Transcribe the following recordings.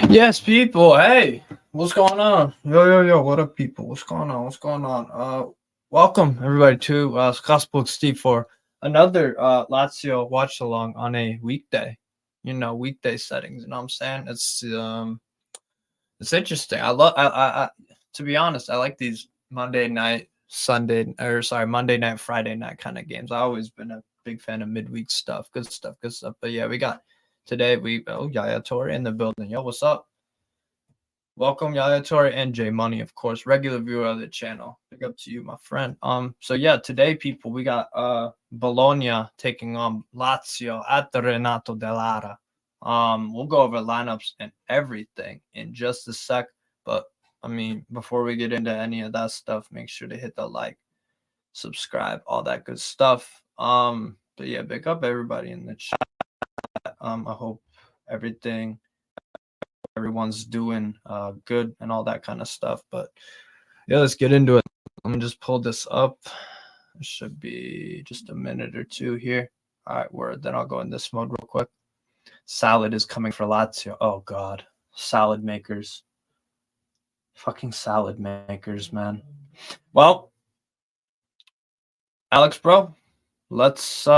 Yes, people. Hey, what's going on? Yo. What up, people? What's going on? What's going on? Welcome everybody to Gospel Steve for another Lazio watch along on a weekday. Weekday settings. You know what I'm saying? It's interesting. I love. I to be honest, I like these Monday night, Monday night, Friday night kind of games. I've always been a big fan of midweek stuff. Good stuff. Good stuff. But yeah, we got today. Yaya Torre in the building. Yo, what's up? Welcome, Yaya Torre and J Money, of course, regular viewer of the channel. Big up to you, my friend. So yeah, today, people, we got Bologna taking on Lazio at the Renato Dall'Ara. We'll go over lineups and everything in just a sec. But I mean, before we get into any of that stuff, make sure to hit the like, subscribe, all that good stuff. But yeah, big up everybody in the chat. I hope everything everyone's doing good and all that kind of stuff. But yeah, let's get into it. Let me just pull this up. It should be just a minute or two here. All right, word. Then I'll go in this mode real quick. Salad is coming for Lazio. Oh God, salad makers. Fucking salad makers, man. Well, Alex, bro, let's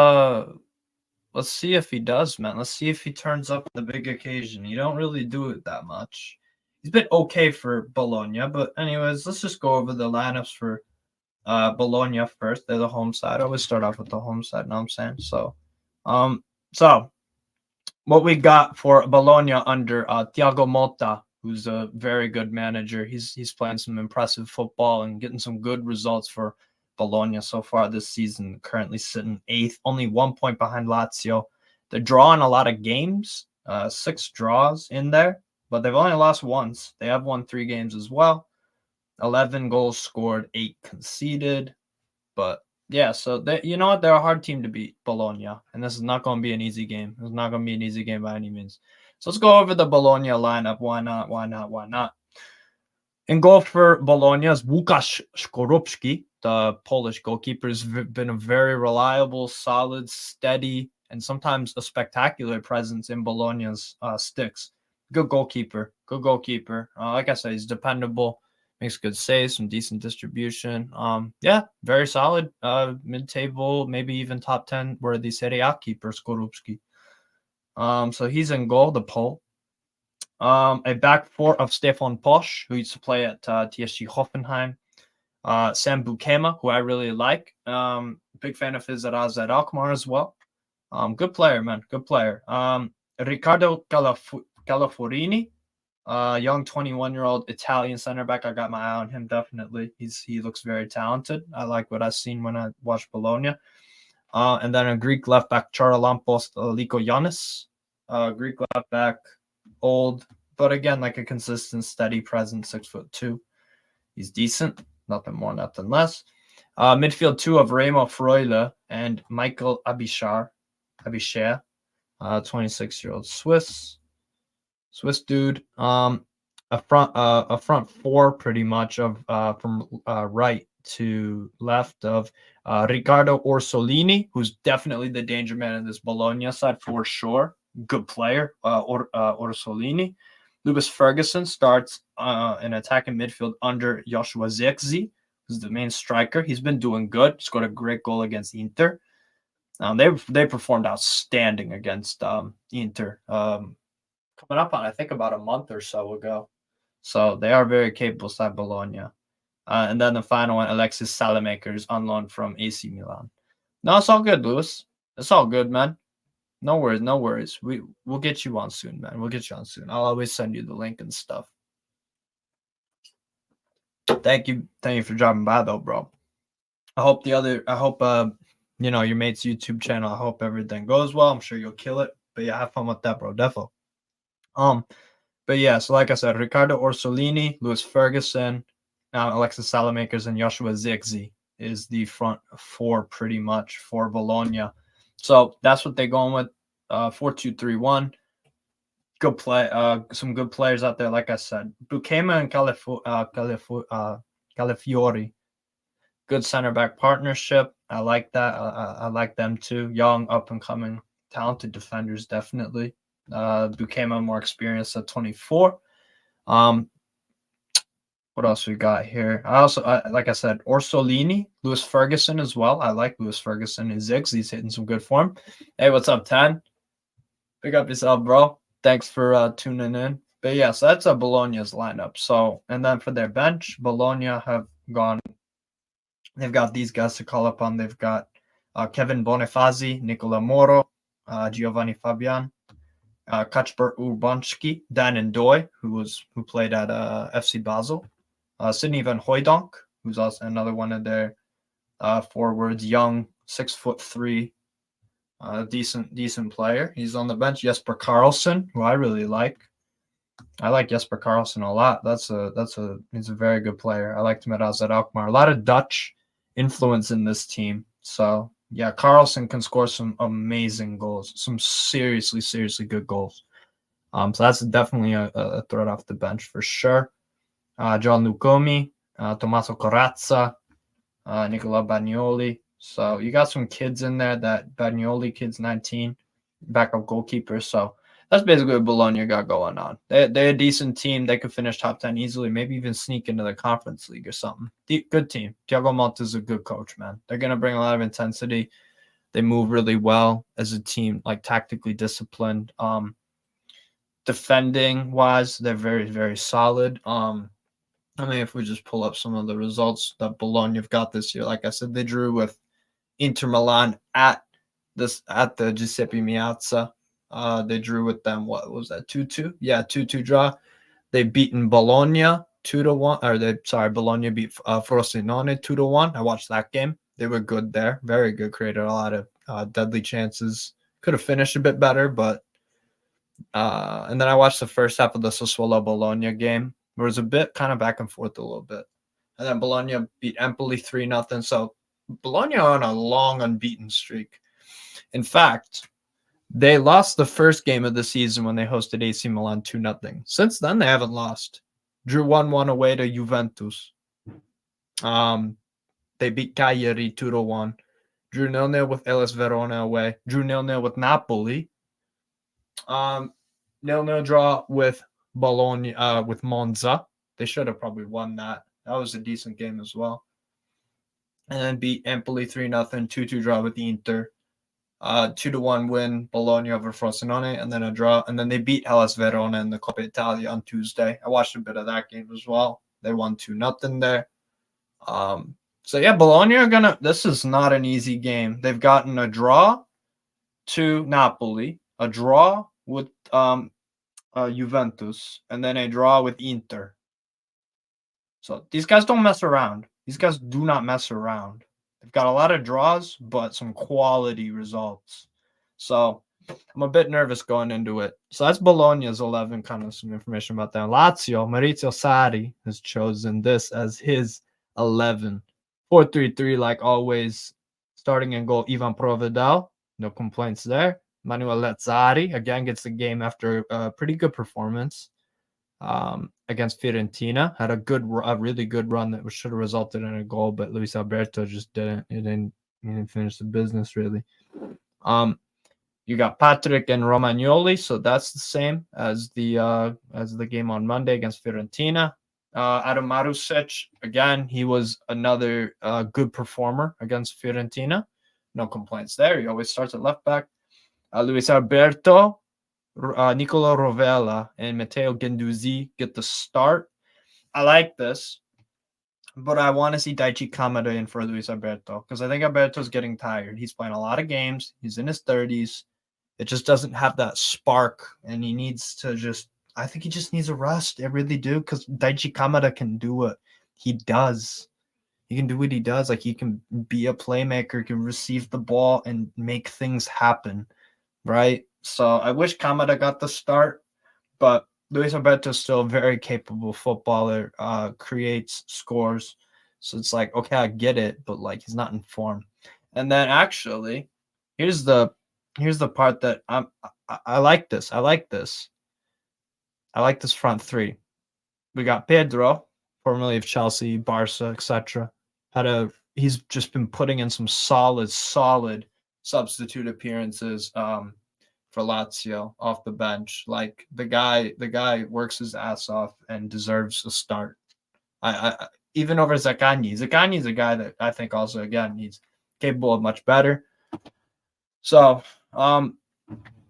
see if he does, man. Let's see if he turns up the big occasion. You don't really do it that much. He's been okay for Bologna, but anyways, let's just go over the lineups for Bologna first. They're the home side. I always start off with the home side, know what I'm saying? So what we got for Bologna under Thiago Motta, who's a very good manager. He's playing some impressive football and getting some good results for Bologna so far this season, currently sitting 8th, only 1 point behind Lazio. They're drawing a lot of games, 6 draws in there, but they've only lost once. They have won 3 games as well. 11 goals scored, 8 conceded. But yeah, so you know what? They're a hard team to beat, Bologna, and this is not going to be an easy game. It's not going to be an easy game by any means. So let's go over the Bologna lineup. Why not? In goal for Bologna is Łukasz Skorupski, the Polish goalkeeper. Has been a very reliable, solid, steady, and sometimes a spectacular presence in Bologna's sticks. Good goalkeeper. Like I said, he's dependable. Makes good saves, some decent distribution. Yeah, very solid. Mid-table, maybe even top 10 worthy Serie A keeper, Skorupski. So he's in goal, the Pole. A back four of Stefan Posch, who used to play at TSG Hoffenheim. Sam Bukema, who I really like. Big fan of his at AZ Alkmaar as well. Good player, man. Good player. Riccardo Calaforini, young 21-year-old Italian center back. I got my eye on him, definitely. He looks very talented. I like what I've seen when I watched Bologna. And then a Greek left back, Charalampos Lykoyannis. Greek left back, old, but again, like a consistent, steady presence, 6'2". He's decent, nothing more, nothing less. Midfield 2 of Remo Freuler and Michael Abishar, 26-year-old Swiss dude. A front 4 pretty much of from right to left of Riccardo Orsolini, who's definitely the danger man in this Bologna side for sure. Good player, Orsolini. Lewis Ferguson starts in attacking midfield under Joshua Zirkzee, who's the main striker. He's been doing good. Scored a great goal against Inter. They performed outstanding against Inter. Coming up on, I think, about a month or so ago. So they are very capable side, Bologna. And then the final one, Alexis Salamakers on loan from AC Milan. No, it's all good, Lewis. It's all good, man. No worries. We'll get you on soon, man. We'll get you on soon. I'll always send you the link and stuff. Thank you for dropping by though, bro. I hope your mate's YouTube channel. I hope everything goes well. I'm sure you'll kill it. But yeah, have fun with that, bro. Defo. But yeah, so like I said, Riccardo Orsolini, Lewis Ferguson, Alexis Salamakers, and Joshua Zirkzee is the front 4 pretty much for Bologna. So that's what they're going with. 4-2-3-1. Good play. Some good players out there, like I said. Bukema and Calafiori. Good center back partnership. I like that. I like them too. Young, up and coming, talented defenders, definitely. Bukema more experienced at 24. What else we got here? Like I said, Orsolini, Lewis Ferguson as well. I like Lewis Ferguson and Ziggs. He's hitting some good form. Hey, what's up, Tan? Pick up yourself, bro. Thanks for tuning in. But yeah, so that's a Bologna's lineup. So, and then for their bench, Bologna have gone. They've got these guys to call upon. They've got Kevin Bonifazi, Nicola Moro, Giovanni Fabian, Kacper Urbanski, Dan Ndoye, who played at FC Basel, Sidney van Hooijdonk, who's also another one of their forwards, young, 6'3", decent player. He's on the bench. Jesper Karlsson, who I really like. I like Jesper Karlsson a lot. He's a very good player. I liked him at AZ Alkmaar. A lot of Dutch influence in this team. So yeah, Karlsson can score some amazing goals, some seriously good goals. So that's definitely a threat off the bench for sure. John Lucomi, Tommaso Corazza, Nicola Bagnoli. So you got some kids in there. That Bagnoli kid's 19, backup goalkeeper. So that's basically what Bologna got going on. They're a decent team. They could finish top 10 easily, maybe even sneak into the Conference League or something. Good team. Thiago Motta's a good coach, man. They're going to bring a lot of intensity. They move really well as a team, like tactically disciplined. Defending-wise, they're very solid. If we just pull up some of the results that Bologna have got this year, like I said, they drew with Inter Milan at the Giuseppe Meazza. They drew with them. What was that? 2-2? Yeah, 2-2 draw. They beaten Bologna 2-1. Bologna beat Frosinone 2-1. I watched that game. They were good there. Very good. Created a lot of deadly chances. Could have finished a bit better, but and then I watched the first half of the Sassuolo Bologna game. It was a bit kind of back and forth a little bit. And then Bologna beat Empoli 3-0. So Bologna are on a long unbeaten streak. In fact, they lost the first game of the season when they hosted AC Milan 2-0. Since then, they haven't lost. Drew 1-1 away to Juventus. They beat Cagliari 2-1. Drew 0-0 with Hellas Verona away. Drew 0-0 with Napoli. 0-0 draw with Bologna, with Monza. They should have probably won that. That was a decent game as well. And then beat Empoli 3-0, 2-2 draw with Inter. 2-1 win Bologna over Frosinone, and then a draw. And then they beat Hellas Verona in the Coppa Italia on Tuesday. I watched a bit of that game as well. They won 2-0 there. So yeah, Bologna are gonna. This is not an easy game. They've gotten a draw to Napoli, a draw with Juventus, and then a draw with Inter. So these guys don't mess around. These guys do not mess around. They've got a lot of draws, but some quality results. So I'm a bit nervous going into it. So that's Bologna's 11, kind of some information about that. Lazio, Maurizio Sarri has chosen this as his 11. 4-3-3, like always. Starting in goal, Ivan Provedel. No complaints there. Manuel Lazzari, again, gets the game after a pretty good performance against Fiorentina. Had a really good run that should have resulted in a goal, but Luis Alberto just didn't. He didn't finish the business, really. You got Patrick and Romagnoli, so that's the same as the game on Monday against Fiorentina. Adam Marusic, again, he was another good performer against Fiorentina. No complaints there. He always starts at left back. Luis Alberto, Nicolo Rovella, and Matteo Guendouzi get the start. I like this, but I want to see Daichi Kamada in for Luis Alberto because I think Alberto's getting tired. He's playing a lot of games. He's in his 30s. It just doesn't have that spark, and he needs to I think he just needs a rest. I really do, because Daichi Kamada can do what he does. He can do what he does. Like, he can be a playmaker, can receive the ball and make things happen, right? So I wish Kamada got the start, but Luis Alberto is still a very capable footballer, creates, scores. So it's like, okay, I get it, but like he's not in form. And then actually, here's the part that I like this. I like this front three. We got Pedro, formerly of Chelsea, Barca, etc. He's just been putting in some solid substitute appearances for Lazio off the bench. Like the guy works his ass off and deserves a start. I even over Zaccagni. Zaccagni is a guy that I think also again he's capable of much better. So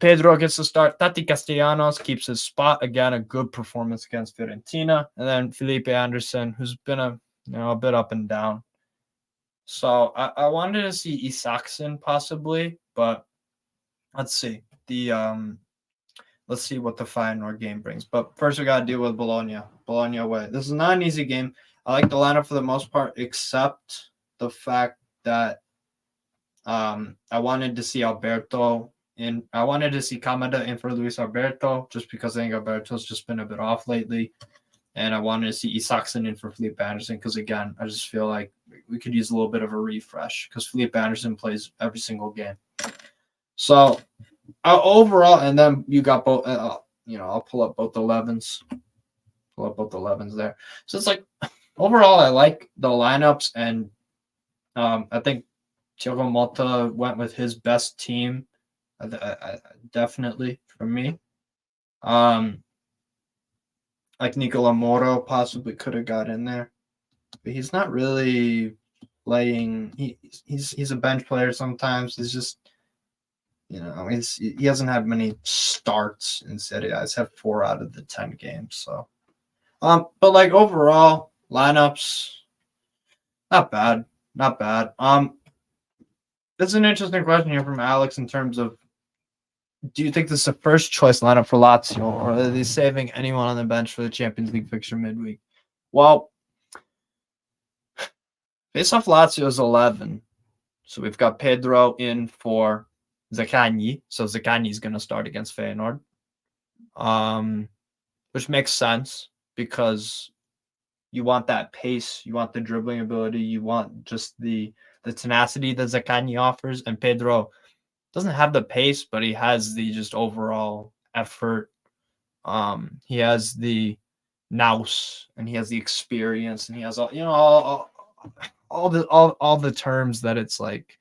Pedro gets the start. Tati Castellanos keeps his spot. Again, a good performance against Fiorentina. And then Felipe Anderson, who's been a bit up and down. So I wanted to see Isaacson possibly, but let's see. Let's see what the Feyenoord game brings. But first we gotta deal with Bologna. Bologna away. This is not an easy game. I like the lineup for the most part, except the fact that I wanted to see Alberto I wanted to see Kamada in for Luis Alberto, just because I think Alberto's just been a bit off lately. And I wanted to see Isaacson in for Felipe Anderson, because again, I just feel like we could use a little bit of a refresh, because Felipe Anderson plays every single game. So overall, and then you got both. I'll pull up both 11s. Pull up both 11s there. So it's like overall, I like the lineups, and I think Thiago Motta went with his best team. Definitely for me. Like Nicola Moro possibly could have got in there, but he's not really playing. He's a bench player sometimes. He's just, he hasn't had many starts in Serie A. He's had 4 out of the 10 games. So, but like overall lineups, not bad. This is an interesting question here from Alex in terms of, do you think this is a first choice lineup for Lazio, or are they saving anyone on the bench for the Champions League fixture midweek? Well, based off Lazio's 11, so we've got Pedro in for Zaccagni. So Zaccagni is going to start against Feyenoord, which makes sense because you want that pace, you want the dribbling ability, you want just the tenacity that Zaccagni offers, and Pedro doesn't have the pace, but he has the just overall effort. He has the nous, and he has the experience, and he has all the terms that it's like,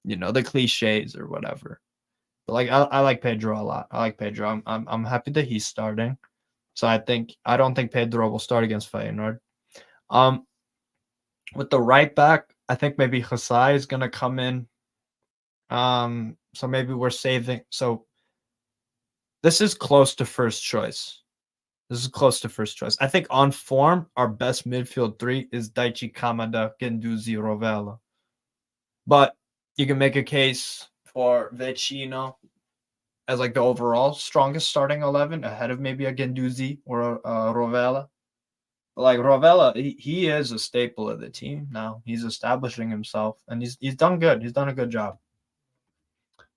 the cliches or whatever. But like I like Pedro a lot. I like Pedro. I'm happy that he's starting. So I don't think Pedro will start against Feyenoord. With the right back, I think maybe Hassai is gonna come in. So maybe we're saving. So this is close to first choice. I think on form, our best midfield 3 is Daichi, Kamada, Guendouzi, Rovella. But you can make a case for Vecino as like the overall strongest starting 11 ahead of maybe a Guendouzi or a Rovella. But like Rovella, he is a staple of the team now. He's establishing himself, and he's done good. He's done a good job.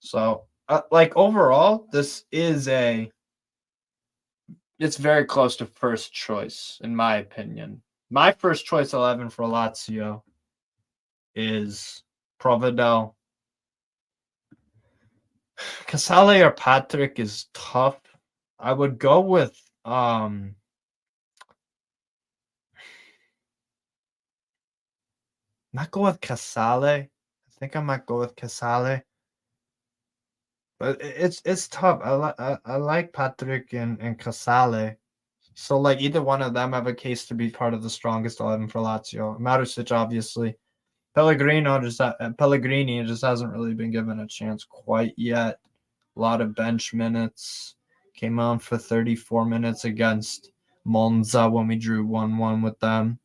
So, like overall, it's very close to first choice, in my opinion. My first choice 11 for Lazio is Provedel. Casale or Patrick is tough. I would go with not go with Casale. I think I might go with Casale. But it's tough. I like Patrick and Casale. So like either one of them have a case to be part of the strongest 11 for Lazio. Marusic, obviously. Pellegrini just hasn't really been given a chance quite yet. A lot of bench minutes. Came on for 34 minutes against Monza when we drew 1-1 with them.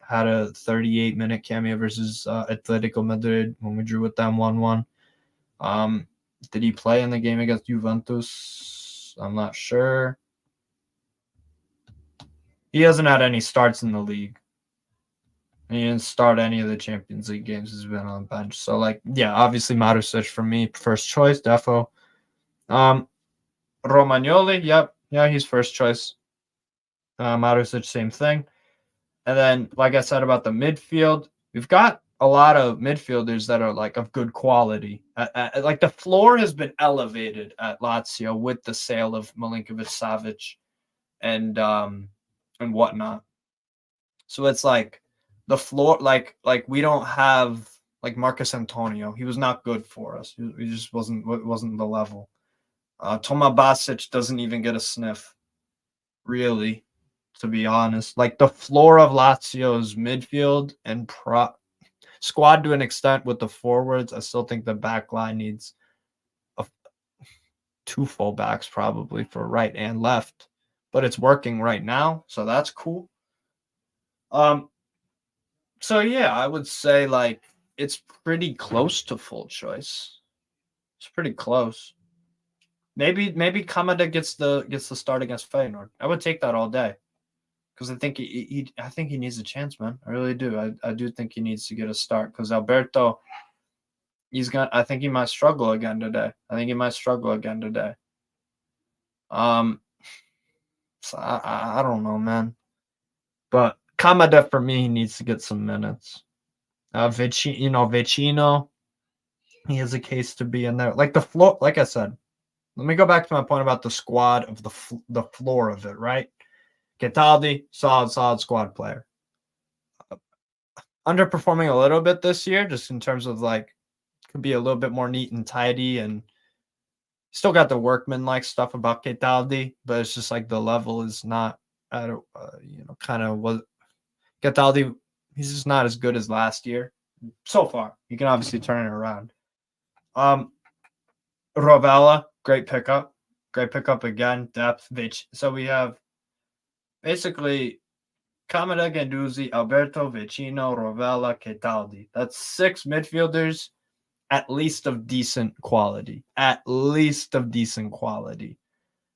Had a 38-minute cameo versus Atletico Madrid when we drew with them 1-1. Did he play in the game against Juventus? I'm not sure. He hasn't had any starts in the league. He didn't start any of the Champions League games. He's been on the bench. So, like, yeah, obviously Marusic for me, first choice, defo. Romagnoli, yep. Yeah, he's first choice. Marusic, same thing. And then, like I said about the midfield, we've got a lot of midfielders that are like of good quality. Like the floor has been elevated at Lazio with the sale of Milinkovic-Savic and whatnot. So it's like the floor, like we don't have like Marcus Antonio. He was not good for us. He just wasn't the level. Toma Basic doesn't even get a sniff, really, to be honest. Like the floor of Lazio's midfield and squad to an extent with the forwards, I still think the back line needs a, two fullbacks probably for right and left, but it's working right now, so that's cool. So yeah, I would say like it's pretty close to full choice. It's pretty close. Maybe Kamada gets the start against Feyenoord. I would take that all day because I think he needs a chance, man. I really do. I do think he needs to get a start because Alberto, I think he might struggle again today. So I don't know, man. But Kamada for me, he needs to get some minutes. Vecino, he has a case to be in there. Like the floor, like I said, let me go back to my point about the squad of the floor of it, right? Cataldi, solid squad player. Underperforming a little bit this year, just in terms of like, could be a little bit more neat and tidy, and still got the workman-like stuff about Cataldi, but it's just like the level is not at kind of what Cataldi. He's just not as good as last year so far. You can obviously turn it around. Rovella, great pickup again. Depth, so we have basically Kamada, Guendouzi, Alberto, Vecino, Rovella, Cataldi. That's 6 midfielders, at least of decent quality.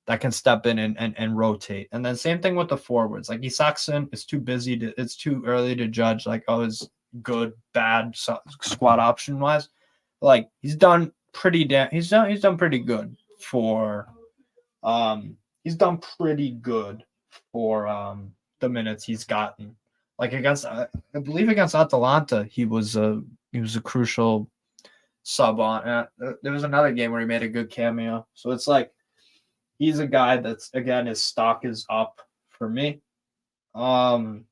That can step in and rotate. And then same thing with the forwards. Like Isaacson is too busy it's too early to judge like, oh, is good, bad squad option wise. Like he's done pretty good for the minutes he's gotten. Like against I believe against Atalanta, he was a crucial sub on. There was another game where he made a good cameo. So it's like he's a guy that's, again, his stock is up for me. And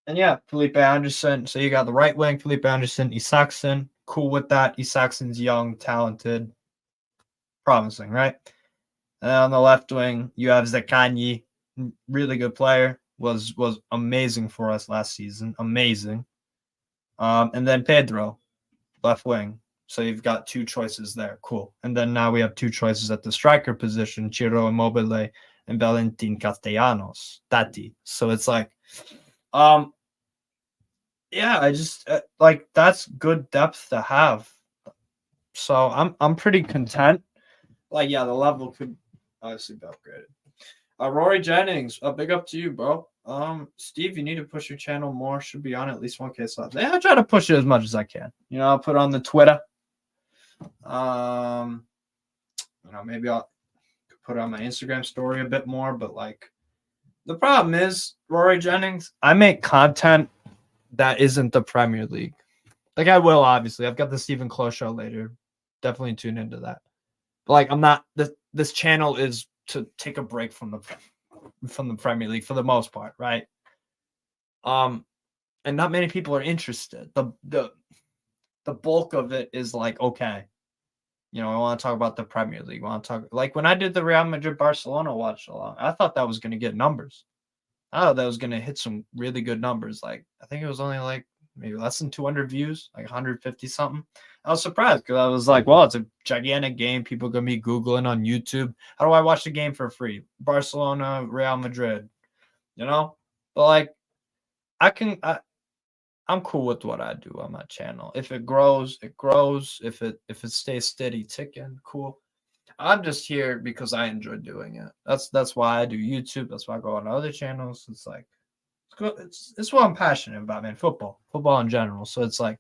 yeah, Felipe Anderson. So you got the right wing, Felipe Anderson, Isaacson. Cool with that. Isaacson's young, talented, promising, right? And on the left wing, you have Zaccagni, really good player. Was amazing for us last season. Amazing. And then Pedro, left wing. So you've got 2 choices there. Cool. And then now we have 2 choices at the striker position, Ciro Immobile and Valentin Castellanos, Tati. So it's like, yeah, I just like that's good depth to have. So I'm pretty content. Like, yeah, the level could obviously be upgraded. Rory Jennings, big up to you, bro. Steve, you need to push your channel more. Should be on at least 1K subs. Yeah, I try to push it as much as I can. I'll put on the Twitter. Maybe I'll put on my Instagram story a bit more, but like the problem is, Rory Jennings, I make content that isn't the Premier League. Like I will, obviously. I've got the Stephen Close show later. Definitely tune into that. But like I'm not this channel is to take a break from the Premier League for the most part, right? And not many people are interested. The bulk of it is like, okay, I want to talk about the Premier League. I want to talk like when I did the Real Madrid Barcelona watch along. I thought that was going to get numbers. I thought that was going to hit some really good numbers. Like I think it was only like maybe less than 200 views, like 150 something. I was surprised because I was like, well, it's a gigantic game. People are going to be Googling on YouTube. How do I watch the game for free? Barcelona, Real Madrid, But like I'm cool with what I do on my channel. If it grows, it grows. If it stays steady ticking, cool. I'm just here because I enjoy doing it. That's why I do YouTube. That's why I go on other channels. It's like it's what I'm passionate about, man. Football in general. So it's like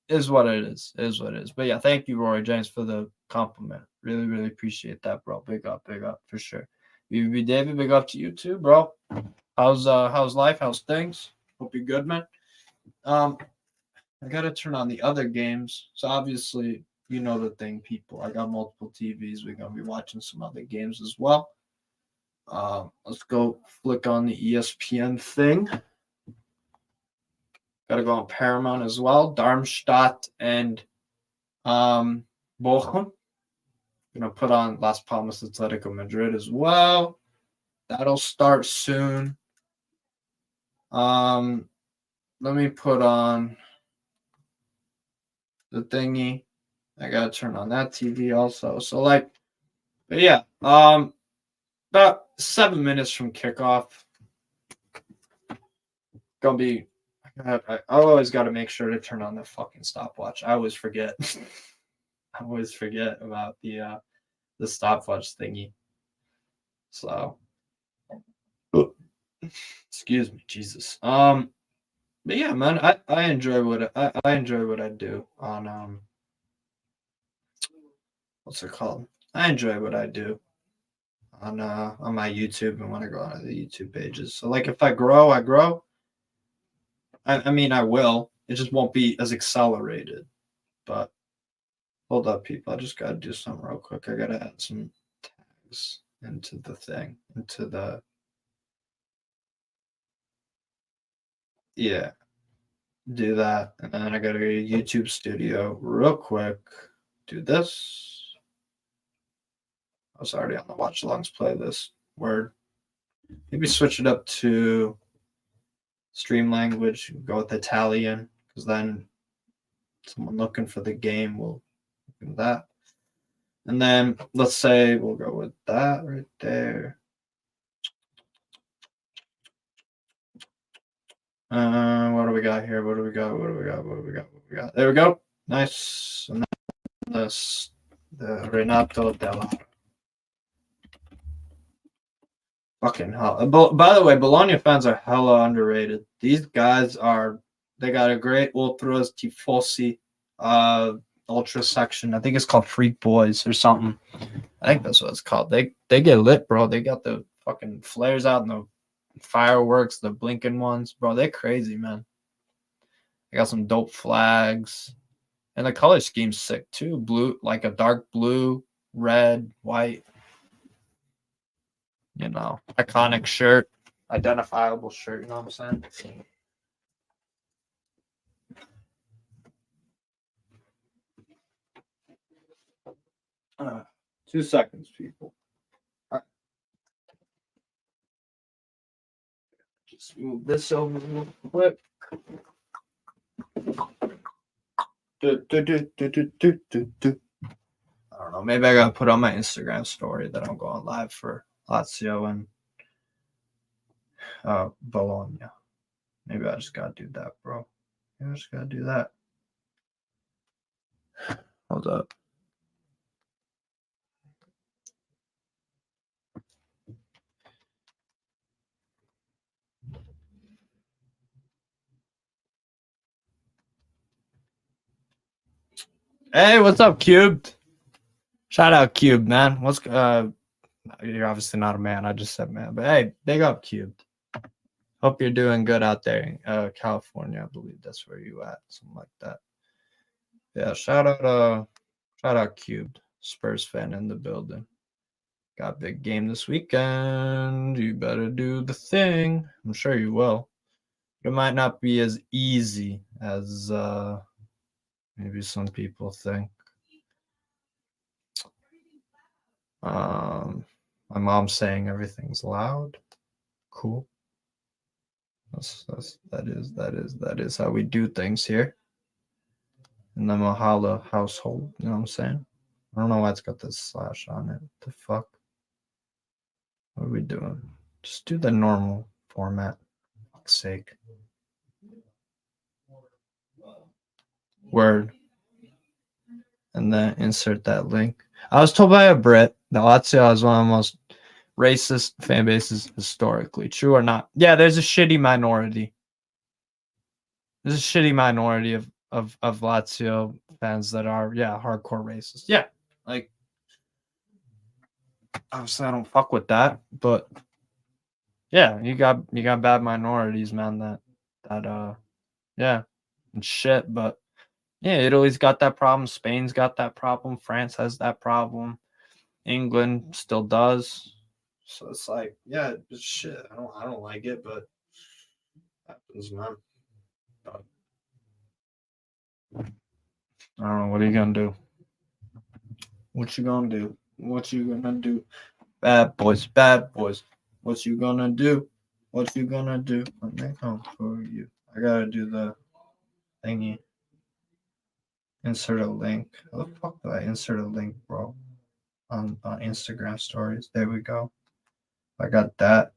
is what it is. But yeah, thank you, Rory James, for the compliment. Really, really appreciate that, bro. Big up for sure. BB David, big up to you too, bro. How's life? How's things? Hope you're good, man. I gotta turn on the other games. So obviously, the thing, people. I got multiple TVs. We're gonna be watching some other games as well. Let's go flick on the ESPN thing. Gotta go on Paramount as well. Darmstadt and Bochum. Gonna put on Las Palmas Atletico Madrid as well. That'll start soon. Let me put on the thingy. I gotta turn on that TV also. So but yeah, about 7 minutes from kickoff. Gonna be. I always got to make sure to turn on the fucking stopwatch. I always forget. I always forget about the stopwatch thingy. So, excuse me, Jesus. But yeah, man, I enjoy what I enjoy what I do on what's it called? I enjoy what I do on my YouTube and when I go on the YouTube pages. So if I grow, I grow. I mean I will. It just won't be as accelerated. But hold up, people. I just gotta do something real quick. I gotta add some tags into the thing. Yeah. Do that. And then I gotta go to YouTube Studio real quick. Do this. I was already on the watch alongs playlist. Word. Maybe switch it up to stream language. Go with Italian, because then someone looking for the game will look at that. And then let's say we'll go with that right there. What do we got here? What do we got? There we go. Nice. And then the Renato Dall'Ara. Fucking hell. By the way, Bologna fans are hella underrated. These guys they got a great Ultras Tifosi ultra section. I think it's called Freak Boys or something. I think that's what it's called. They get lit, bro. They got the fucking flares out and the fireworks, the blinking ones. Bro, they're crazy, man. They got some dope flags. And the color scheme's sick too. Blue, like a dark blue, red, white. Iconic shirt, identifiable shirt, you know what I'm saying? 2 seconds, people. All right. Just move this over real quick. I don't know. Maybe I gotta put on my Instagram story that I'm going live for Lazio and Bologna. Maybe I just gotta do that, bro. Maybe I just gotta do that. Hold up. Hey, what's up, Cubed? Shout out Cubed, man. You're obviously not a man. I just said man, but hey, big up Cubed. Hope you're doing good out there in California. I believe that's where you at, something like that. Yeah, shout out Cubed, Spurs fan in the building. Got a big game this weekend. You better do the thing. I'm sure you will. It might not be as easy as maybe some people think. My mom's saying everything's loud. Cool. That is how we do things here in the Mahala household. You know what I'm saying? I don't know why it's got this slash on it. What the fuck? What are we doing? Just do the normal format. For fuck's sake. Word. And then insert that link. I was told by a Brit that Lazio is one of the most racist fan bases historically. True or not? Yeah, there's a shitty minority. There's a shitty minority of Lazio fans that are hardcore racist. Yeah, obviously I don't fuck with that, but yeah, you got bad minorities, man. And shit. But yeah, Italy's got that problem. Spain's got that problem. France has that problem. England still does. So it's it's shit. I don't like it, but it happens, man. But I don't know. What are you gonna do? What you gonna do? What you gonna do? Bad boys, bad boys. What you gonna do? What you gonna do when they come for you? I gotta do the thingy. Insert a link. How the fuck do I insert a link, bro? On Instagram stories. There we go. I got that.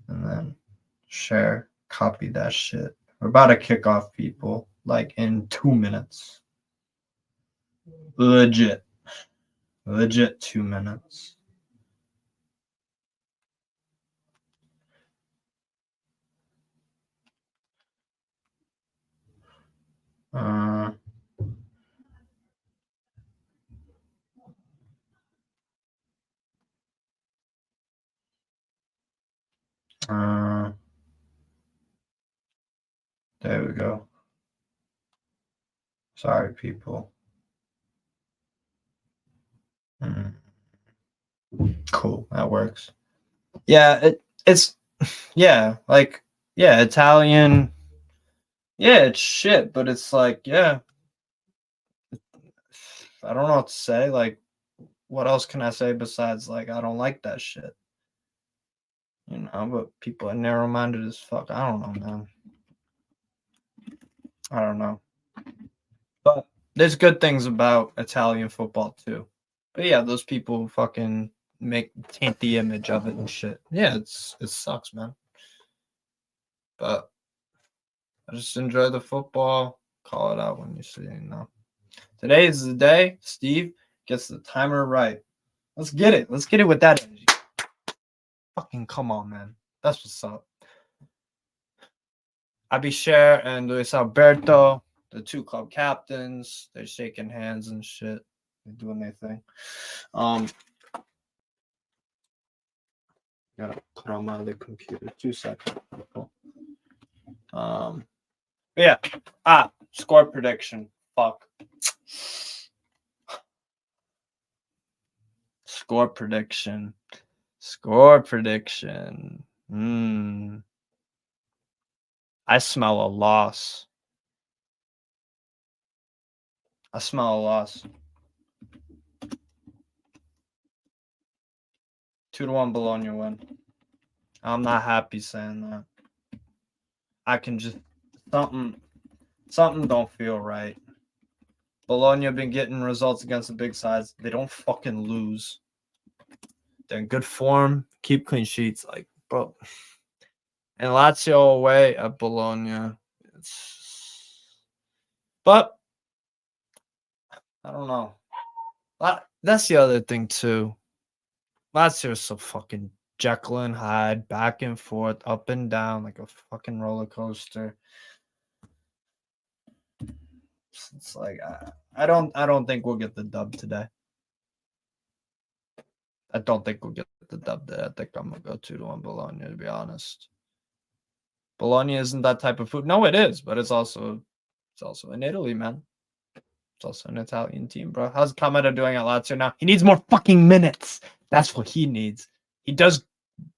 And then share. Copy that shit. We're about to kick off, people. Like in 2 minutes. Legit. Legit 2 minutes. Uh, uh, there we go. Sorry, people. Cool, that works. Yeah, it's yeah, like yeah, Italian. Yeah, it's shit, but it's like yeah, I don't know what to say. Like, what else can I say besides like I don't like that shit? You know, but people are narrow-minded as fuck. I don't know, man. I don't know. But there's good things about Italian football too. But yeah, those people who fucking make taint the image of it and shit. Yeah, it sucks, man. But I just enjoy the football. Call it out when you see it, you know. Today is the day Steve gets the timer right. Let's get it. Let's get it with that energy. Fucking come on, man. That's what's up. Abisher and Luis Alberto, the two club captains, they're shaking hands and shit. They're doing their thing. Gotta put on my other computer. 2 seconds. Yeah. Score prediction. Fuck. Score prediction. Score prediction. I smell a loss. I smell a loss. 2-1 Bologna win. I'm not happy saying that. I can just something don't feel right. Bologna been getting results against the big sides. They don't fucking lose. They're in good form. Keep clean sheets. Like, bro. And Lazio away at Bologna. But I don't know. That's the other thing too. Lazio is so fucking Jekyll and Hyde, back and forth, up and down like a fucking roller coaster. It's like I don't think we'll get the dub today. I don't think we'll get the dub today. I think I'm gonna go 2-1 Bologna, to be honest. Bologna isn't that type of food. No, it is, but it's also in Italy, man. It's also an Italian team, bro. How's Kamada doing at Lazio now? He needs more fucking minutes. That's what he needs. He does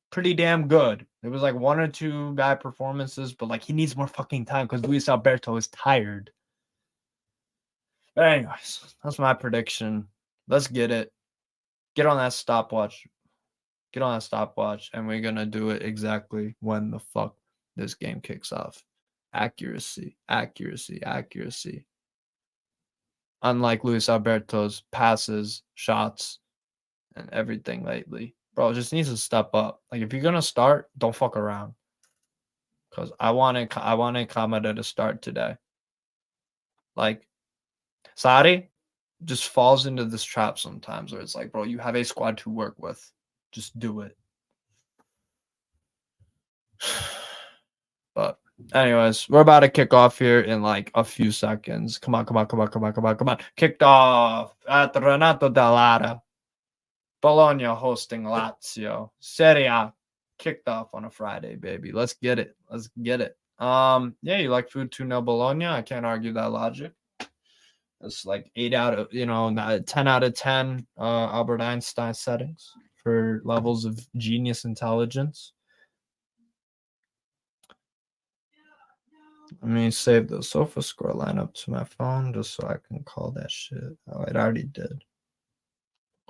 pretty damn good. There was like 1 or 2 bad performances, but like he needs more fucking time because Luis Alberto is tired. But anyways, that's my prediction. Let's get it. Get on that stopwatch. Get on that stopwatch, and we're gonna do it exactly when the fuck this game kicks off. Accuracy, accuracy, accuracy. Unlike Luis Alberto's passes, shots, and everything lately. Bro, just needs to step up. Like if you're gonna start, don't fuck around. Cause I wanted Kamada to start today. Like Sari just falls into this trap sometimes where it's like, bro, you have a squad to work with. Just do it. But anyways, we're about to kick off here in like a few seconds. Come on. Kicked off at Renato Dall'Ara. Bologna hosting Lazio. Serie A kicked off on a Friday, baby. Let's get it. Yeah, you like food 2-0 Bologna. I can't argue that logic. It's like 10 out of 10 Albert Einstein settings for levels of genius intelligence. Let me save the sofa score lineup to my phone just so I can call that shit. Oh, it already did.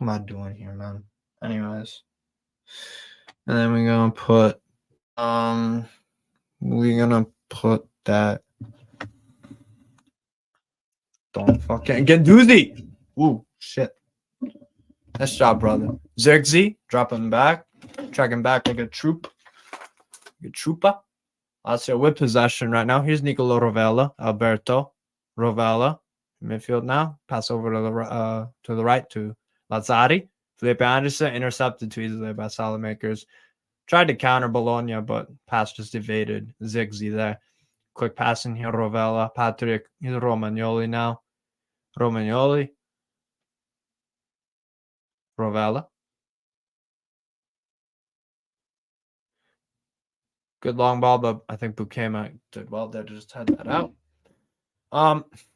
am I doing here, man? Anyways. And then we're gonna put that. Don't fucking Gendouzi! Ooh, shit. Nice job, brother. Zirkzee, dropping back. Tracking back like a trooper. Lazio with possession right now. Here's Nicolo Rovella. Alberto Rovella. Midfield now. Pass over to the right to Lazzari. Felipe Anderson intercepted too easily by Salamakers. Tried to counter Bologna, but pass just evaded Ziggy there. Quick passing here, Rovella. Patrick. He's Romagnoli now. Romagnoli. Rovella. Good long ball, but I think Bukema did well there to just head that out.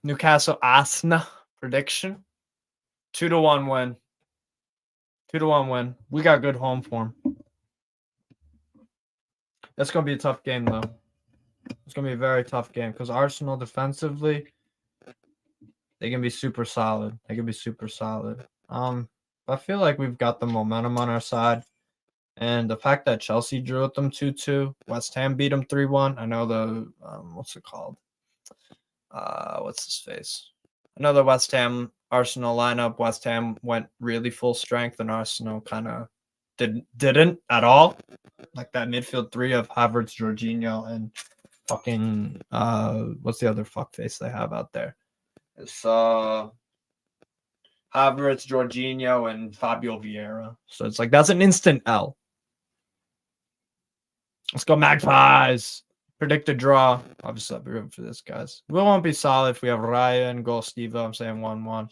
Newcastle Arsenal prediction. 2-1 win. 2-1 win. We got good home form. That's gonna be a tough game though. It's gonna be a very tough game because Arsenal defensively, they can be super solid. I feel like we've got the momentum on our side. And the fact that Chelsea drew with them 2-2, West Ham beat them 3-1. I know the what's it called? What's his face? Another West Ham Arsenal lineup. West Ham went really full strength, and Arsenal kind of didn't at all. Like that midfield three of Havertz, Jorginho, and fucking what's the other fuck face they have out there? It's Havertz, Jorginho, and Fabio Vieira. So it's like that's an instant L. Let's go Magpies. Predict a draw. Obviously, I'll be rooting for this, guys. We won't be solid if we have Ryan, goal Steve. I'm saying 1-1.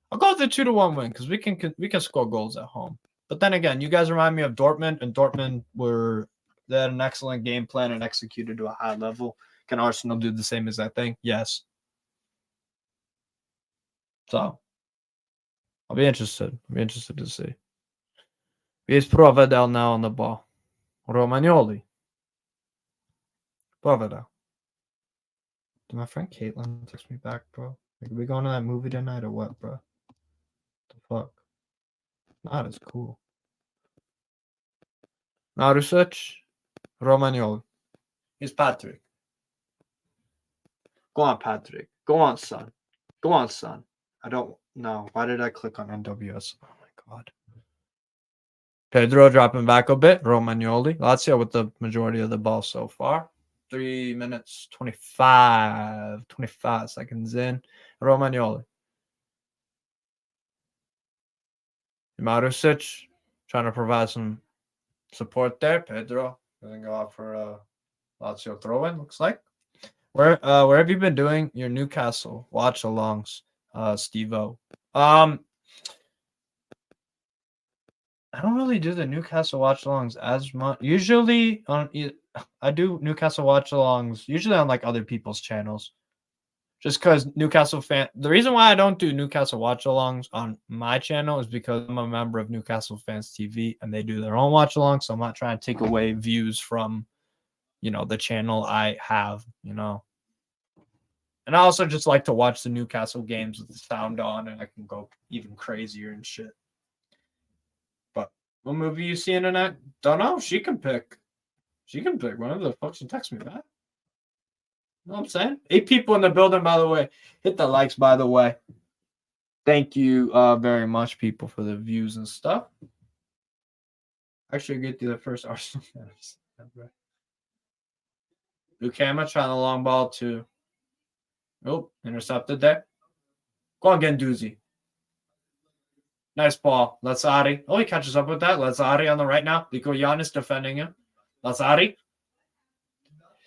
I'll go with the 2-1 win because we can score goals at home. But then again, you guys remind me of Dortmund, and Dortmund they had an excellent game plan and executed to a high level. Can Arsenal do the same as that thing? Yes. So I'll be interested. To see. Here's Provedel now on the ball. Romagnoli. Provedel. Did my friend Caitlin text me back, bro? Like, are we going to that movie tonight or what, bro? The fuck? Not as cool. Marusic. Romagnoli. Here's Patrick. Go on, Patrick. Go on, son. I don't know. Why did I click on NWS? Oh, my God. Pedro dropping back a bit. Romagnoli. Lazio with the majority of the ball so far. 3 minutes, 25 seconds in. Romagnoli. Marusic trying to provide some support there. Pedro going to go out for a Lazio throw-in, looks like. Where have you been doing your Newcastle watch-alongs, Steve-O? I don't really do the Newcastle watch-alongs as much. Usually I do Newcastle watch-alongs usually on like other people's channels. Just because the reason why I don't do Newcastle watch-alongs on my channel is because I'm a member of Newcastle Fans TV and they do their own watch-alongs. So I'm not trying to take away views from, the channel I have, And I also just like to watch the Newcastle games with the sound on and I can go even crazier and shit. But what movie you seeing tonight? Don't know. She can pick. One of the fucks and text me back. You know what I'm saying? 8 people in the building, by the way. Hit the likes, by the way. Thank you very much, people, for the views and stuff. Actually, get to the first Arsenal fans. Bukema trying the long ball to. Oh, intercepted there. Go on, Gendouzi. Nice ball. Lazzari. Oh, he catches up with that. Lazzari on the right now. Nico Giannis defending him. Lazzari.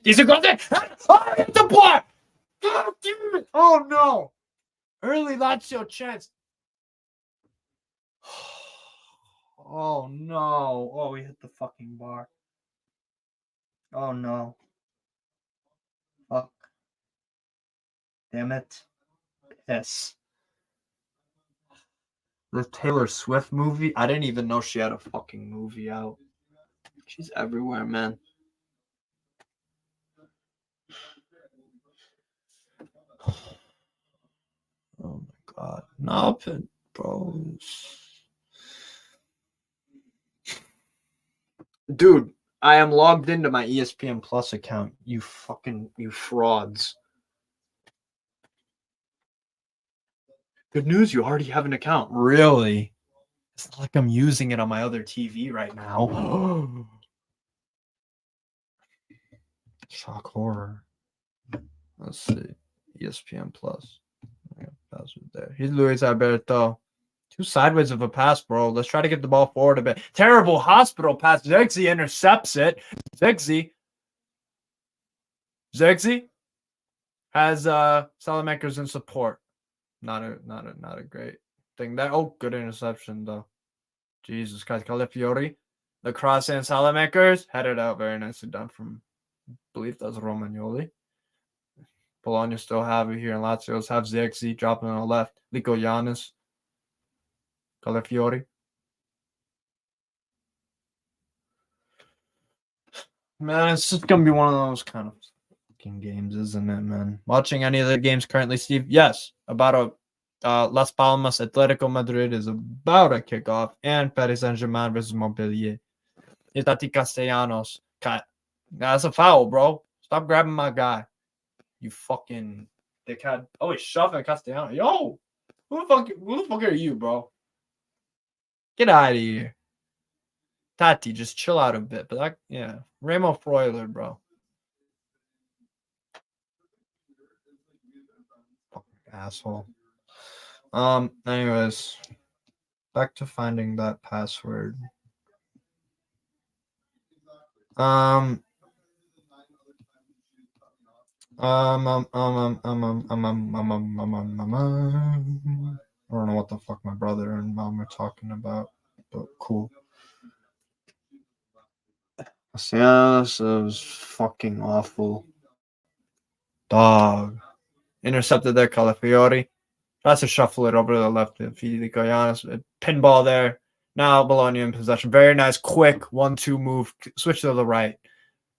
He's a good there. Oh, hit the block. God damn it. Oh, no. Early Lazio chance. Oh, no. Oh, we hit the fucking bar. Oh, no. Fuck. Damn it. Yes. The Taylor Swift movie? I didn't even know she had a fucking movie out. She's everywhere, man. Oh my god. No, bro. Dude, I am logged into my ESPN Plus account. You frauds. Good news, you already have an account. Really? It's not like I'm using it on my other TV right now. Shock horror. Let's see. ESPN Plus. Password there. He's Luis Alberto. Too sideways of a pass, bro. Let's try to get the ball forward a bit. Terrible hospital pass. Zirkzee intercepts it. Zirkzee has Salamanca's in support. Not a great thing. That good interception though. Jesus Christ, Calafiori. The cross and Salamanca's headed out very nicely done from, I believe that's Romagnoli. Bologna still have it here, and Lazio's have Zirkzee dropping on the left. Lico Giannis. Calafiori. Man, it's just gonna be one of those kind of fucking games, isn't it, man? Watching any of the games currently, Steve? Yes, about a Las Palmas Atletico Madrid is about a kickoff, and Paris Saint-Germain versus Montpellier. It's Tati Castellanos. That's a foul, bro. Stop grabbing my guy. You fucking dickhead. Oh, he's shoving Castellanos. Yo, who the fuck are you, bro? Get out of here. Tati, just chill out a bit. But yeah, Remo Freuler, bro. Fucking asshole. Anyways, back to finding that password. I don't know what the fuck my brother and mom are talking about, but cool. Yeah, this is fucking awful. Dog. Intercepted there, Calafiori. Tries to shuffle it over to the left. Federico Giannis. Pinball there. Now Bologna in possession. Very nice, quick 1-2 move. Switch to the right.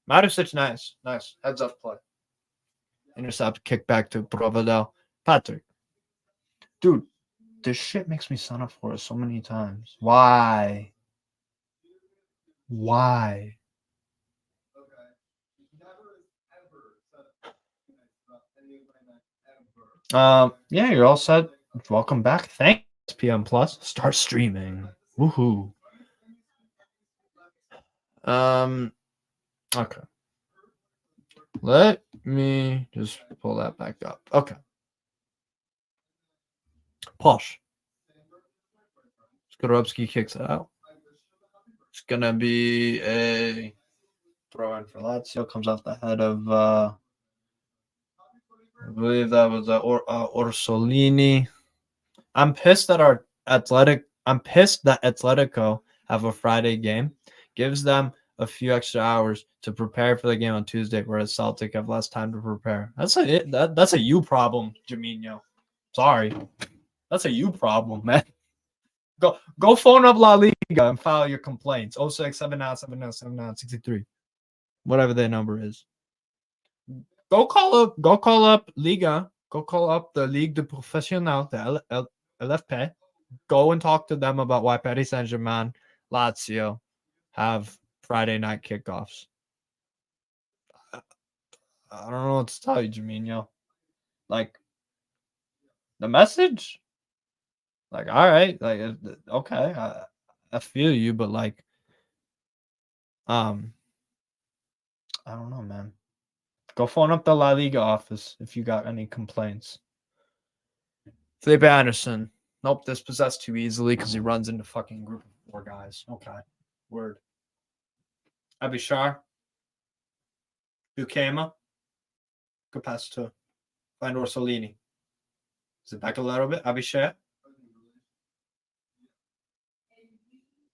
Marusic, nice. Heads up play. Intercept, kick back to Provedel. Patrick. Dude, this shit makes me sign up for it so many times. Why? Yeah, you're all set. Welcome back. Thanks, PM Plus. Start streaming. Woohoo. Okay. Let me just pull that back up. Okay. Posh. Skorupski kicks it out. It's gonna be a throw in for Lazio. Comes off the head of I believe that was Orsolini. I'm pissed that Atletico have a Friday game. Gives them a few extra hours to prepare for the game on Tuesday, whereas Celtic have less time to prepare. That's a you problem, Jaminho. Sorry. That's a you problem, man. Go phone up La Liga and file your complaints. 0679797963. Whatever their number is. Go call up Liga. Go call up the Ligue de Professionnel, the LFP. Go and talk to them about why Paris Saint-Germain, Lazio have Friday night kickoffs. I don't know what to tell you, Jaminho. Like, the message? Like, all right. Like, okay. I feel you, but like, I don't know, man. Go phone up the La Liga office if you got any complaints. Felipe Anderson. Nope, dispossessed too easily because he runs into fucking group of 4 guys. Okay. Word. Abishar. Bukema. Good pass to find Orsolini. Is it back a little bit? Abishar.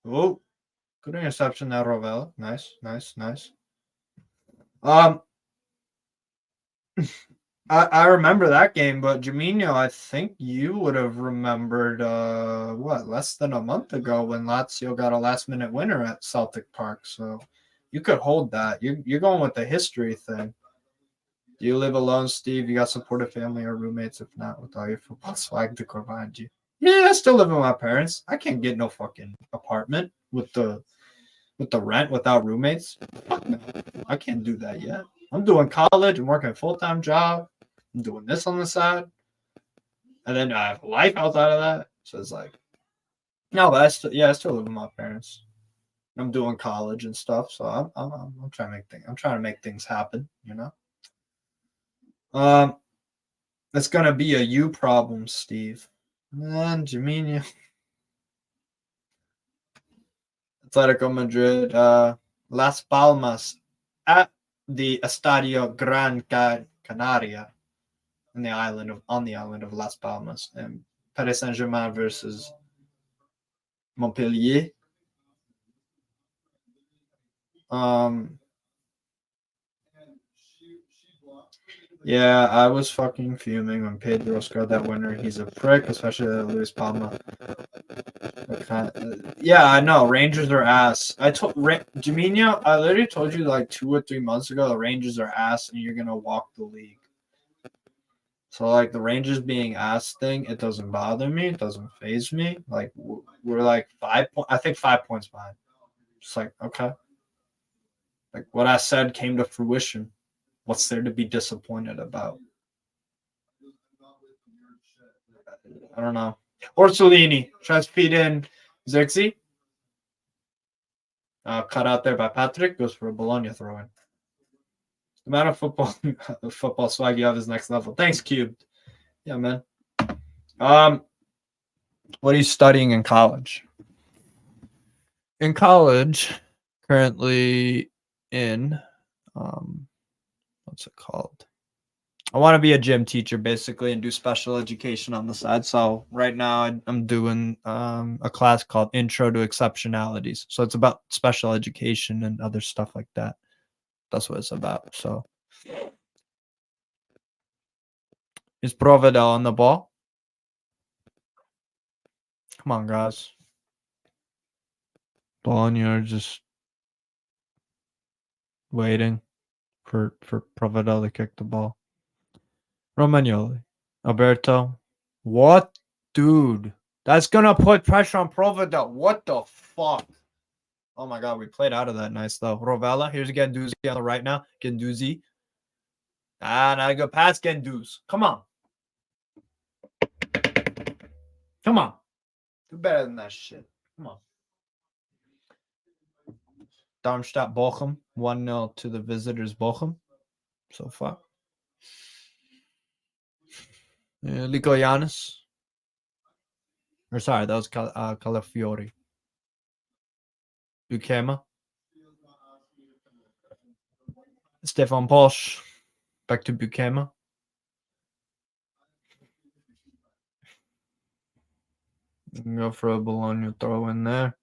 Oh, good interception now, Rovella. Nice. I remember that game, but Jaminho, I think you would have remembered less than a month ago when Lazio got a last-minute winner at Celtic Park. So you could hold that. You're going with the history thing. Do you live alone, Steve? You got supportive family or roommates? If not, with all your football swag to provide you. Yeah, I still live with my parents. I can't get no fucking apartment with the with the rent without roommates. Fuck no. I can't do that yet. I'm doing college. I'm working a full-time job. I'm doing this on the side. And then I have a life outside of that. So it's like, no, but I still live with my parents. I'm doing college and stuff. So I'm trying to make things. I'm trying to make things happen. You know. It's gonna be a you problem, Steve. And Jamina. Atletico Madrid, Las Palmas at the Estadio Gran Canaria on the island of Las Palmas, and Paris Saint-Germain versus Montpellier. Yeah, I was fucking fuming when Pedro scored that winner. He's a prick, especially Luis Palma. Yeah, I know. Rangers are ass. I told Jamina, I literally told you like 2 or 3 months ago the Rangers are ass and you're gonna walk the league. So like the Rangers being ass thing, it doesn't bother me. It doesn't faze me. Like we're like 5 points. I think 5 points behind. Just like okay. Like what I said came to fruition. What's there to be disappointed about? I don't know. Orsolini tries to feed in Zirkzee. Cut out there by Patrick. Goes for a Bologna throw in. The amount of football swag you have is next level. Thanks, Cubed. Yeah, man. What are you studying in college? In college, currently in what's it called? I want to be a gym teacher basically and do special education on the side. So right now I'm doing a class called Intro to Exceptionalities. So it's about special education and other stuff like that. That's what it's about. So is Provedel on the ball? Come on, guys. Bologna are just waiting for Provedel to kick the ball. Romagnoli. Alberto. What? Dude. That's going to put pressure on Provedel. What the fuck? Oh my god, we played out of that nice though. Rovella. Here's Gendouzi on the right now. Gendouzi. Not a good pass, Gendouzi. Come on. Come on. Do better than that shit. Come on. Darmstadt Bochum. 1-0 to the visitors Bochum. So far. Lico Yanis. Or sorry, that was Calafiori. Bukema. Stefan Posch. Back to Bukema. Go for a Bologna throw in there.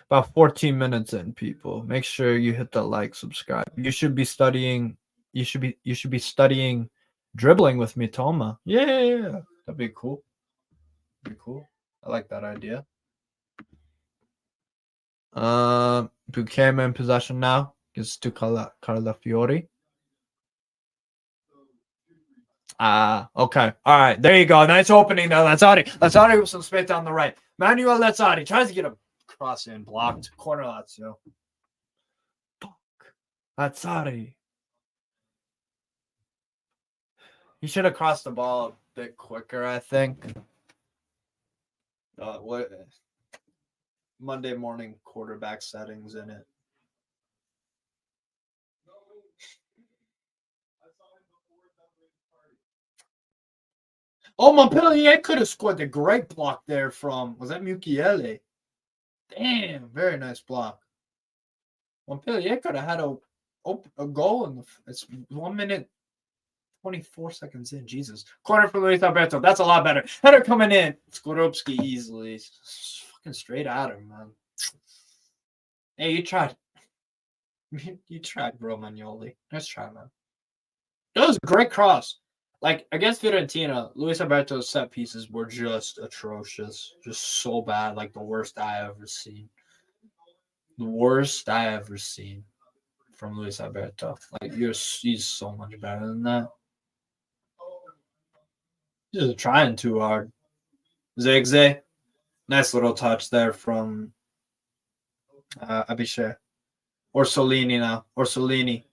About 14 minutes in, people. Make sure you hit the like, subscribe. You should be studying. You should be studying dribbling with Mitoma. Yeah. That'd be cool. I like that idea. Bukema in possession now. Gives to Calafiori. Okay. All right. There you go. Nice opening though. Lazzari with some space down the right. Manuel Lazzari tries to get a cross in, blocked. Corner Lazio. Fuck. Lazzari. He should have crossed the ball a bit quicker, I think. What Monday morning quarterback settings in it. Oh, Montpellier could have scored the great block there from, was that Mukiele? Damn, very nice block. Montpellier could have had a goal in it's 1 minute 24 seconds in. Jesus. Corner for Luis Alberto. That's a lot better. Header coming in. Skorupski easily. Fucking straight at him, man. Hey, you tried. You tried, Romagnoli. Nice try, man. That was a great cross. Like, against Fiorentina, Luis Alberto's set pieces were just atrocious. Just so bad. Like, the worst I ever seen. The worst I ever seen from Luis Alberto. Like, he's so much better than that. He's just trying too hard. Zirkzee. Nice little touch there from Abishe. Orsolini now. Orsolini.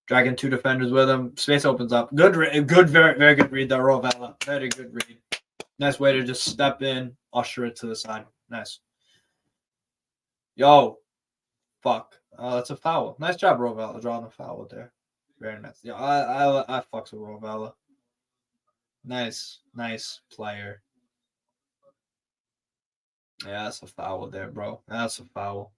Dragging two defenders with him. Space opens up. Good, very, very good read there, Rovella. Very good read. Nice way to just step in, usher it to the side. Nice. Yo. Fuck. That's a foul. Nice job, Rovella, drawing a foul there. Very nice. Yeah, I fucks with Rovella. Nice player. Yeah, that's a foul there, bro. That's a foul.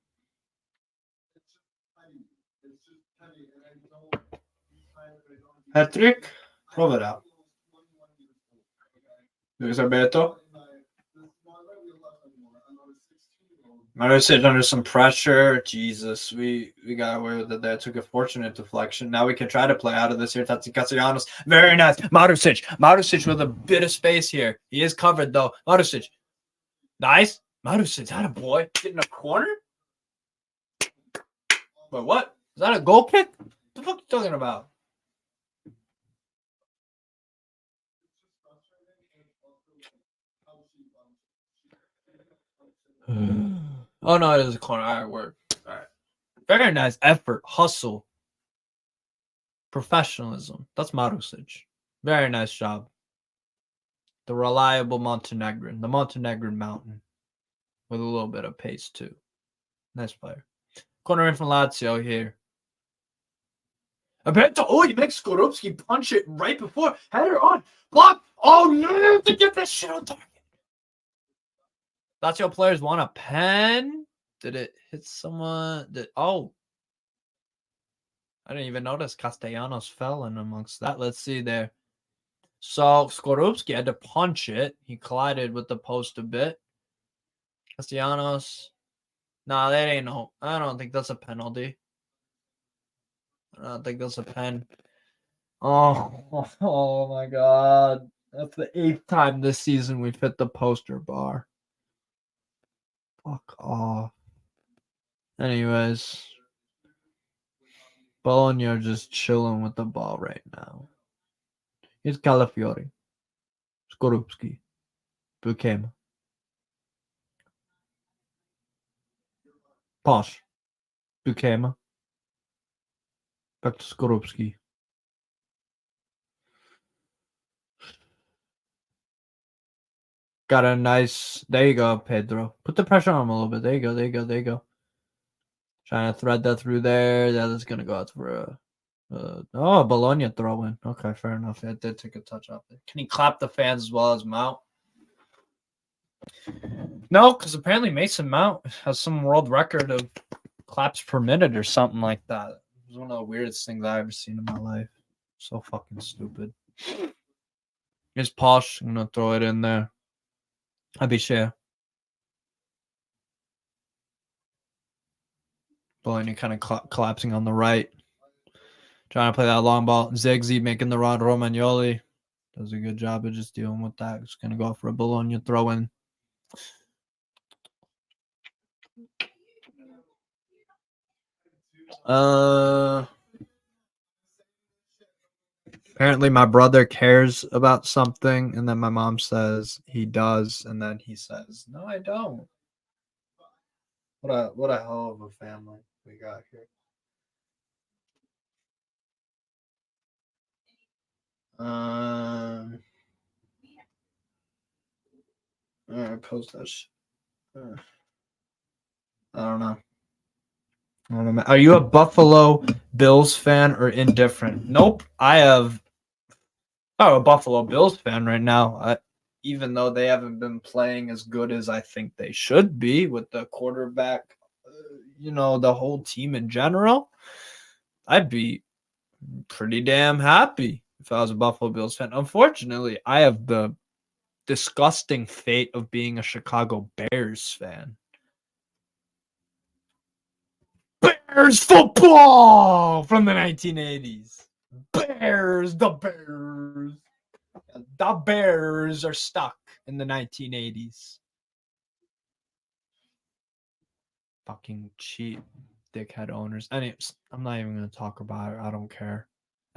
Hat-trick? Provera. Luis Alberto. Marusic under some pressure. Jesus, we got away with it there. Took a fortunate deflection. Now we can try to play out of this here. Tati Castellanos. Very nice. Marusic with a bit of space here. He is covered, though. Marusic. Nice. Marusic, that a boy. Getting a corner? But what? Is that a goal kick? What the fuck are you talking about? Oh, no, it is a corner. All right, work. All right. Very nice effort, hustle, professionalism. That's Marusic. Very nice job. The reliable Montenegrin. The Montenegrin mountain. With a little bit of pace, too. Nice player. Corner in from Lazio here. Oh, he makes Skorupski punch it right before. Header on. Block. Oh, no. To get this shit on target. Lazio players want a pen. Did it hit someone? I didn't even notice Castellanos fell in amongst that. Let's see there. So Skorupski had to punch it. He collided with the post a bit. Castellanos. Nah, that ain't no. I don't think that's a penalty. I don't think that's a pen. Oh my God. That's the 8th time this season we've hit the poster bar. Fuck off. Anyways. Bologna are just chilling with the ball right now. Here's Calafiori. Skorupski. Bukema. Posh. Bukema. Back to Skorupski. Got a nice. There you go, Pedro. Put the pressure on him a little bit. There you go. Trying to thread that through there. Yeah, that's going to go out for a Bologna throw in. Okay, fair enough. Yeah, it did take a touch off there. Can he clap the fans as well as Mount? No, because apparently Mason Mount has some world record of claps per minute or something like that. It was one of the weirdest things I've ever seen in my life. So fucking stupid. Here's Posh. I'm going to throw it in there. Abishe. Bologna kind of collapsing on the right. Trying to play that long ball. Zegzi making the run. Romagnoli does a good job of just dealing with that. Just going to go for a Bologna throw in. Apparently my brother cares about something, and then my mom says he does, and then he says, no, I don't. What a hell of a family we got here. All right, post that shit. I don't know. Are you a Buffalo Bills fan or indifferent? Nope. I'm a Buffalo Bills fan right now. Even though they haven't been playing as good as I think they should be with the quarterback, the whole team in general, I'd be pretty damn happy if I was a Buffalo Bills fan. Unfortunately, I have the disgusting fate of being a Chicago Bears fan. Bears football from the 1980s. Bears, the Bears. The Bears are stuck in the 1980s. Fucking cheap dickhead owners. Anyways, I'm not even going to talk about it. I don't care.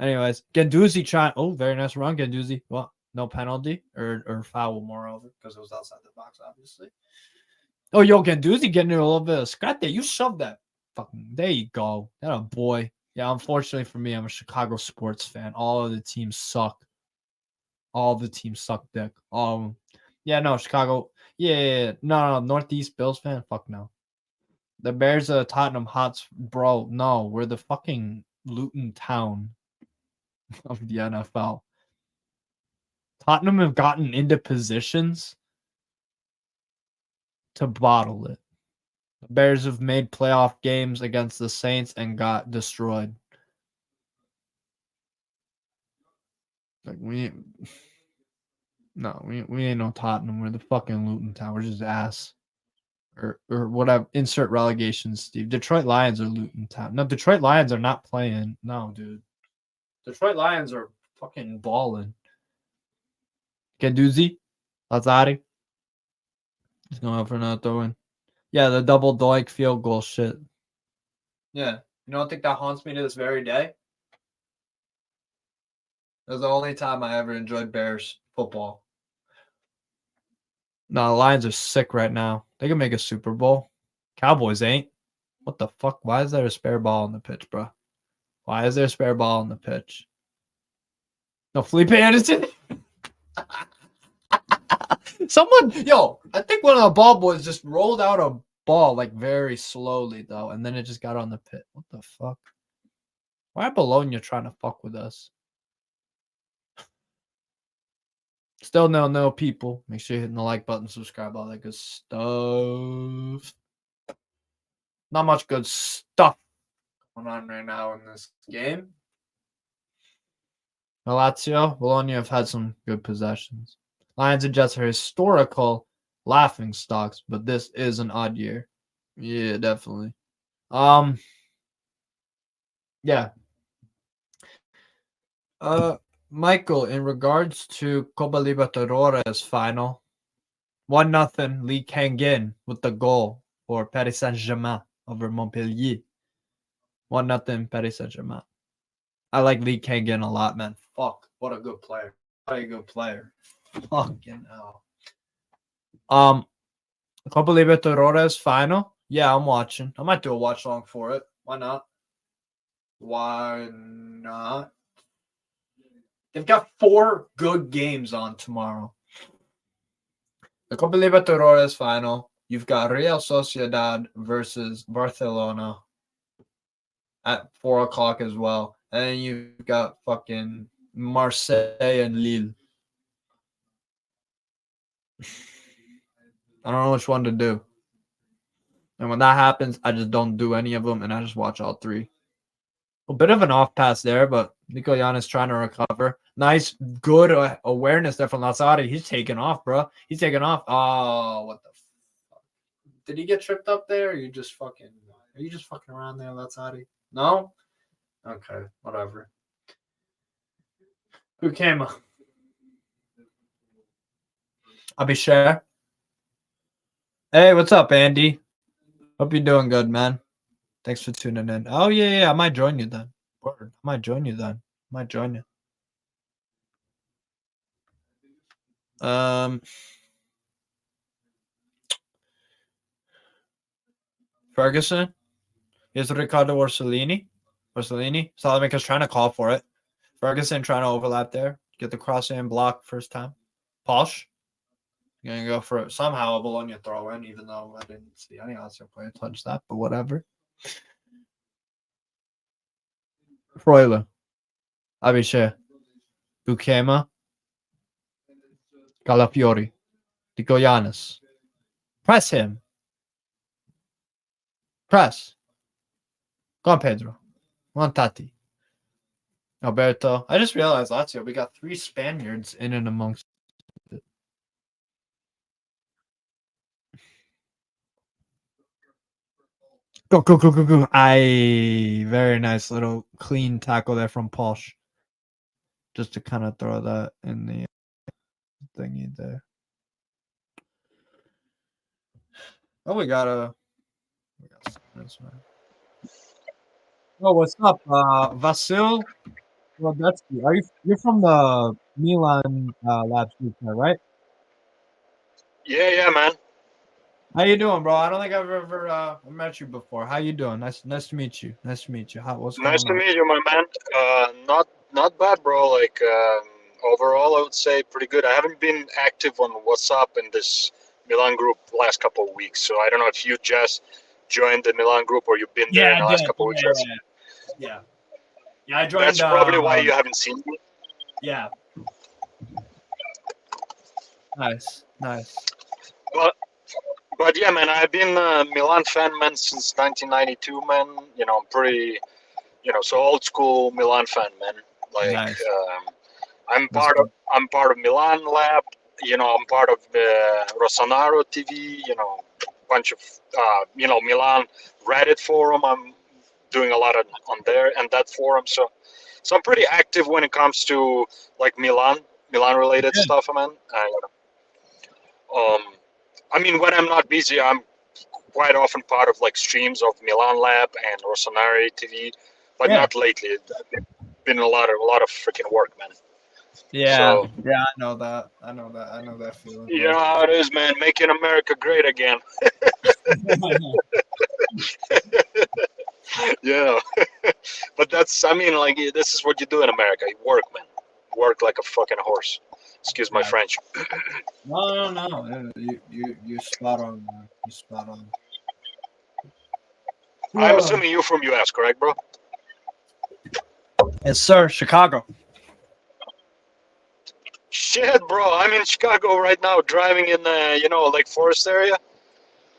Anyways, Guendouzi trying. Oh, very nice run, Guendouzi. Well, no penalty or foul, moreover, because it was outside the box, obviously. Oh, yo, Ganduzi getting a little bit of scrap there. You shoved that. Fucking, there you go. That a boy. Yeah, unfortunately for me, I'm a Chicago sports fan. All of the teams suck. All the teams suck dick. Yeah, no, Chicago. Yeah. No, Northeast Bills fan. Fuck no. The Bears are Tottenham Hots, bro. No, we're the fucking Luton Town of the NFL. Tottenham have gotten into positions to bottle it. The Bears have made playoff games against the Saints and got destroyed. Like we ain't no Tottenham. We're the fucking Luton Town. We're just ass. Or whatever. Insert relegation, Steve. Detroit Lions are Luton Town. No, Detroit Lions are not playing. No, dude. Detroit Lions are fucking balling. Ganduzi, Lazari. He's going out for another throw-in. Yeah, the double doink field goal shit. Yeah. You don't think that haunts me to this very day? It was the only time I ever enjoyed Bears football. No, the Lions are sick right now. They can make a Super Bowl. Cowboys ain't. What the fuck? Why is there a spare ball on the pitch, bro? Why is there a spare ball on the pitch? No, Felipe Anderson? Someone, yo, I think one of the ball boys just rolled out a ball like very slowly, though, and then it just got on the pit. What the fuck? Why are Bologna trying to fuck with us? Still no people. Make sure you're hitting the like button, subscribe, all that good stuff. Not much good stuff going on right now in this game. Lazio, Bologna have had some good possessions. Lions and Jets are historical laughing stocks, but this is an odd year. Yeah, definitely. Yeah. Michael, in regards to Copa Libertadores final, 1-0 Lee Kang-in with the goal for Paris Saint-Germain over Montpellier. 1-0 Paris Saint-Germain. I like Lee Kang-in a lot, man. Fuck, what a good player. What a good player. Fucking hell. Copa Libertadores final. Yeah, I'm watching. I might do a watch along for it. Why not? Why not? They've got 4 good games on tomorrow. The Copa Libertadores final. You've got Real Sociedad versus Barcelona at 4 o'clock as well. And then you've got fucking Marseille and Lille. I don't know which one to do. And when that happens, I just don't do any of them, and I just watch all 3. A bit of an off pass there, but Nico Giannis trying to recover. Nice, good awareness there from Lazari. He's taking off, bro. He's taking off. Oh, what the fuck? Did he get tripped up there? Or are you just fucking around there, Lazari? No? Okay, whatever. Who came? Abhishek. Hey, what's up, Andy? Hope you're doing good, man. Thanks for tuning in. Oh, yeah. I might join you then. Word. I might join you then. Might join you. Ferguson. Here's Riccardo Orsolini. Salamanca's trying to call for it. Ferguson trying to overlap there. Get the cross in block first time. Posh. Gonna go for it. Somehow a Bologna throw in, even though I didn't see any Lazio player touch that, but whatever. Freuler. Abishe. Bukema. Calafiori. Di Goyanis. Press him. Press. Go on, Pedro. Go on, Tati. Alberto. I just realized, Lazio, we got 3 Spaniards in and amongst it. Go. Very nice little clean tackle there from Posh. Just to kind of throw that in the thingy there. Oh, we got this, man. Oh, what's up, Vasil Rodetsky? You're from the Milan Labs group, right? Yeah, man. How you doing, bro? I don't think I've ever met you before. How you doing? Nice to meet you. Nice to meet you. What's Nice going to on? meet you, my man. Not bad, bro. Like overall, I would say pretty good. I haven't been active on WhatsApp in this Milan group the last couple of weeks, so I don't know if you just joined the Milan group or you've been there Yeah, in I the did. last couple of weeks. Yeah. Yeah, I joined. That's probably why you haven't seen me. Yeah. Nice. But but yeah, man, I've been a Milan fan, man, since 1992, man. I'm pretty, so old school Milan fan, man. Like Nice. I'm That's part of good. I'm part of Milan Lab. I'm part of Rosanaro TV. Bunch of Milan Reddit forum. I'm doing a lot on there and that forum. So I'm pretty active when it comes to like Milan related Good. stuff, man. Um, I mean, when I'm not busy, I'm quite often part of like streams of Milan Lab and Rosanari TV, but Yeah. not lately. It's been a lot of freaking work, man. Yeah. So Yeah. I know that. I know that feeling, you know bro. how it is, man. Making America great again. Yeah, but I mean, like, this is what you do in America. You work, man. Work like a fucking horse. Excuse my Yeah. French. No. You spot on, man. You spot on. I'm Whoa. assuming you're from US, correct, bro? Yes, sir. Chicago. Shit, bro. I'm in Chicago right now, driving in Lake Forest area.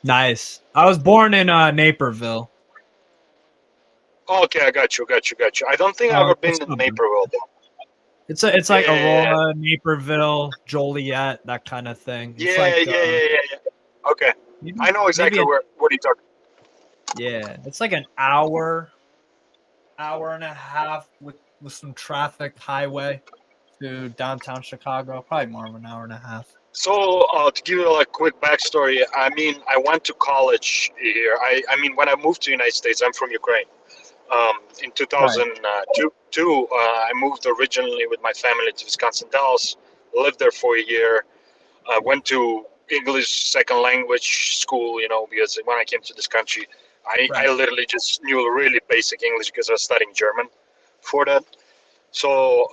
Nice. I was born in Naperville. Okay, I got you. I don't think I've ever been What's in up, bro? Naperville, though. It's Yeah, like yeah, Aurora, Naperville, Joliet, that kind of thing. yeah, It's yeah, like yeah, yeah, yeah, yeah. Okay, I know maybe exactly what are you talking. yeah, it's like an hour and a half with some traffic highway to downtown Chicago. Probably more of an hour and a half. So, to give you a quick backstory, I mean, I went to college here. I mean, when I moved to the United States, I'm from Ukraine. In Right. 2002, I moved originally with my family to Wisconsin Dells, lived there for a year, went to English second language school, because when I came to this country, I Right. literally just knew really basic English because I was studying German for that. So,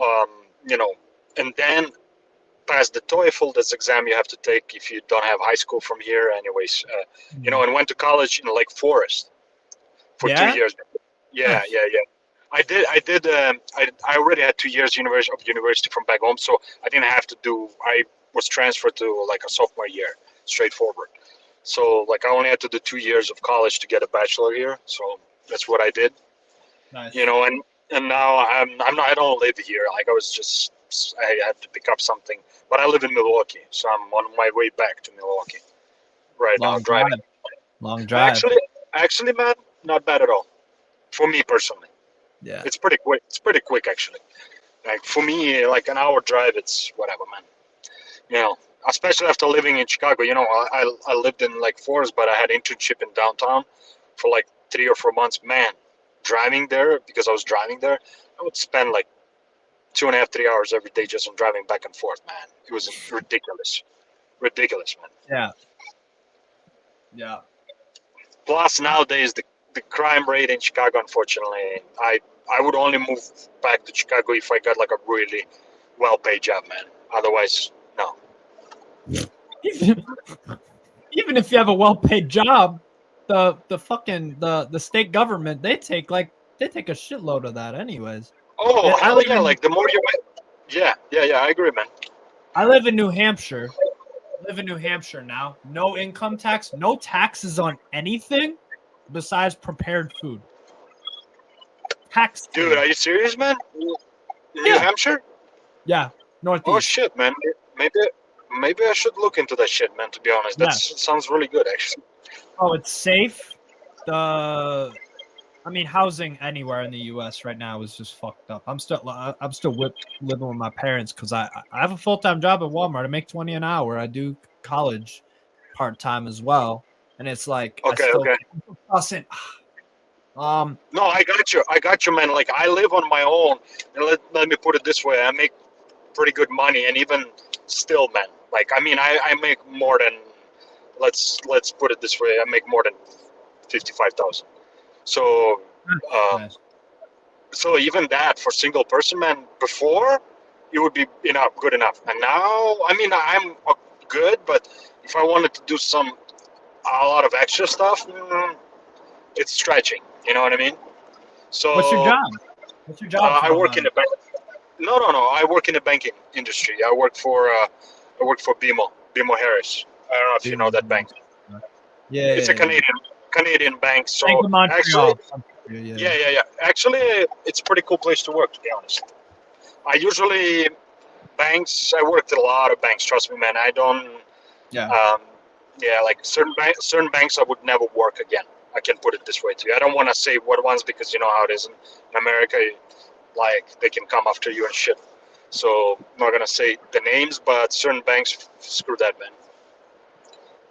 and then passed the TOEFL, this exam you have to take if you don't have high school from here, anyways. Hmm. And went to college in Lake Forest for two Yeah. years. Yeah, Nice. yeah, yeah. I already had 2 years university from back home, so I didn't have to do. I was transferred to like a sophomore year, straightforward. So like I only had to do 2 years of college to get a bachelor here. So that's what I did. Nice. And now I'm not. I don't live here. Like I had to pick up something, but I live in Milwaukee, so I'm on my way back to Milwaukee right now, Long driving. drive. Long drive. Actually, man, not bad at all for me personally. Yeah. It's pretty quick. It's pretty quick actually. Like for me, like an hour drive, it's whatever, man. You know, Especially after living in Chicago. I lived in like Forest, but I had internship in downtown for like 3 or 4 months. Man, driving there because I was driving there, I would spend like 2.5, 3 hours every day just on driving back and forth. Man, it was ridiculous, man. Yeah. Yeah. Plus nowadays the crime rate in Chicago, unfortunately, I would only move back to Chicago if I got like a really well paid job, man. Otherwise, no. Even, even if you have a well paid job, the fucking the state government they take a shitload of that anyways. Oh I hell live yeah! in Like the more you, yeah. I agree, man. I live in New Hampshire. Live in New Hampshire now. No income tax, no taxes on anything besides prepared food. Tax Dude, free. are you serious, man? New Yeah. Hampshire? Yeah. Oh Northeast. shit, man. Maybe maybe I should look into that shit, man. To be honest, that Yeah. sounds really good, actually. Oh, it's safe. The I mean, housing anywhere in the U.S. right now is just fucked up. I'm still living with my parents because I have a full time job at Walmart. I make 20 an hour. I do college part time as well, and it's like I Okay, still okay. doesn't. No, I got you, man. Like I live on my own, and let me put it this way: I make pretty good money, and even still, man. Like I mean, I make more than let's put it this way: I make more than 55,000. So, Nice. so even that for single person, man, before it would be good enough, and now, I mean, I'm good, but if I wanted to do a lot of extra stuff, it's stretching. You know what I mean? So, What's your job? What's your job? I work in the bank. No. I work in the banking industry. I work for BMO Harris. I don't know if you know that bank. Yeah, It's a Canadian bank. So Bank of actually, Montreal. yeah. Actually, it's a pretty cool place to work, to be honest. I usually banks. I worked at a lot of banks. Trust me, man. I don't. Yeah. Like certain banks, I would never work again. I can put it this way to you. I don't want to say what ones because you know how it is in America. Like they can come after you and shit. So I'm not gonna say the names, but certain banks, screw that, man.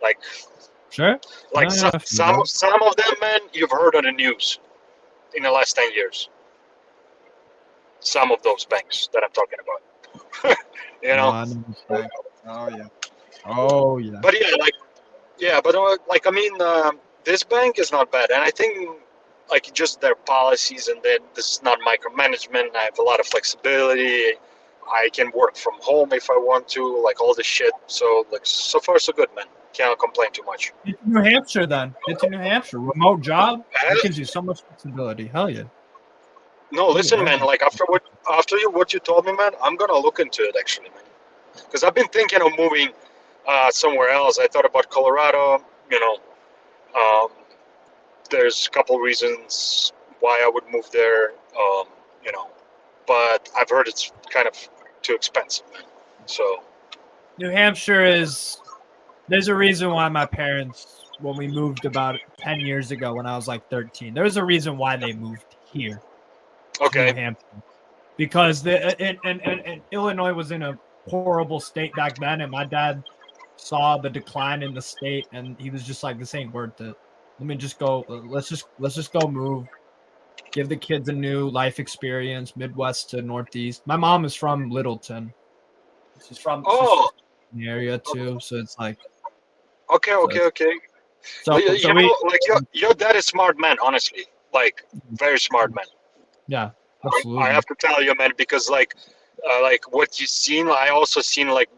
Like, Sure. some of them, man, you've heard on the news in the last 10 years. Some of those banks that I'm talking about. you know. Oh yeah. But I mean, this bank is not bad, and I think like just their policies, and then this is not micromanagement. I have a lot of flexibility. I can work from home if I want to, like all this shit. So like so far so good, man. Can't complain too much. Get to New Hampshire then. Get to New Hampshire. Remote job. That gives you so much flexibility. Hell yeah. No, listen, man. Like after what you told me, man, I'm gonna look into it actually, man. Because I've been thinking of moving somewhere else. I thought about Colorado. You know, there's a couple reasons why I would move there. You know, but I've heard it's kind of too expensive, man. So New Hampshire is. There's a reason why my parents, when we moved about 10 years ago, when I was like 13, there's a reason why they moved here. okay. New Hampshire. Because and Illinois was in a horrible state back then, and my dad saw the decline in the state, and he was just like, "This ain't worth it. Let me just go. Let's just go move. Give the kids a new life experience, Midwest to Northeast." My mom is from Littleton. She's from the area too, so it's like. Okay. So your dad is smart man, honestly. Like very smart man. Yeah, absolutely. I have to tell you, man, because like what you've seen, I also seen like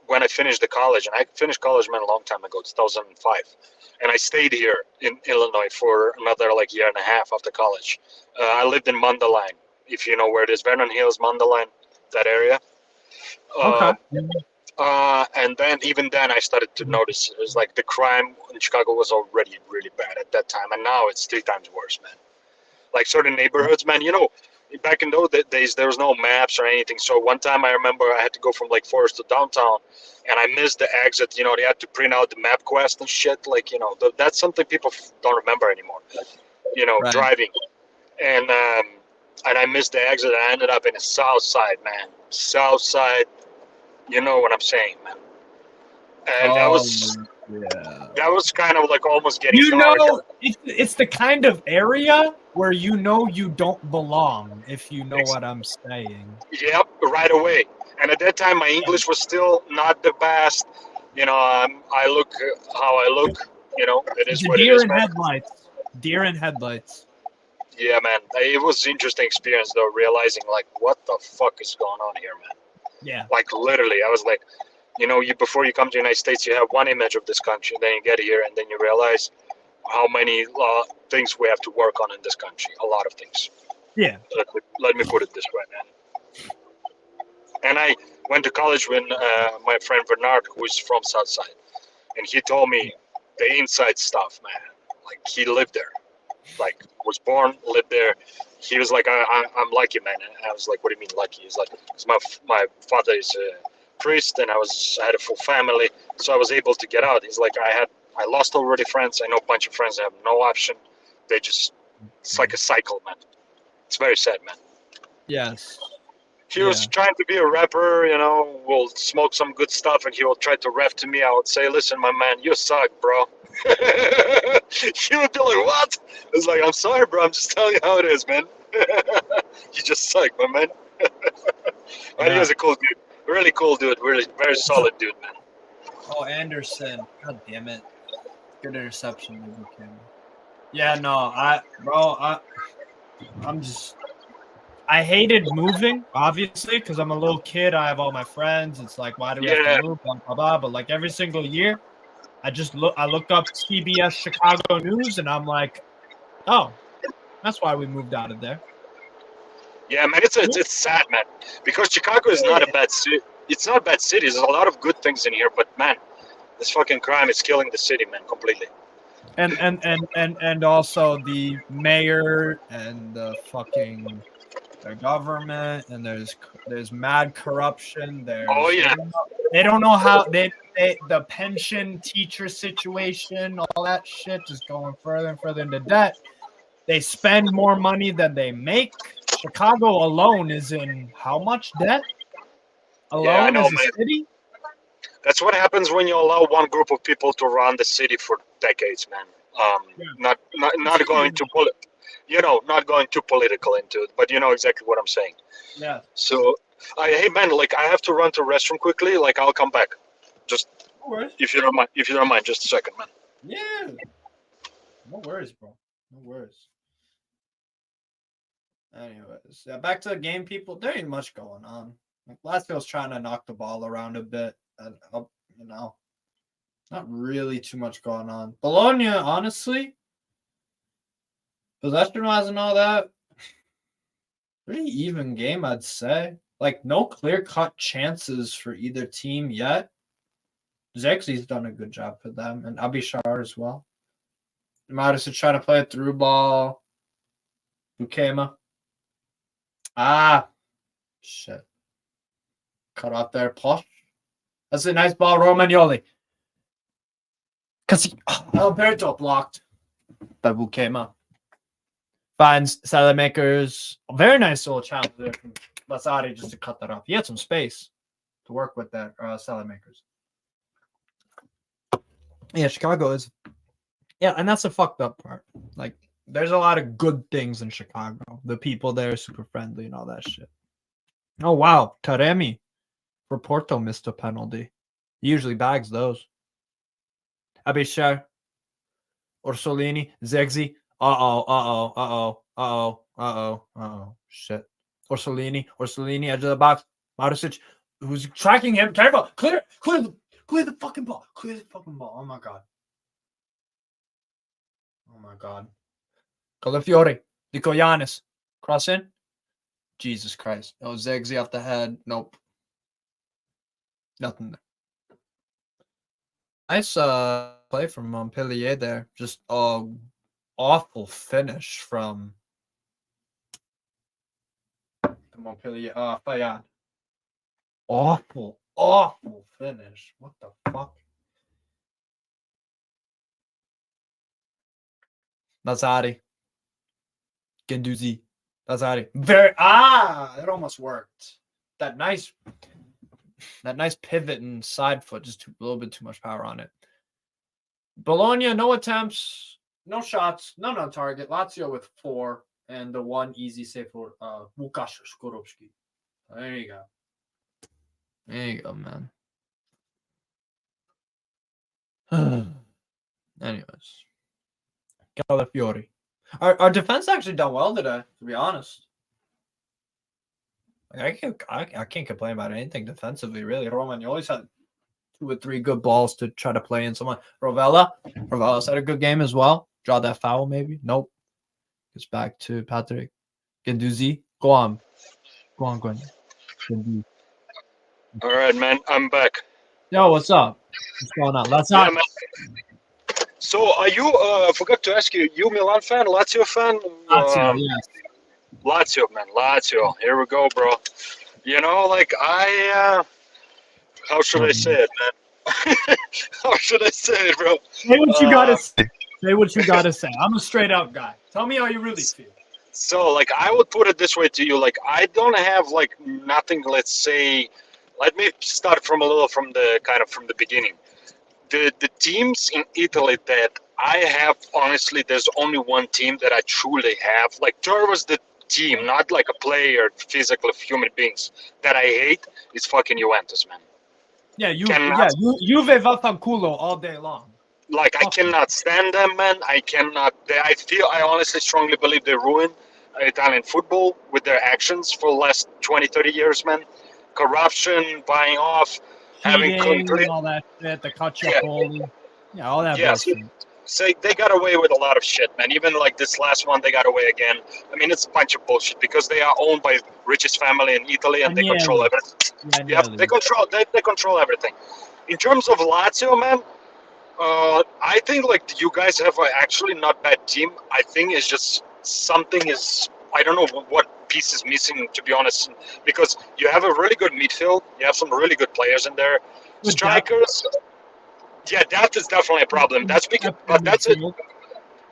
when I finished the college, and I finished college, man, a long time ago, 2005, and I stayed here in Illinois for another like year and a half after college. I lived in Mundelein, if you know where it is, Vernon Hills, Mundelein, that area. Okay. And then even then I started to notice it was like the crime in Chicago was already really bad at that time, and now it's 3 times worse, man. Like certain neighborhoods, man, you know, back in those days there was no maps or anything. So one time I remember I had to go from Lake Forest to downtown, and I missed the exit. You know, they had to print out the MapQuest and shit. Like, you know, that's something people don't remember anymore. You know, driving, and I missed the exit. I ended up in the South Side, man. South Side. You know what I'm saying, man. And that was kind of like almost getting. You know, it's the kind of area where you know you don't belong, if you know what I'm saying. Yep, right away. And at that time, my English was still not the best. You know, I look how I look. You know, it is what it is, man. Deer in headlights. Yeah, man. It was an interesting experience, though, realizing like what the fuck is going on here, man. Yeah. Like literally, I was like, you know, before you come to the United States, you have one image of this country, then you get here, and then you realize how many things we have to work on in this country. A lot of things. Yeah. Let me put it this way, man. And I went to college with my friend Bernard, who is from Southside, and he told me the inside stuff, man. Like he lived there, like was born, lived there. He was like, I'm lucky, man. And I was like, what do you mean lucky? He's like, because my father is a priest, and I had a full family, so I was able to get out. He's like, I lost already friends. I know a bunch of friends that have no option. It's like a cycle, man. It's very sad, man. Yes. He was trying to be a rapper, you know, we'll smoke some good stuff, and he will try to rap to me. I would say, listen, my man, you suck, bro. He would be like, what? I was like, I'm sorry, bro. I'm just telling you how it is, man. You just suck, my man. But he was a cool dude. Really cool dude. Really very solid dude, man. Oh, Anderson. God damn it. Good interception, maybe Cam. Yeah, no, I'm just. I hated moving, obviously, because I'm a little kid. I have all my friends. It's like, why do we have to Yeah, move? Blah blah blah. But like every single year, I look up CBS Chicago News, and I'm like, oh, that's why we moved out of there. yeah, man. It's sad, man, because Chicago is not a bad city. It's not a bad city. There's a lot of good things in here, but man, this fucking crime is killing the city, man, completely. And also the mayor and the fucking their government, and there's mad corruption. Oh There's yeah, they don't know how they the pension teacher situation, all that shit, just going further and further into debt. They spend more money than they make. Chicago alone is in how much debt? yeah, I Alone know, as a man. city? That's what happens when you allow one group of people to run the city for decades, man. Yeah. Not going to not going too political into it, but you know exactly what I'm saying. Yeah. So, hey man, like I have to run to restroom quickly. Like I'll come back. Just No worries. if you don't mind, just a second, man. Yeah. No worries, bro. No worries. Anyways, yeah, back to the game, people. There ain't much going on. Like Lazio's trying to knock the ball around a bit, and not really too much going on. Bologna, honestly, possession-wise and all that, pretty even game, I'd say. Like no clear-cut chances for either team yet. Zexi's done a good job for them, and Abishar as well. Madison trying to play a through ball. Bukema. Shit. Cut off there. Posh. That's a nice ball, Romagnoli. Because Alberto blocked by Bukema. Finds Salamakers. A very nice little challenge there from Basari just to cut that off. He had some space to work with that Salamakers. Yeah, Chicago is. Yeah, and that's the fucked up part. Like, there's a lot of good things in Chicago. The people there are super friendly and all that shit. Oh, wow. Taremi for Porto missed a penalty. He usually bags those. Abishar. Orsolini. Zegzi. Shit. Orsolini, edge of the box. Maricic, who's tracking him. Careful. Clear the fucking ball. Clear the fucking ball. Oh, my God. Oh, my God. Calafiore. Nico cross in. Jesus Christ. Oh, Zegzi off the head. Nope. Nothing there. Nice play from Montpellier there. Just awful finish from the Montpellier. Fayad. Awful finish. What the fuck? Nazari. Genduzi. Nazari. It almost worked. That nice pivot and side foot, just a little bit too much power on it. Bologna, no attempts, no shots, none on target. Lazio with 4, and the one easy save for Łukasz Skorupski. There you go. There you go, man. Anyways. Calafiori. Our defense actually done well today, to be honest. I can't complain about anything defensively, really. Romagnoli's had 2 or 3 good balls to try to play in someone. Rovella's had a good game as well. Draw that foul, maybe. Nope. Gets back to Patrick. Genduzi. Go on, Gwen. All right, man, I'm back. Yo, what's up? What's going on? Let's not. Yeah, so, are you? I forgot to ask you. You Milan fan, Lazio fan? Lazio, yes. Lazio, man, Lazio. Here we go, bro. You know, like how should I say it, man? How should I say it, bro? Say what you gotta say. Say what you gotta say. I'm a straight up guy. Tell me how you really feel. So, like, I would put it this way to you. Like, I don't have like nothing. Let's say, let me start from the beginning. The teams in Italy that I have, honestly, there's only one team that I truly have. Like, there was the team, not like a player, physical human beings that I hate. Is fucking Juventus, man. Yeah, Juve vaffanculo all day long. Like, I cannot stand them, man. I cannot. I honestly strongly believe they ruined Italian football with their actions for the last 20, 30 years, man. Corruption, buying off, having Cheating, complete. all that shit, the Yeah, Calciopoli. Yeah, all that yes. bullshit. So they got away with a lot of shit, man. Even like this last one, they got away again. I mean, it's a bunch of bullshit because they are owned by richest family in Italy and they control Agnelli. everything. Yeah, Yep, they control everything. In terms of Lazio, man, I think like you guys have actually not bad team. I think it's just something is I don't know what piece is missing, to be honest, because you have a really good midfield. You have some really good players in there. Good Strikers, yeah, that is definitely a problem. That's because, depth in but that's it. midfield.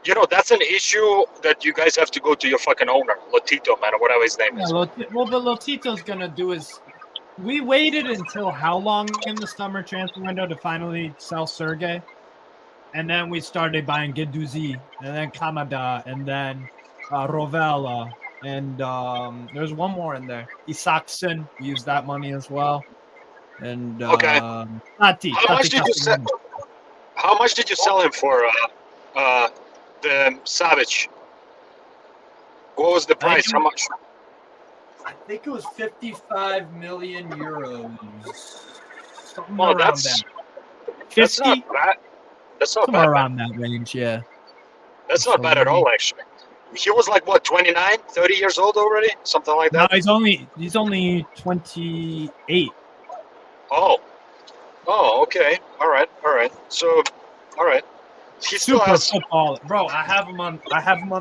You know, that's an issue that you guys have to go to your fucking owner, Lotito, man, or whatever his name Yeah, is. well, what Lotito's gonna do is we waited until how long in the summer transfer window to finally sell Sergey, and then we started buying Guendouzi, and then Kamada, and then Rovella, and there's one more in there. Isaacson, we used that money as well, and Okay. Tati. How much did you sell? How much did you sell him for? The Savage. What was the price? How much? I think it was 55 million euros. Something Oh, around that's that. that's 50, not bad. That's not somewhere bad. around that range, yeah. That's not bad at all, actually. He was like what, 29, 30 years old already, something like No, that. he's only 28. Oh, okay. All right. So, all right. He still Super has. football, bro. I have him on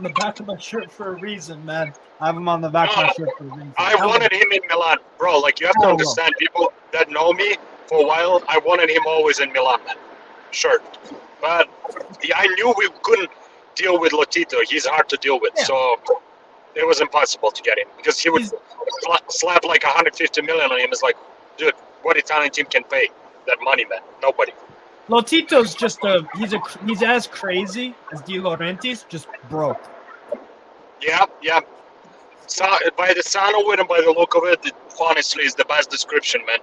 the back of my shirt for a reason, man. I have him on the back of my shirt for a reason. I wanted him in Milan, bro. Like you have to understand, people that know me for a while, I wanted him always in Milan, man. Sure, but yeah, I knew we couldn't deal with Lotito. He's hard to deal with, so it was impossible to get him because he would slap like 150 million on him. It's like, dude, what Italian team can pay that money, man? Nobody. Lotito's just he's as crazy as De Laurentiis, just broke. Yeah. So, by the sound of it and by the look of it, honestly, is the best description, man.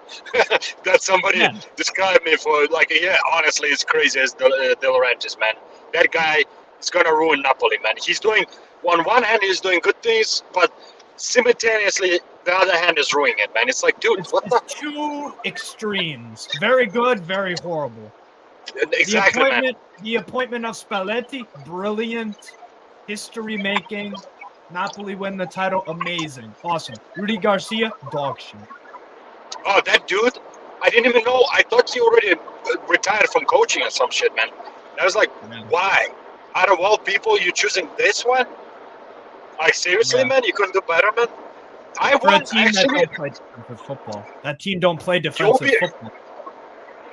That somebody described me for, like, yeah, honestly, it's crazy as De Laurentiis, man. That guy is going to ruin Napoli, man. He's doing, on one hand, he's doing good things, but simultaneously, the other hand is ruining it, man. It's like, dude, It's what the? two extremes. Very good, very horrible. Exactly, man. The appointment of Spalletti, brilliant. History-making. Napoli win the title, amazing, awesome. Rudy Garcia, dog shit. Oh, that dude, I didn't even know. I thought he already retired from coaching or some shit, man. I was like, why? Out of all people, you choosing this one? Like, seriously, man? You couldn't do better, man? For a team that don't play defensive football. That team don't play defensive football.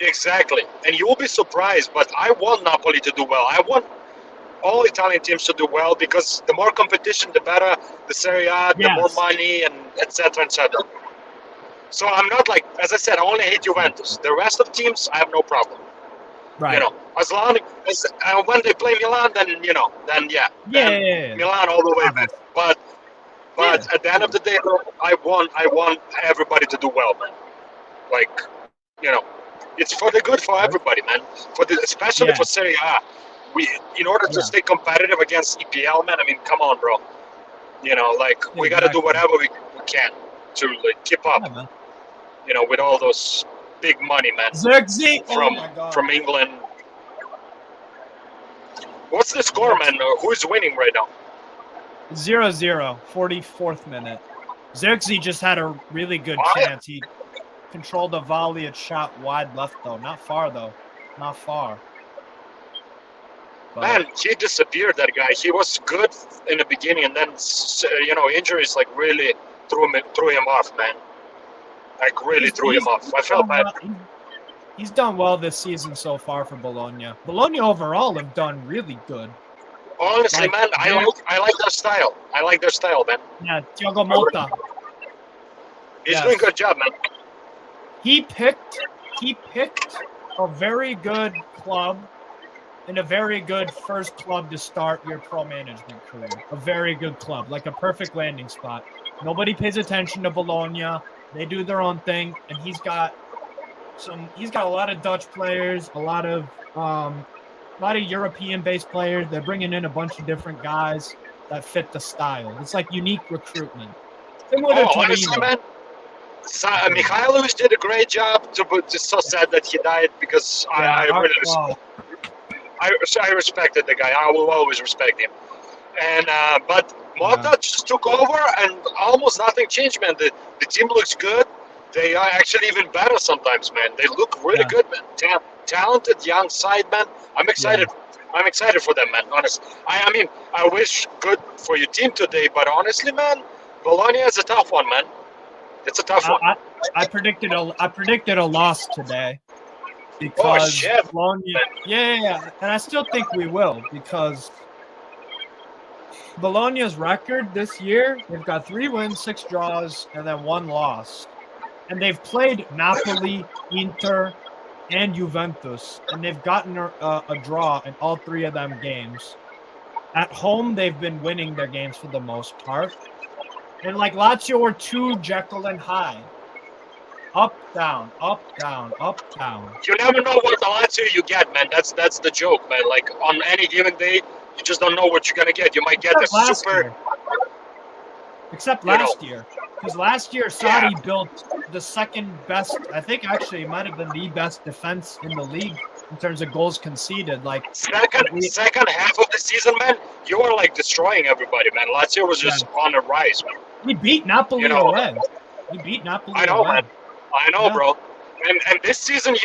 Exactly. And you will be surprised, but I want Napoli to do well. I want all Italian teams to do well because the more competition, the better. The Serie A, the more money, and etc. etc. So I'm not like, as I said, I only hate Juventus. The rest of teams, I have no problem. Right. You know, as long as when they play Milan, then Milan all the way, man. But at the end of the day, I want everybody to do well, man. Like, you know, it's for the good for everybody, man. Especially for Serie A. In order to stay competitive against EPL, man, I mean, come on, bro. You know, like, we got to do whatever we can to like keep up. Man. You know, with all those big money, man. Xerxes from England. What's the score, man? Who's winning right now? 0-0, 44th minute. Xerxes just had a really good chance. He controlled a volley and shot wide left, though. Not far, though. Not far. But, man, he disappeared, that guy. He was good in the beginning, and then, injuries, like, really threw him off, man. Like, really threw him off. I felt bad. He's done well this season so far for Bologna. Bologna overall have done really good. Honestly, man, I like their style. I like their style, man. Yeah, Thiago Motta. He's doing a good job, man. He picked a very good club and a very good first club to start your pro management career. A very good club, like a perfect landing spot. Nobody pays attention to Bologna. They do their own thing, and he's got a lot of Dutch players, a lot of lot of European-based players. They're bringing in a bunch of different guys that fit the style. It's like unique recruitment. Similar to Honestly, Torino. man, Mikhailovich did a great job. It's so sad that he died because I really I respected the guy. I will always respect him. And but Mota just took over, and almost nothing changed, man. The team looks good. They are actually even better sometimes, man. They look really good, man. Talented young side, man. I'm excited. I'm excited for them, man. Honestly, I mean, I wish good for your team today, but honestly, man, Bologna is a tough one, man. It's a tough one. I predicted a loss today because Bologna. Yeah, and I still think we will because Bologna's record this year, they've got 3 wins, 6 draws, and then 1 loss. And they've played Napoli, Inter, and Juventus, and they've gotten a draw in all 3 of them games. At home, they've been winning their games for the most part. And like Lazio were too Jekyll and Hyde. Up, down, up, down, up, down. You never know what the Lazio you get, man. That's the joke, man. Like on any given day, you just don't know what you're gonna get. You might get a super. Except last year, because last year Sarri built the second best. I think actually it might have been the best defense in the league in terms of goals conceded. Like second half of the season, man, you were like destroying everybody, man. Lazio was just on the rise, man. He beat Napoli away. He beat Napoli. I know, away. man. I know, bro. And this season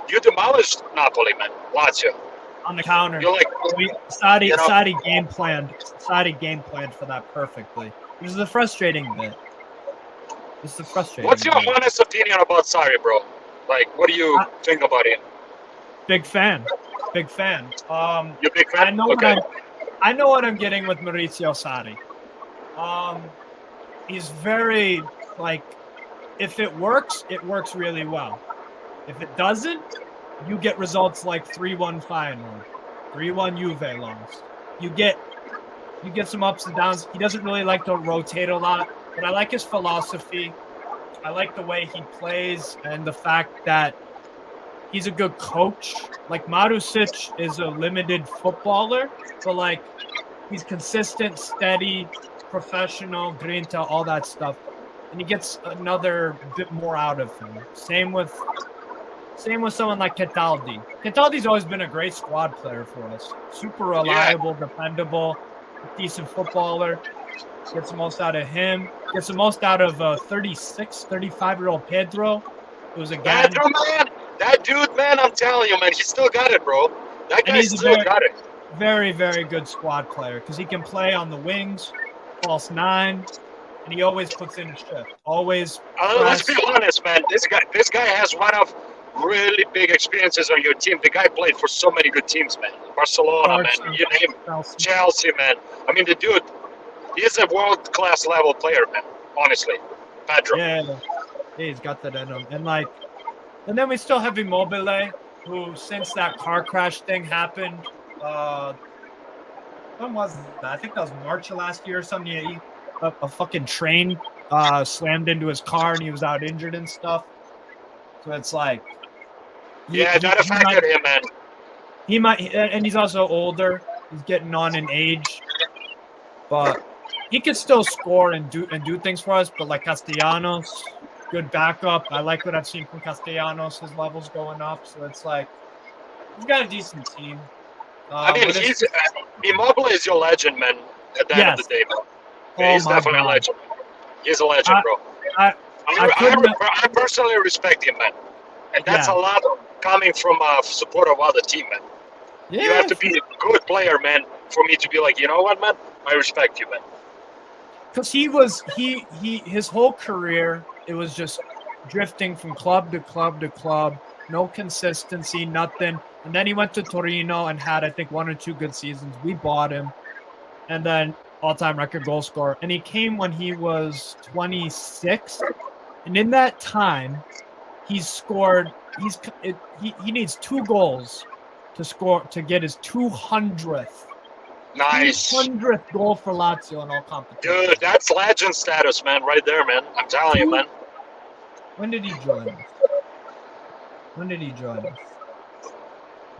you demolished Napoli, man. Lazio. On the counter. You're like Sarri game planned. Sarri game planned for that perfectly. This is the frustrating bit. What's your honest opinion about Sarri, bro? Like, what do you think about him? Big fan. Big fan. You're a big fan? I know what I'm getting with Maurizio Sarri. He's very, like, if it works really well. If it doesn't, you get results like 3-1 Feyenoord, 3-1 Juve loss. You get some ups and downs. He doesn't really like to rotate a lot, but I like his philosophy. I like the way he plays and the fact that he's a good coach. Like Marusic is a limited footballer, but like he's consistent, steady, professional, grinta, all that stuff. And he gets another bit more out of him. Same with someone like Cataldi. Cataldi's always been a great squad player for us. Super reliable, dependable, decent footballer. Gets the most out of him. Gets the most out of 35-year-old Pedro. It was Pedro, man. That dude, man, I'm telling you, man, he still got it, bro. That guy still got it. Very, very good squad player because he can play on the wings, false 9, and he always puts in a shift. Always. Let's be honest, man. This guy has one of really big experiences on your team. The guy played for so many good teams, man. Barcelona, man. You name Chelsea, man. I mean, the dude, he's a world-class level player, man. Honestly, Pedro. Yeah, he's got that in him. And then we still have Immobile, who since that car crash thing happened, when was that? I think that was March of last year or something. Yeah, a fucking train slammed into his car and he was out injured and stuff. So it's like, that affected him, man. He might, and he's also older. He's getting on in age, but he could still score and do things for us. But like Castellanos, good backup. I like what I've seen from Castellanos. His level's going up, so it's like he's got a decent team. I mean, Immobile is your legend, man. At the end of the day, man. Yeah, he's definitely a legend. He's a legend, bro. I personally respect him, man. And that's a lot coming from a supporter of other team, man. Yeah, you have to be a good player, man, for me to be like, you know what, man? I respect you, man. Because his whole career, it was just drifting from club to club to club, no consistency, nothing. And then he went to Torino and had, I think, 1 or 2 good seasons. We bought him. And then all-time record goal scorer. And he came when he was 26. And in that time, he's scored. He needs 2 goals to get his 200th. Nice. 200th goal for Lazio in all competitions. Dude, that's legend status, man, right there, man. I'm telling you, man. When did he join us?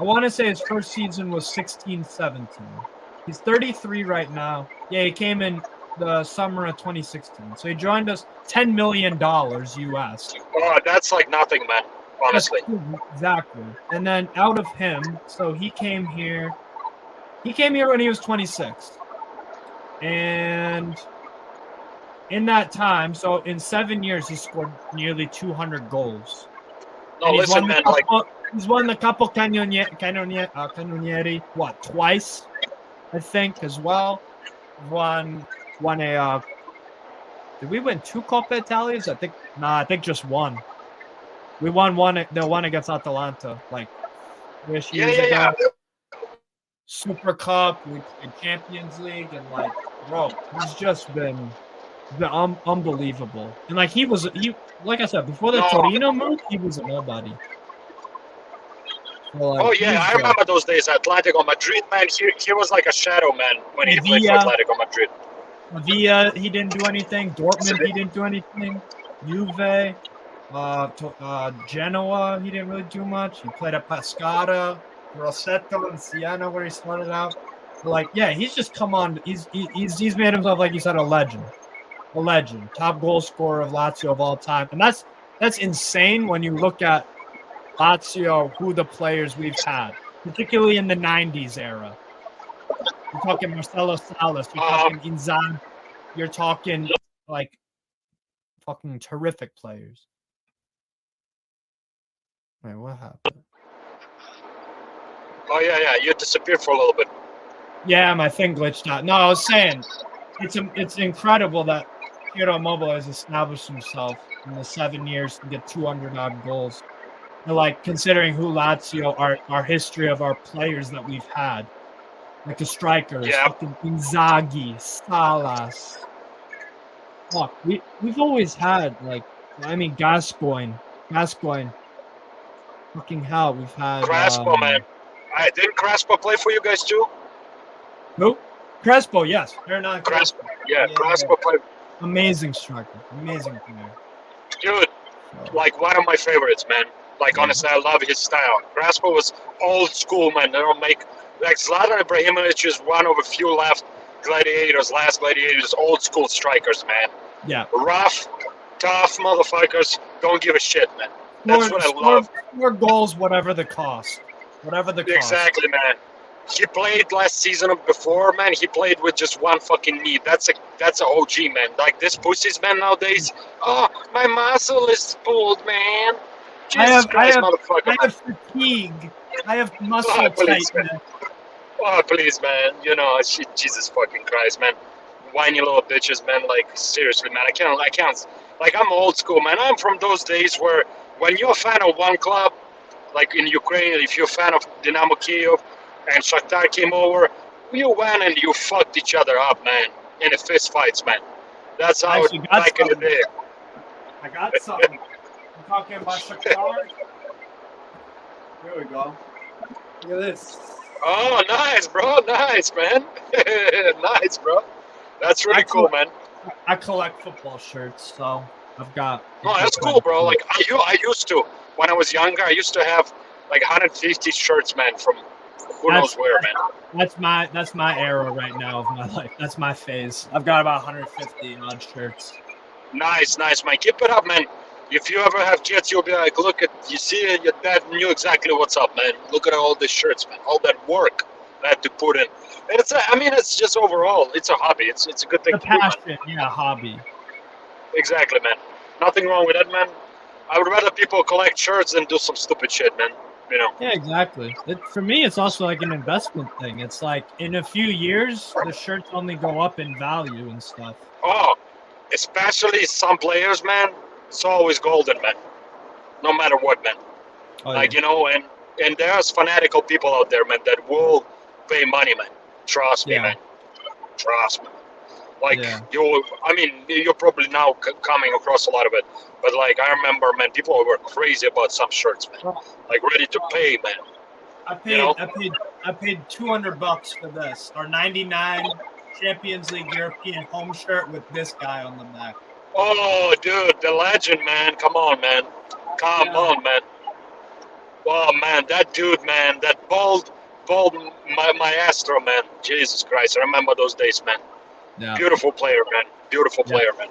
I want to say his first season was 16-17. He's 33 right now. Yeah, he came in the summer of 2016. So he joined us $10 million US. Oh, that's like nothing, man. Honestly. Exactly. And then out of him, so he came here. He came here when he was 26. And in that time, so in 7 years, he scored nearly 200 goals. No, And listen, man. he's won the couple Cannonieri, twice, I think, as well. Won a. Did we win 2 Coppa Italias? I think just one. We won the one against Atalanta, like 3 years ago. Super Cup, we played Champions League, and like, bro, he's just been unbelievable. And like like I said, before the Torino move, he was a nobody. So, like, I remember those days at Atletico Madrid, man. He was like a shadow, man, when he played for Atletico Madrid. Sevilla, he didn't do anything. Dortmund, he didn't do anything. Juve, Genoa, he didn't really do much. He played at Pescara, Grosseto, and Siena, where he started out. Like, yeah, he's just come on. He's made himself, like you said, a legend. A legend. Top goal scorer of Lazio of all time. And that's insane when you look at Lazio, who the players we've had, particularly in the 90s era. You're talking Marcelo Salas. You're talking Inzaghi. You're talking, like, fucking terrific players. Wait, what happened? Oh, yeah. You disappeared for a little bit. Yeah, my thing glitched out. No, I was saying, it's incredible that Piero Immobile has established himself in the 7 years to get 200-odd goals. And, like, considering who Lazio, our history of our players that we've had. Like the strikers, fucking Inzaghi, Salas. Fuck, we've always had, like, I mean, Gascoigne. Fucking hell, we've had Crespo, man. Didn't Crespo play for you guys too? Who? Crespo, yes. Hernan Crespo. Yeah, Crespo played. Amazing striker. Amazing player. Dude, like one of my favorites, man. Like, honestly, I love his style. Crespo was old school, man. They don't make... Like, Zlatan Ibrahimovic is one of a few last gladiators, old school strikers, man. Yeah. Rough, tough motherfuckers. Don't give a shit, man. That's what I love. More goals, whatever the cost. Exactly, man. He played last season before, man. He played with just one fucking knee. That's a OG, man. Like, this pussies, man, nowadays. Oh, my muscle is pulled, man. Jesus Christ, motherfucker. I have fatigue. I have muscle tightness. Oh, please, man. You know, Jesus fucking Christ, man. Whiny little bitches, man. Like, seriously, man. I can't. Like, I'm old school, man. I'm from those days where when you're a fan of one club, like in Ukraine, if you're a fan of Dynamo Kyiv and Shakhtar came over, you went and you fucked each other up, man, in the fist fights, man. That's how it back in the day. I got something. I'm talking about Shakhtar. Here we go. Look at this. Oh, nice, bro. Nice, man. Nice, bro. That's really cool, man. I collect football shirts, so I've got... No, that's cool, bro. Like, I used to. When I was younger, I used to have, like, 150 shirts, man, from who knows where, man. That's my era right now of my life. That's my phase. I've got about 150 odd shirts. Nice, man. Keep it up, man. If you ever have kids, you'll be like, look at, you see, your dad knew exactly what's up, man. Look at all these shirts, man. All that work I had to put in. And it's just overall, it's a hobby. It's a good thing to passion, do, man. Yeah, hobby. Exactly, man. Nothing wrong with that, man. I would rather people collect shirts than do some stupid shit, man. You know? Yeah, exactly. For me, it's also like an investment thing. It's like in a few years, the shirts only go up in value and stuff. Oh, especially some players, man. It's always golden, man. No matter what, man. Oh, like, you know, and there's fanatical people out there, man, that will pay money, man. Trust me, man. Trust me. Like, you're probably now coming across a lot of it. But, like, I remember, man, people were crazy about some shirts, man. Like, ready to pay, man. I paid $200 for this. Our 99 Champions League European home shirt with this guy on the back. Oh, dude, the legend, man. Come on, man. Come on, man. Oh man, that dude, man, that bald maestro, man. Jesus Christ, I remember those days, man. Yeah. Beautiful player, man. Beautiful Yeah. player, man.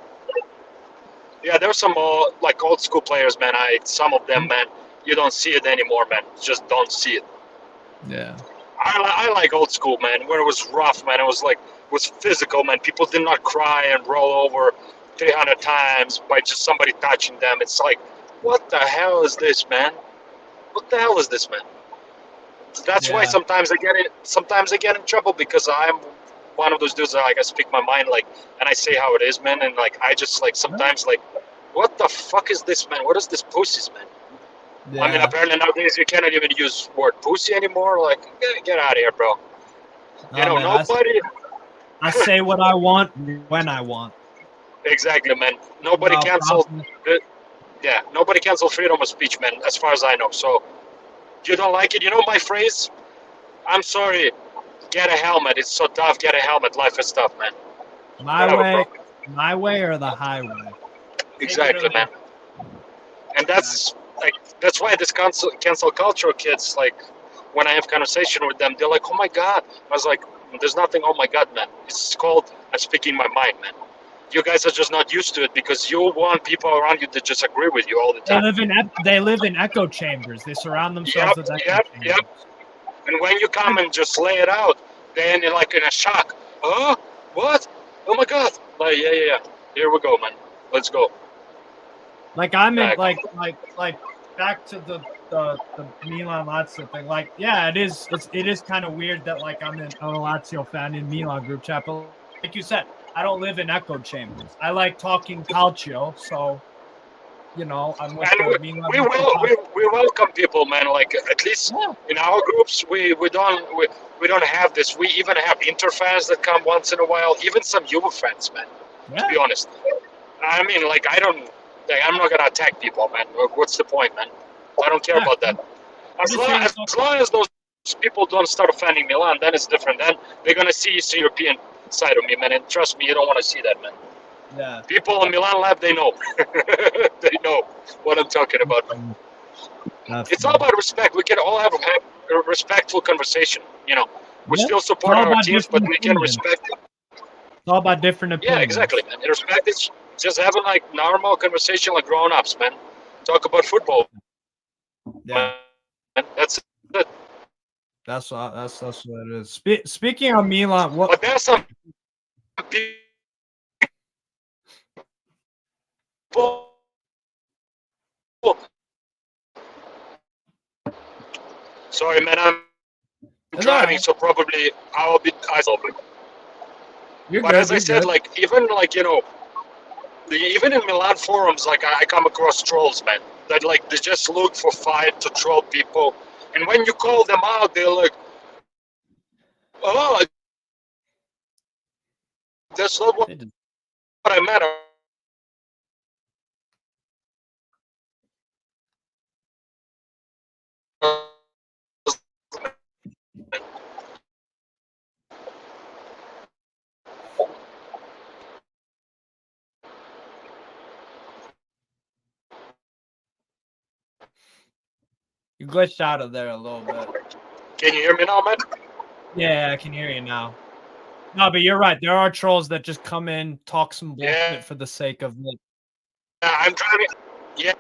Yeah, there's some like old school players, man. Some of them, man, you don't see it anymore, man. Just don't see it. Yeah. I like old school, man. Where it was rough, man. It was physical, man. People did not cry and roll over 300 times by just somebody touching them. It's like, what the hell is this, man? What the hell is this, man? That's why Yeah. sometimes I get in trouble because I'm one of those dudes that like I speak my mind like and I say how it is, man, and like I just like sometimes like what the fuck is this, man? What is this pussies, man? Yeah. I mean apparently nowadays you cannot even use word pussy anymore. Like get out of here, bro. You know, man, nobody I say what I want when I want. exactly, man. Nobody No canceled problem. nobody canceled freedom of speech, man, as far as I know. So you don't like it, you know my phrase? I'm sorry. Get a helmet. It's so tough. Get a helmet. Life is tough, man. My way or the highway. Exactly, man. And that's why this cancel culture kids, like when I have conversation with them, they're like, "Oh my god!" I was like, "There's nothing. Oh my god, man. It's called I'm speaking my mind, man. You guys are just not used to it because you want people around you to just agree with you all the They time. live in echo chambers. They surround themselves with echo chambers. Yep. And when you come and just lay it out, then you're like in a shock. Huh? What? Oh my god! Like yeah. Here we go, man. Let's go. Like I'm in Back. like back to the Milan Lazio thing. Like, yeah, it is kind of weird that like I'm a Lazio fan in Milan group chat, but like you said, I don't live in echo chambers. I like talking calcio, so you know, I'm with And the Milan. we welcome people, man. Like at least in our groups, we don't have this. We even have Inter fans that come once in a while. Even some Juve fans, man. To be honest, I mean, like I'm not gonna attack people, man. What's the point, man? I don't care about that. As long as those people don't start offending Milan, then it's different. Then they're gonna see the European side of me, man. And trust me, you don't want to see that, man. Yeah. People in Milan Lab, they know. They know what I'm talking about. It's all about respect. We can all have a respectful conversation. You know, we still support our teams, but we can respect it. It's all about different opinions. Yeah, exactly, man. Respect is just having like normal conversation like grown-ups, man. Talk about football. Yeah. Man. That's it. That's what it is. Speaking of Milan, But there's some people. Sorry, man. I'm driving, so probably I'll be isolated. But as I said, like even like you know, even in Milan forums, like I come across trolls, man. That like they just look for fight to troll people, and when you call them out, they're like, "Oh, that's not what I meant." You glitched out of there a little bit. Can you hear me now, man? Yeah, I can hear you now. No, but you're right. There are trolls that just come in, talk some bullshit for the sake of it. Yeah, I'm driving. Yeah.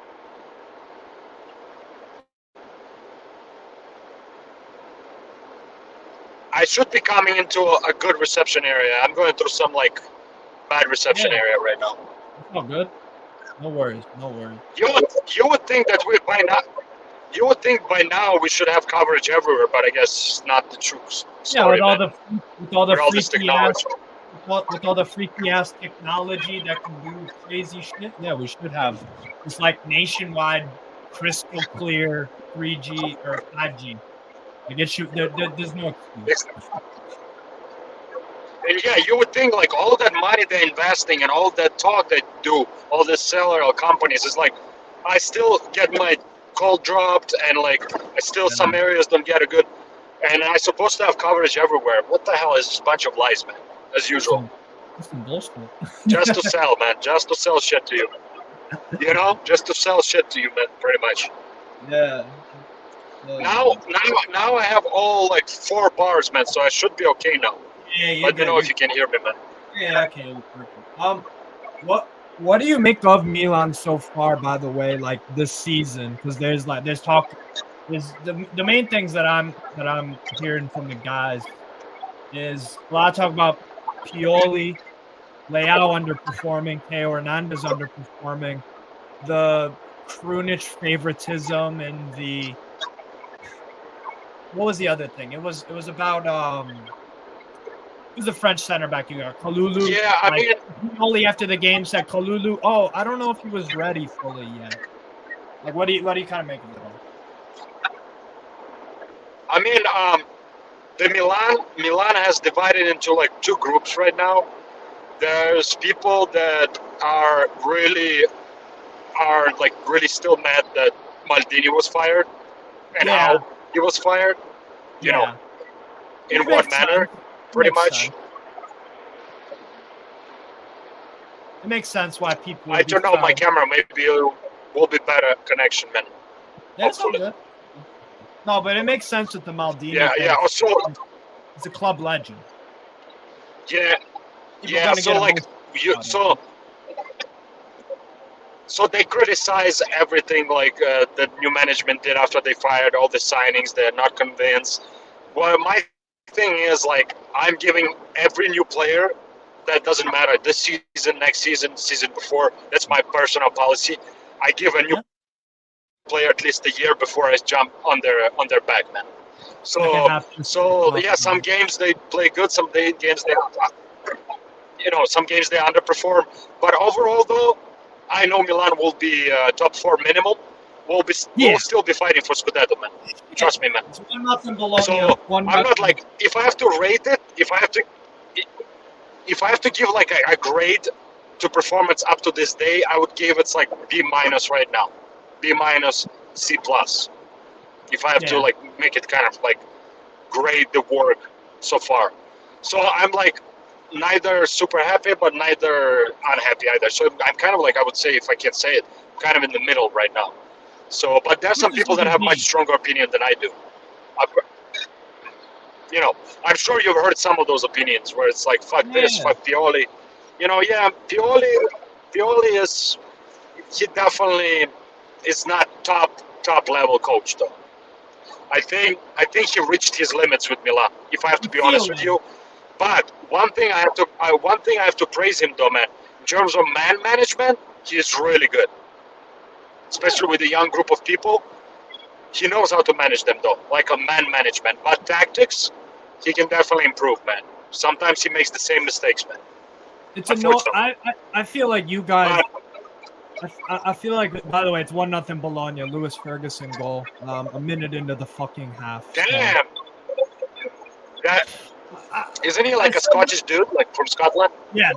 I should be coming into a good reception area. I'm going through some like bad reception area right now. Oh, good. No worries. You would think that you would think by now we should have coverage everywhere, but I guess not the truth. Story, with all the freaky ass technology that can do crazy shit. Yeah, we should have. It's like nationwide, crystal clear 3G or 5G. I guess there's no excuse. And yeah, you would think like all that money they're investing and all that talk they do, all the seller companies, is like, I still get my call dropped and like some areas don't get a good, and I'm supposed to have coverage everywhere. What the hell is this bunch of lies, man? As usual. That's some bullshit. Just to sell, man. Just to sell shit to you. You know, just to sell shit to you, man. Pretty much. Yeah. Now I have all like 4 bars, man. So I should be okay now. Yeah, Let me know if you can hear me, man. Yeah, okay, perfect. What do you make of Milan so far? By the way, like this season, because there's talk. Is the main things that I'm hearing from the guys is a lot of talk about Pioli, Leao underperforming, Teo Hernandez underperforming, the Krunic favoritism, and the what was the other thing? It was about who's the French center back you got? Kalulu. Yeah, I mean, Pioli after the game said Kalulu. Oh, I don't know if he was ready fully yet. Like, what do you kind of make of it all? I mean, the Milan has divided into like 2 groups right now. There's people that are really still mad that Maldini was fired and how he was fired. You know, in what manner, pretty much. Sense. It makes sense why people. I don't know my camera. Maybe it will be better connection, man. That's all good. No, but it makes sense with the Maldini. Yeah. Also, it's a club legend. Yeah. So they criticize everything like the new management did after they fired all the signings. They're not convinced. Well, my thing is like I'm giving every new player. That doesn't matter. This season, next season, season before. That's my personal policy. I give a new player at least a year before I jump on their back, man. So yeah, some games they play good. Some games some games they underperform. But overall, though, I know Milan will be top 4 minimum. We'll still be fighting for Scudetto, man. Trust me, man. It's 1-0 Bologna. So I'm not like if I have to rate it, if I have to give like a grade to performance up to this day, I would give it like B- right now, B-, C+. If I have to like make it kind of like grade the work so far, so I'm like neither super happy but neither unhappy either. So I'm kind of like I would say if I can say it, kind of in the middle right now. So, but there's some people that have much stronger opinion than I do. I'm sure you've heard some of those opinions where it's like, fuck this, fuck Pioli. Pioli he definitely is not top level coach though. I think he reached his limits with Milan, if I have to be honest with you. But one thing I have to praise him though, man. In terms of man management, he is really good. Especially with a young group of people. He knows how to manage them though, like a man management. But tactics, he can definitely improve, man. Sometimes he makes the same mistakes, man. I feel like you guys. I feel like, by the way, it's 1-0 Bologna. Lewis Ferguson goal. A minute into the fucking half. Damn. Isn't he like a Scottish dude, like from Scotland? Yes.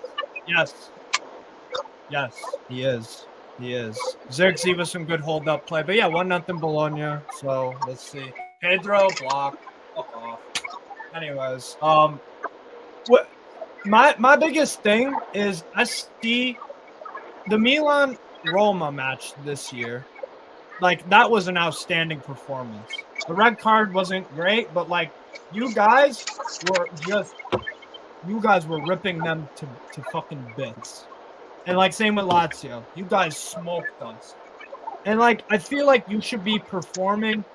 He is. Zirkzee was some good hold-up play, but yeah, 1-0 Bologna. So let's see. Pedro block. Fuck off. Anyways, what my biggest thing is I see the Milan Roma match this year. Like that was an outstanding performance. The red card wasn't great, but like you guys were ripping them to fucking bits. And like same with Lazio. You guys smoked us. And like I feel like you should be performing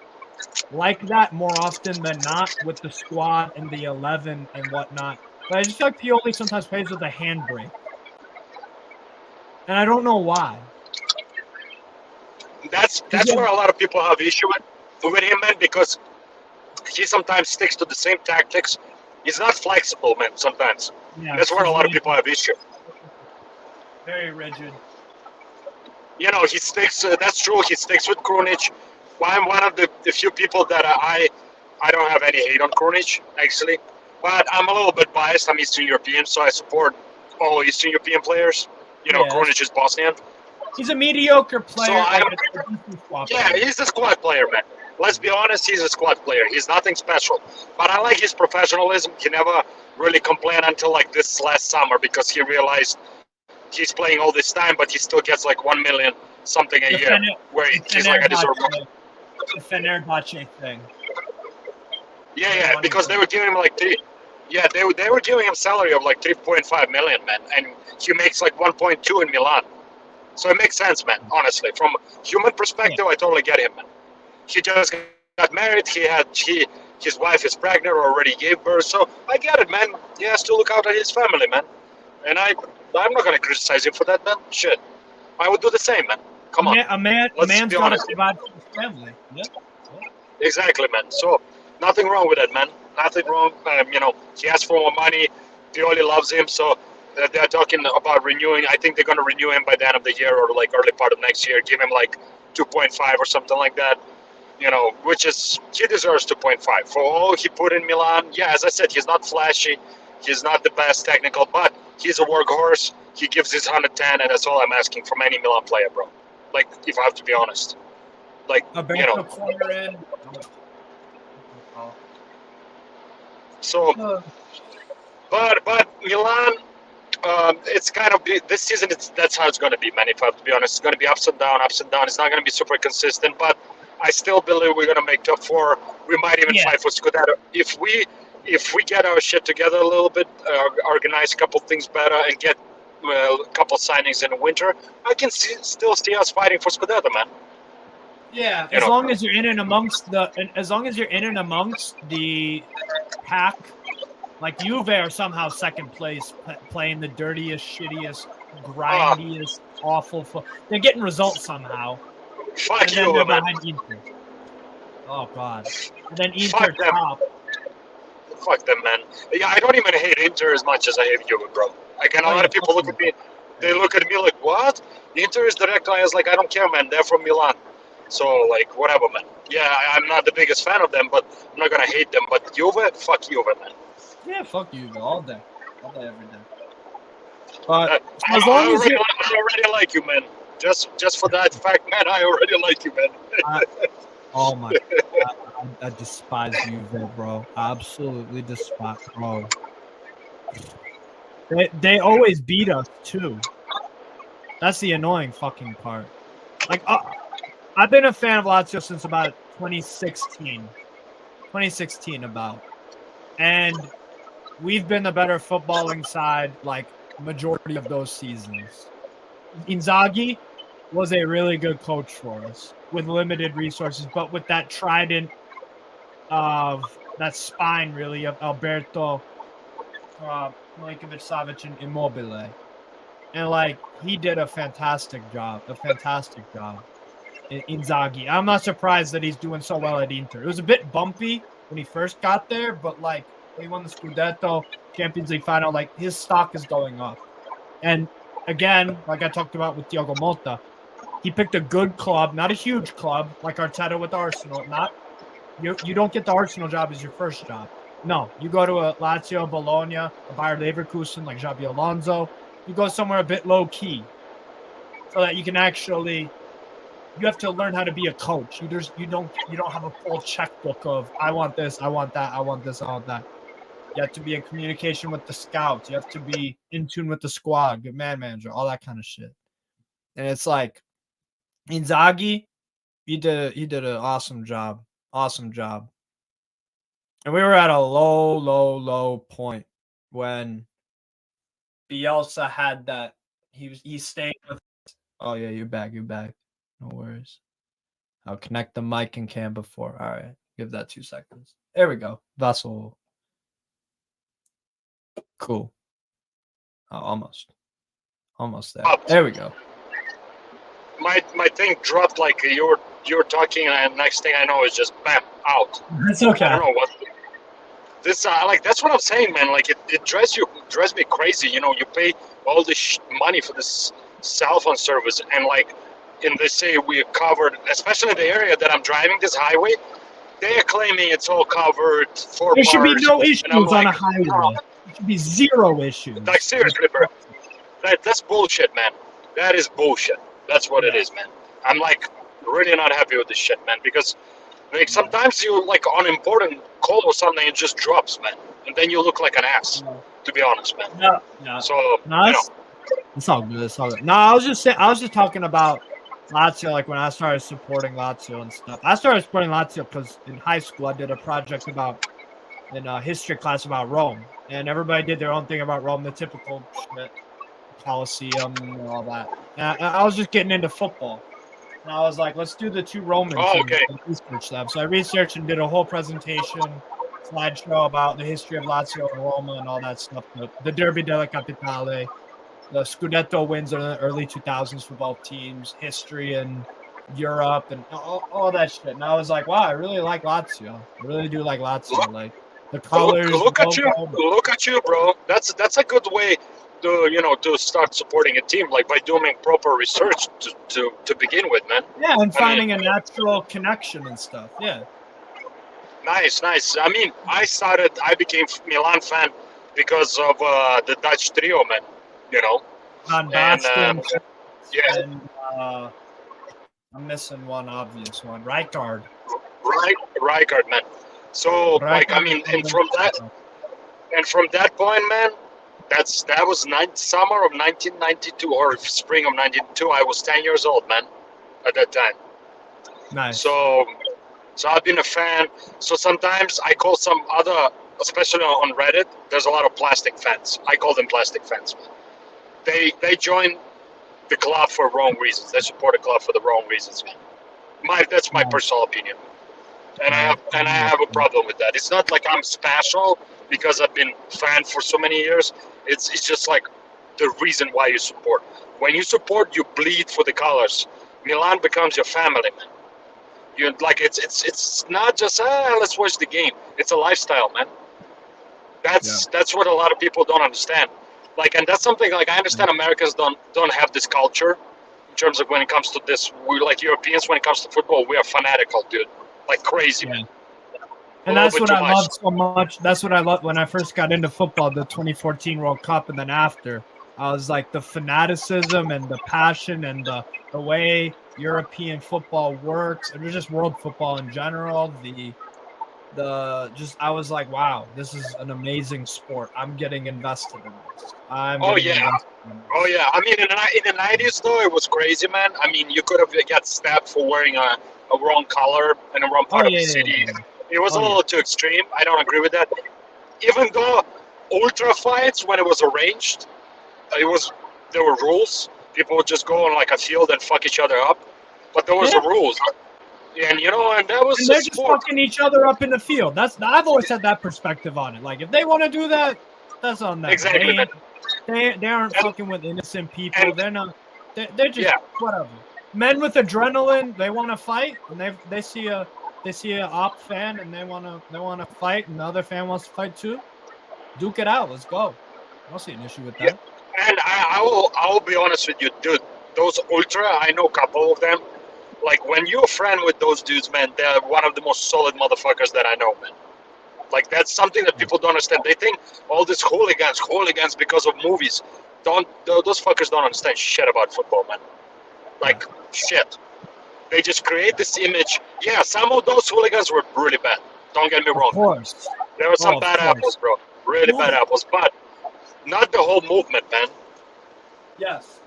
like that more often than not with the squad and the 11 and whatnot. But I just feel like Pioli sometimes plays with a handbrake. And I don't know why. That's where a lot of people have issue with him, man, because he sometimes sticks to the same tactics. He's not flexible, man, sometimes. Yeah, that's where a lot of people have issue. Very rigid. He sticks, that's true, he sticks with Krunic. I'm one of the few people that I don't have any hate on Krunic, actually. But I'm a little bit biased. I'm Eastern European, so I support all Eastern European players. Krunic is Bosnian. He's a mediocre player. So he's a squad player, man. Let's be honest, he's a squad player. He's nothing special. But I like his professionalism. He never really complained until like this last summer because he realized he's playing all this time, but he still gets like 1 million something a year. Where he's like, I deserve more. the Fenerbahce thing. Yeah, because they were giving him like they were giving him salary of like 3.5 million, man, and he makes like 1.2 in Milan. So it makes sense, man. Honestly, from a human perspective, I totally get him, man. He just got married. His wife is pregnant or already gave birth. So I get it, man. He has to look out at his family, man. And I'm not gonna criticize him for that, man. Shit, I would do the same, man. Come on. A man's got to provide for his family. Yeah. Exactly, man. So nothing wrong with that, man. Nothing wrong. He asked for more money. Pioli loves him, so they're talking about renewing. I think they're gonna renew him by the end of the year or like early part of next year. Give him like 2.5 or something like that. Which is he deserves 2.5 for all he put in Milan. Yeah, as I said, he's not flashy. He's not the best technical, but he's a workhorse. He gives his 110, and that's all I'm asking from any Milan player, bro. Like, if I have to be honest. Like, corner in. So, but Milan, it's kind of this season. That's how it's going to be, man. If I have to be honest, it's going to be ups and down, ups and down. It's not going to be super consistent, but I still believe we're going to make top four. We might even fight for Scudetto if we get our shit together a little bit, organize a couple things better, and get a couple signings in the winter. I can still see us fighting for Scudetto, man. Yeah, as long as you're in and amongst the pack, like Juve are somehow second place, playing the dirtiest, shittiest, grindiest, awful. They're getting results somehow. Fuck you, man. Inter. Oh God. And then Inter top. Fuck them, man. Yeah, I don't even hate Inter as much as I hate Juve, bro. Like, and a lot of people look at me. They look at me like, what? Inter is direct. I was like, I don't care, man. They're from Milan. So, like, whatever, man. Yeah, I'm not the biggest fan of them, but I'm not gonna hate them. But Juve, fuck Juve, man. Yeah, fuck Juve all day, every day. But as long as I already like you, man. Just for that fact, man, I already like you, man. Oh my God, I despise Juve, bro. Absolutely despise, bro. They always beat us too. That's the annoying fucking part. Like, I've been a fan of Lazio since about 2016. 2016 about. And we've been the better footballing side, like, majority of those seasons. Inzaghi was a really good coach for us with limited resources, but with that trident of that spine, really, of Alberto, Milinkovic-Savic, and Immobile. And, like, he did a fantastic job. Inzaghi. I'm not surprised that he's doing so well at Inter. It was a bit bumpy when he first got there, but, like, he won the Scudetto, Champions League final. Like, his stock is going up. And, again, like I talked about with Diogo Mota, he picked a good club, not a huge club, like Arteta with Arsenal. You don't get the Arsenal job as your first job. No, you go to a Lazio, Bologna, a Bayer Leverkusen, like Xabi Alonso. You go somewhere a bit low-key so that you can actually – you have to learn how to be a coach. You don't have a full checkbook of I want this, I want that, I want this, I want that. You have to be in communication with the scouts. You have to be in tune with the squad, good man manager, all that kind of shit. And it's like Inzaghi, he did an awesome job. Awesome job. And we were at a low point when Bielsa had that. He stayed with. Oh yeah, you're back. No worries. I'll connect the mic and cam before. All right, give that 2 seconds. There we go. Vessel. Cool. Oh, almost there. There we go. My thing dropped like you were talking, and next thing I know is just bam out. That's okay. I don't know what. This like that's what I'm saying, man. Like it drives me crazy. You pay all this money for this cell phone service, and like, and they say we are covered, especially in the area that I'm driving, this highway. They are claiming it's all covered. There should be no issues on a highway. There should be zero issues. Like seriously, bro. That's bullshit, man. That is bullshit. That's what it is, man. I'm like really not happy with this shit, man, because like sometimes you like on important call or something, it just drops, man, and then you look like an ass. To be honest, man. No. So it's all good. It's all good. No, I was just talking about Lazio, like when I started supporting Lazio and stuff. I started supporting Lazio because in high school I did a project in a history class about Rome, and everybody did their own thing about Rome, the typical shit, Colosseum and all that. And I was just getting into football, and I was like, let's do the two Roman Oh, teams okay. and research them. So I researched and did a whole presentation, slideshow about the history of Lazio and Roma and all that stuff. The Derby della Capitale, the Scudetto wins in the early 2000s for both teams, history and Europe and all that shit. And I was like, wow, I really like Lazio. I really do like Lazio. Look, Like the colors, look at you, logo. look at you, bro. That's a good way to start supporting a team, like by doing proper research to begin with, man. Yeah, and I finding mean, a natural connection and stuff. Yeah. nice. I mean, I became Milan fan because of the Dutch trio, man. You know, Van and Basten yeah, and I'm missing one obvious one. Rijkaard. Rijkaard, man. So, like, I Rijkaard mean, and and from that point, man, that was summer of 1992 or spring of 92. I was 10 years old, man, at that time. nice. So I've been a fan. So sometimes I call some other, especially on Reddit, there's a lot of plastic fans. I call them plastic fans. They join the club for wrong reasons. They support the club for the wrong reasons, man. That's my personal opinion. And I have a problem with that. It's not like I'm special because I've been fan for so many years. It's just like the reason why you support. When you support, you bleed for the colors. Milan becomes your family, man. You like it's not just let's watch the game. It's a lifestyle, man. That's what a lot of people don't understand. Like, and that's something like I understand Americans don't have this culture in terms of when it comes to this. We like Europeans when it comes to football. We are fanatical, dude. Like crazy, man. And that's what I love so much. That's what I loved when I first got into football, the 2014 World Cup, and then after. I was like the fanaticism and the passion and the way European football works, and just world football in general. I was like, wow, this is an amazing sport. I'm getting invested in this. Oh yeah. I mean, in the 90s though, it was crazy, man. I mean, you could have got stabbed for wearing a wrong color in a wrong part of the city. It was a little too extreme. I don't agree with that. Even though ultra fights, when it was arranged, there were rules. People would just go on like a field and fuck each other up, but there was rules. And and that was. And they're just fucking each other up in the field. I've always had that perspective on it. Like if they want to do that, that's on them. Exactly. They aren't fucking with innocent people. They're not. They're just whatever. Men with adrenaline, they want to fight, and they see a op fan and they want to fight, and the other fan wants to fight too. Duke it out. Let's go. I don't see an issue with that. Yeah. And I will be honest with you, dude. Those ultra, I know a couple of them. Like when you're a friend with those dudes, man, they're one of the most solid motherfuckers that I know, man. Like that's something that people don't understand. They think all these hooligans because of movies. Those fuckers don't understand shit about football, man. Like shit. They just create this image. Yeah, some of those hooligans were really bad. Don't get me wrong. Of course. There were some bad apples, bro. Really bad apples, but not the whole movement, man. Yes.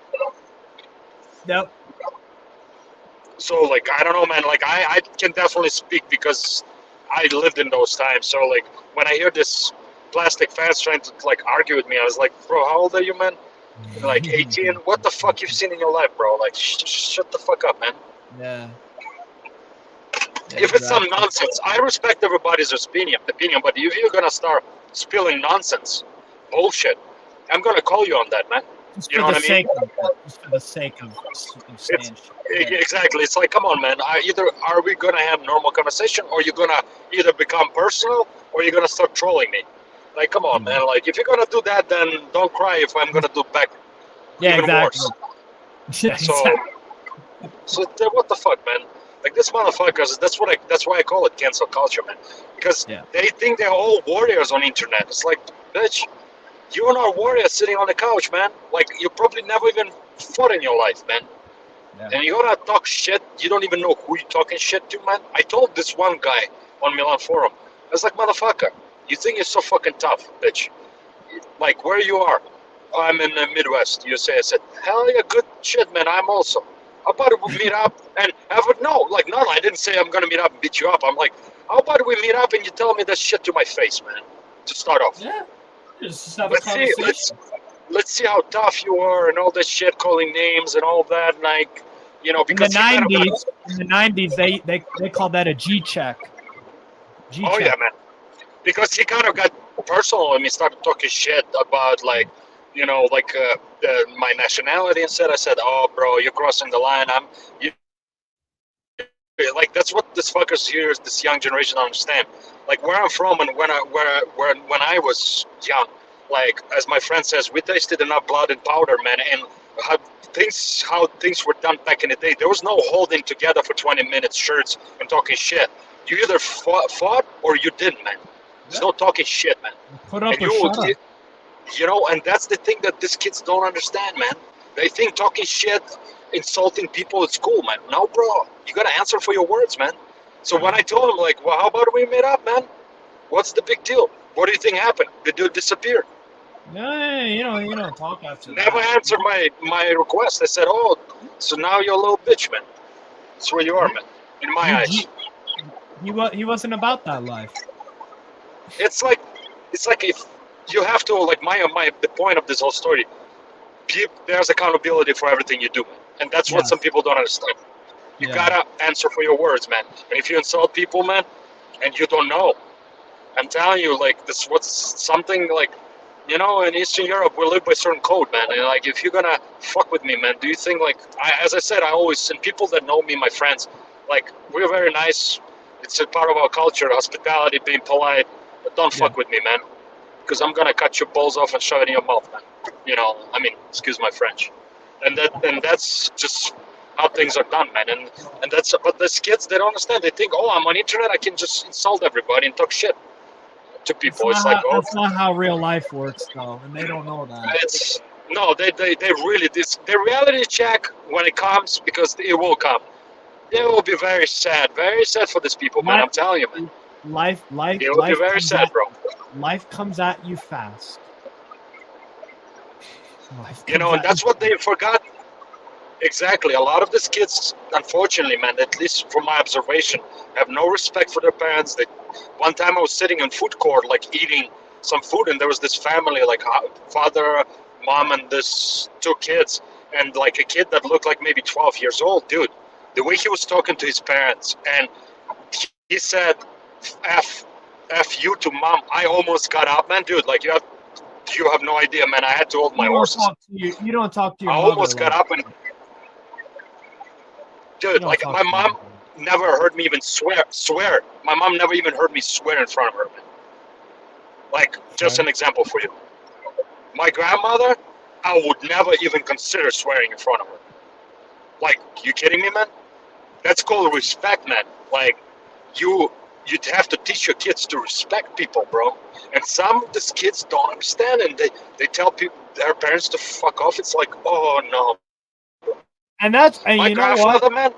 Yep. So, like, I don't know, man. Like, I can definitely speak because I lived in those times. So, like, when I hear this plastic fans trying to, like, argue with me, I was like, bro, how old are you, man? Like, 18? What the fuck you've seen in your life, bro? Like, shut the fuck up, man. Yeah. If it's some nonsense, I respect everybody's opinion, but if you're going to start spilling nonsense, bullshit, I'm going to call you on that, man. Just for the sake of saying shit. Exactly. It's like, come on, man. Are we gonna have normal conversation, or you're gonna either become personal, or you're gonna start trolling me? Like, come on, man. Like, if you're gonna do that, then don't cry if I'm gonna do back. Yeah, even exactly. Worse. Yeah, so what the fuck, man? Like this motherfuckers. That's why I call it cancel culture, man. Because they think they're all warriors on internet. It's like, bitch. You're not a warrior sitting on the couch, man. Like, you probably never even fought in your life, man. Yeah. And you gotta talk shit. You don't even know who you're talking shit to, man. I told this one guy on Milan Forum, I was like, motherfucker, you think you're so fucking tough, bitch. Like, where you are? I'm in the Midwest, USA. I said, hell yeah, good shit, man. I'm also. How about we meet up and have a no? Like, no, I didn't say I'm gonna meet up and beat you up. I'm like, how about we meet up and you tell me that shit to my face, man? To start off, Yeah. Just have a let's see, conversation. let's see how tough you are and all that shit, calling names and all that. Like, In the because you kind of got. '90s, they call that a G check. G Oh yeah, check. man. Because he kind of got personal and he started talking shit about like, my nationality and said, I said, oh, bro, you're crossing the line. You, like that's what this fuckers here, this young generation don't understand. Like where I'm from and when I was young, like as my friend says, we tasted enough blood and powder, man, and how things were done back in the day. There was no holding together for 20 minutes, shirts and talking shit. You either fought or you didn't, man. There's no talking shit, man. Put up And or shut up. and that's the thing that these kids don't understand, man. They think talking shit, insulting people is cool, man. No, bro, you gotta answer for your words, man. So when I told him, like, well, how about we meet up, man? What's the big deal? What do you think happened? The dude disappeared. Yeah, you don't talk after Never that. answered my request. I said, oh, so now you're a little bitch, man. That's where you are, man. In my eyes, He wasn't about that life. it's like if you have to, like, the point of this whole story. There's accountability for everything you do, and that's what Yes. some people don't understand. You Yeah. gotta answer for your words, man. And if you insult people, man, and you don't know, I'm telling you, like this, what's something like, in Eastern Europe, we live by certain code, man. And like, if you're gonna fuck with me, man, do you think like, as I said, I always, and people that know me, my friends, like we're very nice. It's a part of our culture, hospitality, being polite. But don't Yeah. fuck with me, man, because I'm gonna cut your balls off and shove it in your mouth, man. I mean, excuse my French. And that's just how things are done, man. And that's, but these kids, they don't understand. They think, oh, I'm on internet, I can just insult everybody and talk shit to people. It's like, oh, That's not how real life works, though, and they don't know that. it's no, they really, this the reality check when it comes, because it will come. It will be very sad for these people, man. I'm telling you, man. Life It will be very sad, bro. comes at you fast. And that's what they forgot. Exactly. A lot of these kids, unfortunately, man, at least from my observation, have no respect for their parents. One time I was sitting in food court, like eating some food, and there was this family, like father, mom, and this two kids, and like a kid that looked like maybe 12 years old, dude. The way he was talking to his parents, and he said, "F, F you to mom." I almost got up, man, dude. Like you have no idea, man. I had to hold my horses. You don't talk to your I mother almost got like up and. Dude, like my mom never heard me even swear. My mom never even heard me swear in front of her. Like, just an example for you. My grandmother, I would never even consider swearing in front of her. Like, you kidding me, man? That's called respect, man. Like, you'd have to teach your kids to respect people, bro. And some of these kids don't understand, and they tell people, their parents, to fuck off. It's like, oh no. And My you know grandfather, what? man,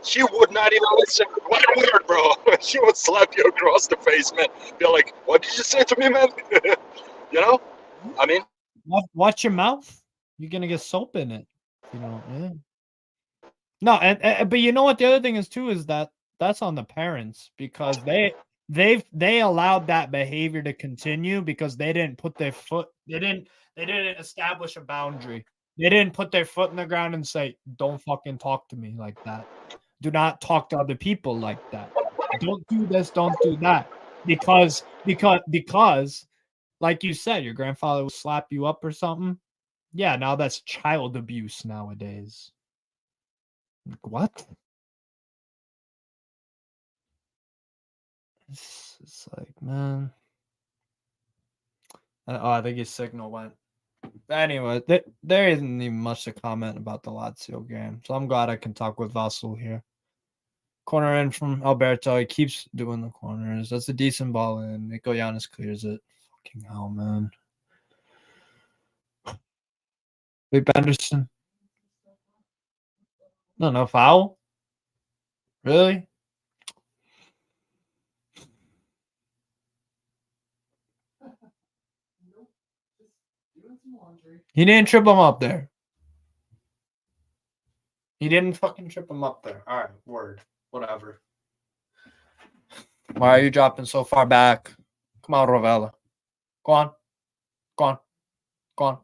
she would not even listen one word, bro. She would slap you across the face, man. Be like, what did you say to me, man? I mean, Watch your mouth. You're gonna get soap in it. Yeah. No, but you know what? The other thing is too is that that's on the parents, because they allowed that behavior to continue because they didn't put their foot. They didn't establish a boundary. They didn't put their foot in the ground and say, "Don't fucking talk to me like that. Do not talk to other people like that. Don't do this. Don't do that." Because, like you said, your grandfather would slap you up or something. Yeah, now that's child abuse nowadays. Like, what? It's like, man. I think his signal went. Anyway, there isn't even much to comment about the Lazio game, so I'm glad I can talk with Vassal here. Corner in from Alberto. He keeps doing the corners. That's a decent ball in. Nico Giannis clears it. Fucking hell, man. Wait, Benderson. No foul? Really? He didn't trip him up there. He didn't fucking trip him up there. All right, word. Whatever. Why are you dropping so far back? Come on, Rovella. Go on. Go on. Go on.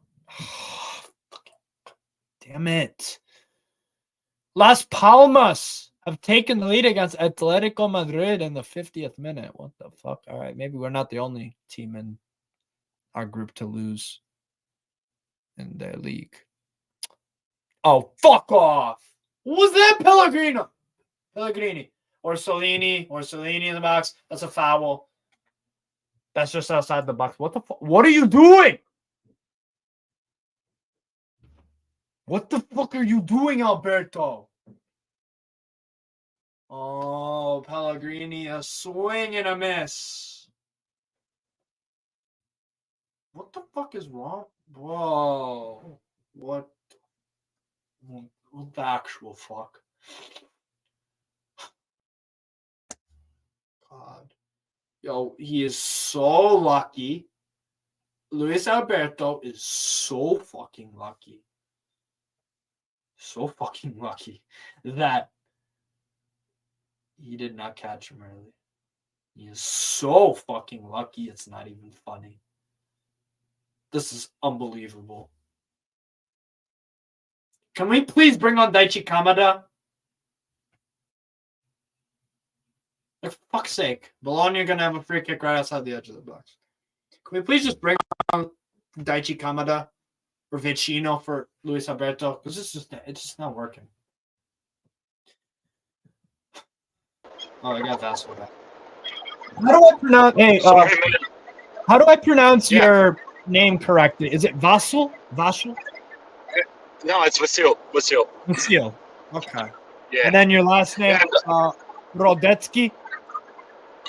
Damn it. Las Palmas have taken the lead against Atletico Madrid in the 50th minute. What the fuck? All right, maybe we're not the only team in our group to lose in their league. Oh, fuck off. What was that, Pellegrini. Or Solini in the box. That's a foul. That's just outside the box. What the fuck? What are you doing? What the fuck are you doing, Alberto? Oh, Pellegrini, a swing and a miss. What the fuck is wrong? Whoa. What the actual fuck? God. Yo, he is so lucky. Luis Alberto is so fucking lucky. So fucking lucky that he did not catch him early. He is so fucking lucky, it's not even funny. This is unbelievable. Can we please bring on Daichi Kamada? For fuck's sake. Bologna are going to have a free kick right outside the edge of the box. Can we please just bring on Daichi Kamada or Vicino for Luis Alberto? Because it's just not working. Oh, I got that one. How do I pronounce? Hey, how do I pronounce your name correctly? Is it Vasil? Vasil? No, it's Vasil. Vasil. Okay. Yeah. And then your last name, Rodetsky.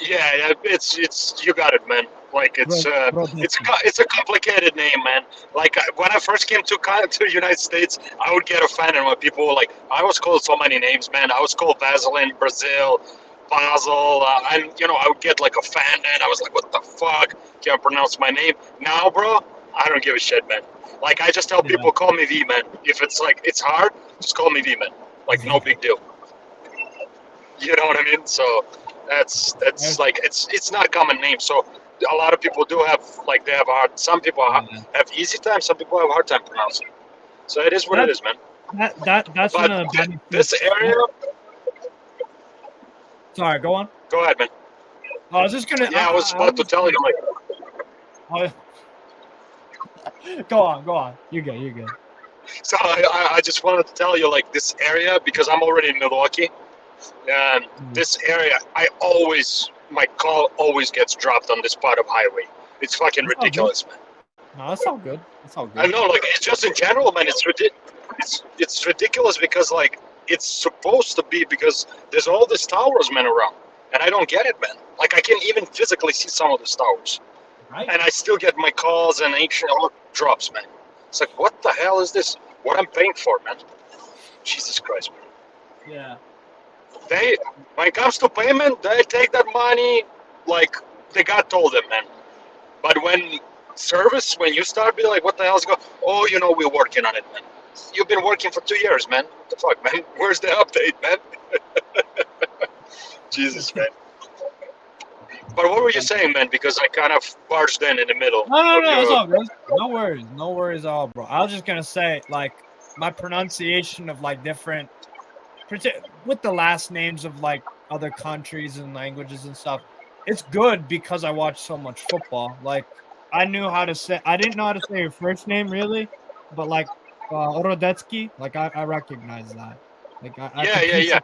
Yeah, it's you got it, man. Like it's a complicated name, man. Like when I first came to the United States, I would get offended when people were like, I was called so many names, man. I was called Basil in Brazil, Basel, and I would get like offended. I was like, what the fuck? Can't pronounce my name. Now, bro, I don't give a shit, man. Like I just tell people, call me V, man. If it's like it's hard, just call me V, man. Like no big deal. You know what I mean? So that's like it's not a common name. So a lot of people do have they have hard. Some people have easy time. Some people have a hard time pronouncing. So it is what it is, man. That's but one of the this area. Sorry, go on. Go ahead, man. I was just gonna. Yeah, I was about to tell you. Go on. You're good. So I just wanted to tell you, like, this area, because I'm already in Milwaukee, and this area, my call always gets dropped on this part of highway. It's fucking ridiculous, man. No, that's all good. I know, like, it's just in general, man, it's ridiculous because, like, it's supposed to be because there's all these towers, man, around, and I don't get it, man. Like, I can even physically see some of these towers. Right. And I still get my calls and all drops, man. It's like, what the hell is this? What I'm paying for, man? Jesus Christ, man. Yeah. When it comes to payment, they take that money like they got told them, man. But when you start being like, what the hell's going on? Oh, we're working on it, man. You've been working for 2 years, man. What the fuck, man? Where's the update, man? Jesus, man. But what were you saying, man? Because I kind of barged in the middle. No, it's all good. No worries at all, bro. I was just gonna say, like, my pronunciation of like different, with the last names of like other countries and languages and stuff. It's good because I watch so much football. Like, I didn't know how to say your first name really, but like Orodetsky, like I recognize that. Like yeah.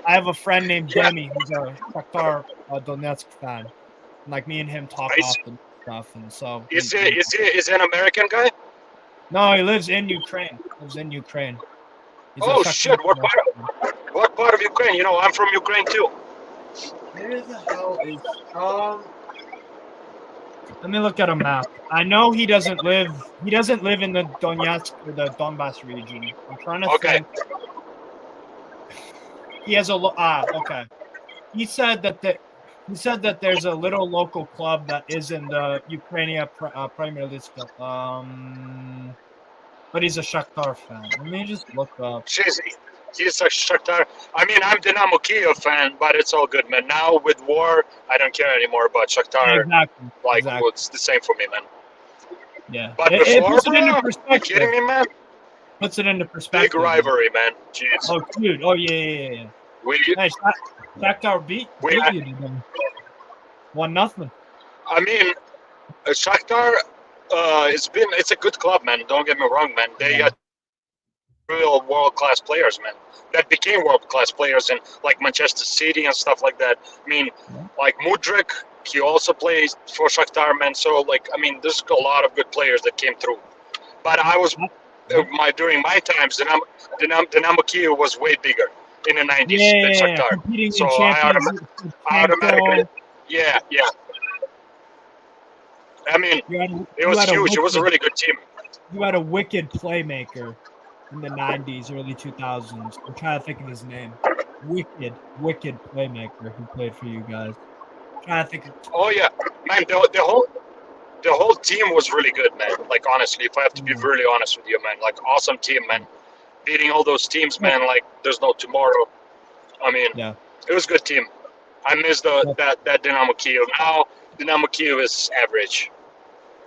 I have a friend named Demi who's a Shakhtar Donetsk fan. Like me and him talk often stuff, and so. Is he an American guy? No, he lives in Ukraine. He's oh shit! What part of Ukraine? I'm from Ukraine too. Where the hell is Let me look at a map. I know he doesn't live in the Donetsk or the Donbass region. I'm trying to think. He has okay. He said that there's a little local club that is in the Ukrainian Premier League. But he's a Shakhtar fan. Let me just look up. Jeez, he's a Shakhtar. I mean, I'm Dynamo Kiev fan, but it's all good, man. Now with war, I don't care anymore about Shakhtar. Exactly. Like, exactly. it's the same for me, man. Yeah. But It before, puts it into bro, you perspective. kidding me, man? Puts it into perspective. Big rivalry, man. Jeez. Oh, dude. Oh, yeah. We, Hey, Shakhtar beat we, you today. 1-0. I mean, Shakhtar, it's a good club, man. Don't get me wrong, man. They got real world-class players, man, that became world-class players in like Manchester City and stuff like that. I mean, like Mudryk, he also plays for Shakhtar, man. So like, I mean, there's a lot of good players that came through. But I was during my times, Dynamo Kiev was way bigger in the 90s than Shakhtar. Competing So in I Champions automatically, yeah. I mean, it was huge. It was a really good team. You had a wicked playmaker in the 90s, early 2000s. I'm trying to think of his name. Wicked playmaker who played for you guys. I'm trying to think of. Oh yeah, man. The whole team was really good, man. Like honestly, if I have to be really honest with you, man, like awesome team, man. Beating all those teams, man. Like there's no tomorrow. I mean, it was a good team. I miss that Dynamo Kiev. Now Dynamo Kiev is average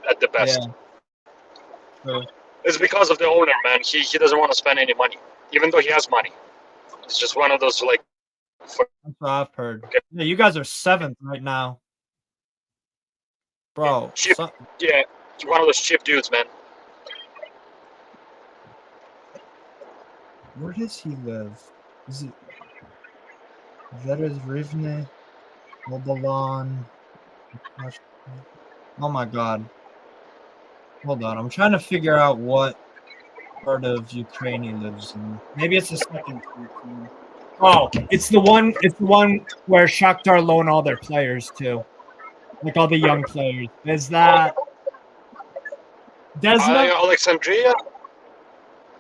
at the best. Yeah. It's because of the owner, man. He doesn't want to spend any money, even though he has money. It's just one of those like. That's what I've heard. Okay. Yeah, you guys are 7th right now, bro. Cheap, yeah, one of those cheap dudes, man. Where does he live? Is it Veres Rivne, Mobilan? Oh my god. Hold on, I'm trying to figure out what part of Ukraine he lives in. Maybe it's the second team. Oh, it's the one where Shakhtar loan all their players to. Like all the young players. Is that Desna? Alexandria?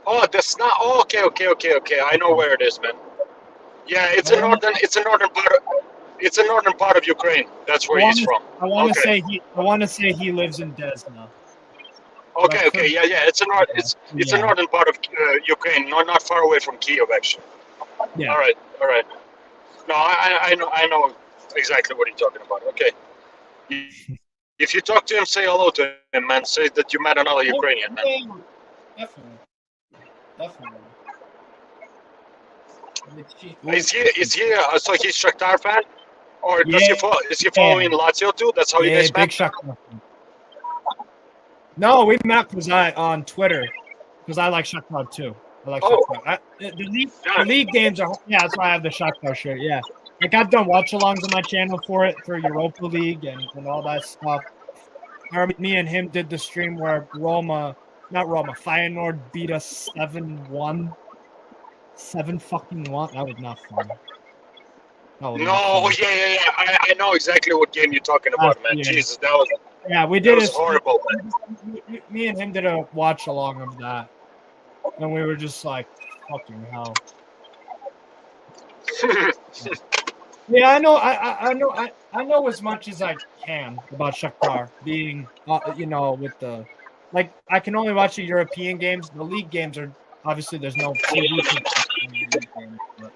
Oh, that's not. Oh, okay. I know where it is, man. Yeah, it's a northern part of Ukraine. That's where he's from. I want to say he lives in Desna. Okay, yeah. It's a northern part of Ukraine, not far away from Kiev, actually. Yeah. All right. No, I know exactly what you're talking about. Okay. If you talk to him, say hello to him, man. Say that you met another Ukrainian, man. Definitely. Is he? So he's Shakhtar fan, or is he following Lazio too? That's how you guys met. Big Shakhtar. No, we met on Twitter because I like Shakhtar too. I like Shakhtar. The league games are that's why I have the Shakhtar shirt. Yeah, like I've done watch-alongs on my channel for Europa League and all that stuff. Me and him did the stream where Feyenoord beat us 7-1. 7-1. That was not fun. No, yeah. I know exactly what game you're talking about, man. Yeah. Jesus, that was. Yeah, we did. It was horrible, man. Me and him did a watch along of that, and we were just like, "Fucking hell." Yeah, I know. I know as much as I can about Shakhtar being, with the, like, I can only watch the European games. The league games are obviously there's no TV. But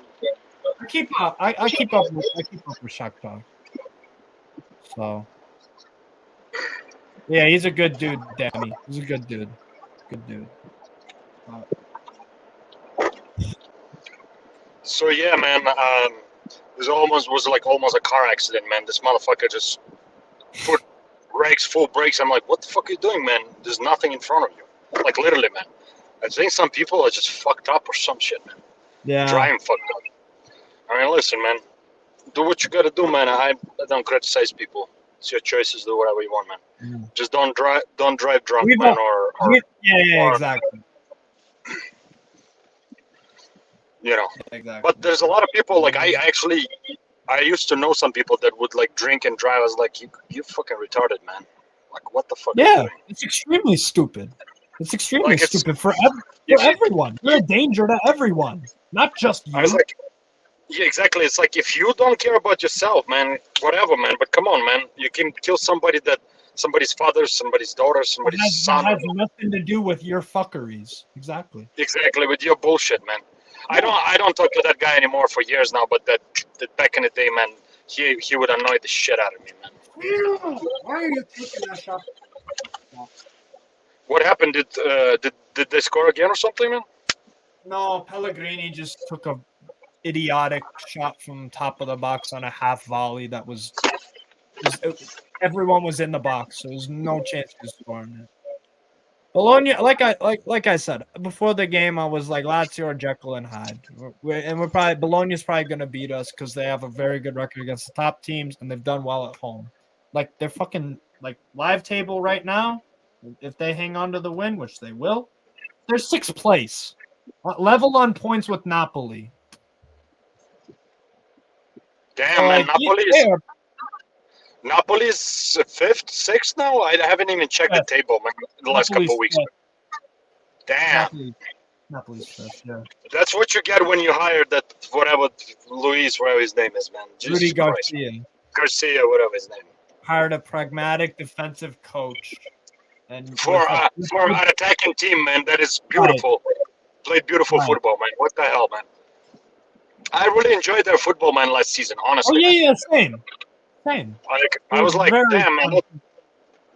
I keep up. I keep up with Shakhtar. So. Yeah, he's a good dude, Demi. He's a good dude. So yeah, man. It was almost a car accident, man. This motherfucker just put full brakes. I'm like, what the fuck are you doing, man? There's nothing in front of you. Like literally, man. I think some people are just fucked up or some shit, man. Yeah. Driving fucked up. I mean, listen, man. Do what you gotta do, man. I don't criticize people. It's your choices. Do whatever you want, man. Just don't drive drunk, man. Exactly. Exactly. But there's a lot of people. Like I used to know some people that would like drink and drive. I was like, you fucking retarded, man. Like, what the fuck? Yeah, it's extremely stupid. It's extremely stupid for everyone. You're a danger to everyone, not just you. I was like, yeah, exactly. It's like if you don't care about yourself, man, whatever, man. But come on, man. You can kill somebody that somebody's father, somebody's daughter, somebody's son. That has nothing to do with your fuckeries. Exactly. Exactly, with your bullshit, man. I don't talk to that guy anymore for years now, but that back in the day, man, he would annoy the shit out of me, man. Why are you taking that shot? What happened? Did they score again or something, man? No, Pellegrini just took a idiotic shot from top of the box on a half volley that was everyone was in the box, so there's no chance of scoring it. Bologna, like I said before the game, I was like Lazio or Jekyll and Hyde, we're probably Bologna's probably going to beat us because they have a very good record against the top teams and they've done well at home. Like they're fucking like live table right now. If they hang on to the win, which they will, they're sixth place, level on points with Napoli. Damn, So, man, like, Napoli's fifth, sixth now. I haven't even checked the table, man, the last couple of weeks. Damn, Napoli's fifth, yeah. that's what you get when you hire that whatever Luis, whatever his name is, man. Jesus Rudy Christ. Garcia, whatever his name. Hired a pragmatic defensive coach, and for an attacking team, man, that is beautiful. Right. Played beautiful football, man. What the hell, man? I really enjoyed their football, man, last season. Honestly. Oh yeah, same. Like I was like, damn, man, it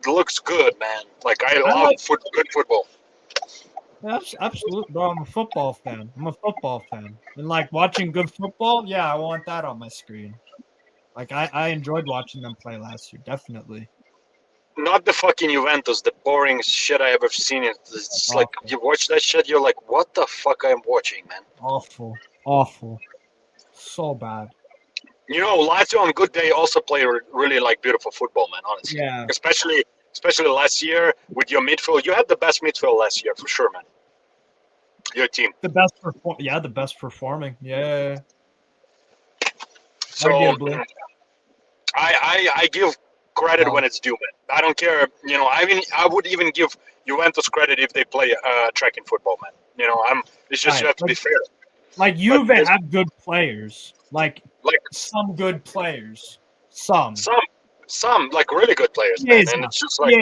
looks good, man. Like I love good football. Absolutely, bro. I'm a football fan. And like watching good football, yeah, I want that on my screen. Like I enjoyed watching them play last year, definitely. Not the fucking Juventus, the boring shit I ever seen. It's like you watch that shit, you're like, what the fuck I'm watching, man? Awful, so bad. You know, Lazio on good day also play really like beautiful football, man. Honestly, yeah. Especially last year with your midfield. You had the best midfield last year for sure, man. Your team. The best performing. Yeah. So I give credit when it's due, man. I don't care. You know, I would even give Juventus credit if they play tracking football, man. You know, it's just you have to be fair. Like Juve have good players. Like some good players. Some like really good players, man. And it's just like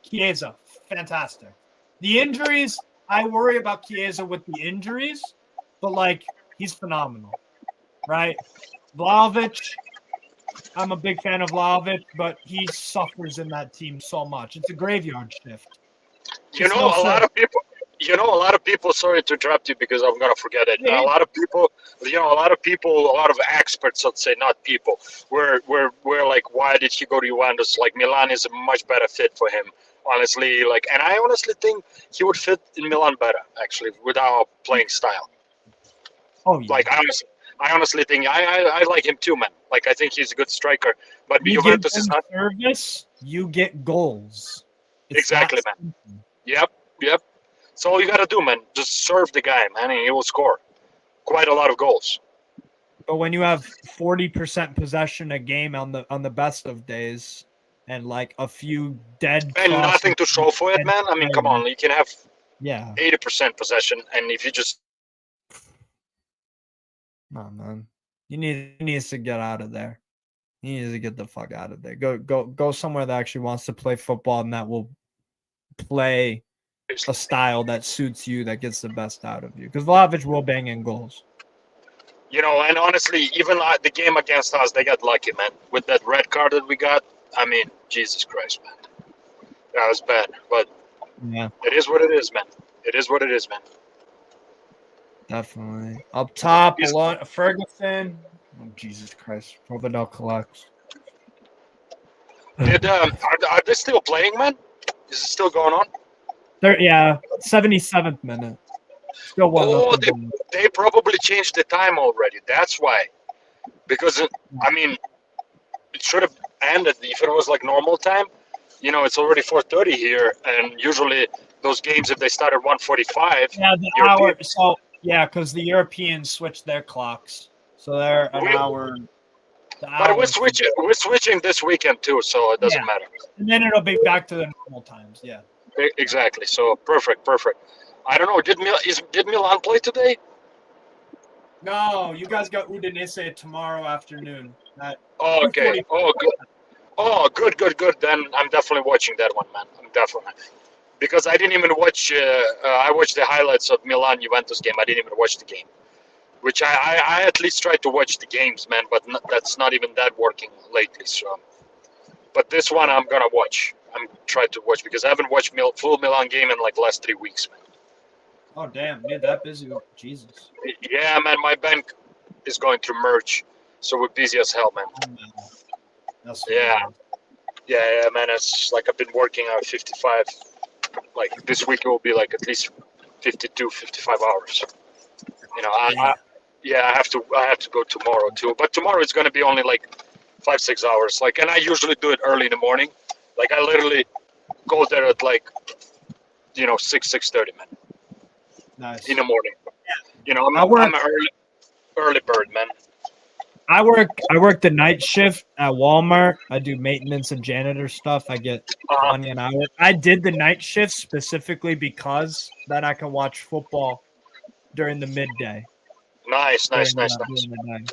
Chiesa, fantastic. The injuries, I worry about Chiesa with the injuries, but like he's phenomenal, right? Vlahovic, I'm a big fan of Vlahovic, but he suffers in that team so much. It's a graveyard shift. You know, a lot of people. Sorry to interrupt you because I'm gonna forget it. A lot of people, a lot of experts, let's say, not people, were like, why did he go to Juventus? Like Milan is a much better fit for him, honestly. Like, and I honestly think he would fit in Milan better, actually, with our playing style. Oh yeah. Like I honestly think I like him too, man. Like I think he's a good striker, but Juventus is not. Service, you get goals. It's exactly, man. Yep. So all you gotta do, man, just serve the guy, man, and he will score quite a lot of goals. But when you have 40% possession a game on the best of days, and like a few dead and nothing to show for it, man. I mean, come on, you can have 80% possession, and if you just no, man, he needs to get out of there. He needs to get the fuck out of there. Go somewhere that actually wants to play football and that will play a style that suits you, that gets the best out of you. Because Vlahovic will bang in goals. You know, and honestly, even the game against us, they got lucky, man. With that red card that we got, I mean, Jesus Christ, man. That was bad. But it is what it is, man. It is what it is, man. Definitely. Up top, Ferguson. Oh, Jesus Christ. Providel collects. Are they still playing, man? Is it still going on? 77th minute. Still 1-0. They probably changed the time already. That's why. Because, I mean, it should have ended if it was like normal time. You know, it's already 4:30 here, and usually those games, if they start at 1:45. Yeah, the hour. So, because the Europeans switched their clocks. So they're an hour. But we're switching this weekend too, so it doesn't matter. And then it'll be back to the normal times. Yeah. Exactly. So perfect. I don't know. Did Milan play today? No, you guys got Udinese tomorrow afternoon. Okay. Oh, good. Oh, good. Then I'm definitely watching that one, man. I'm definitely. Because I didn't even watch. I watched the highlights of Milan Juventus game. I didn't even watch the game, which I at least tried to watch the games, man. But that's not even that working lately. So, but this one I'm gonna watch. I'm trying to watch because I haven't watched full Milan game in like the last 3 weeks, man. Oh damn, you're that busy. Jesus. Yeah, man. My bank is going through merge, so we're busy as hell, man. Oh, man. That's Yeah. wild. Yeah, man. It's like I've been working on 55. Like this week it will be like at least 52, 55 hours. You know, I have to go tomorrow too. But tomorrow it's gonna be only like 5, 6 hours. Like, and I usually do it early in the morning. Like I literally go there at like 6:30, man, Nice. in the morning. You know, I work- I'm an early bird, man. I work the night shift at Walmart. I do maintenance and janitor stuff. I get Uh-huh. 20 an hour. I did the night shift specifically because then I can watch football during the midday. Nice. during the night.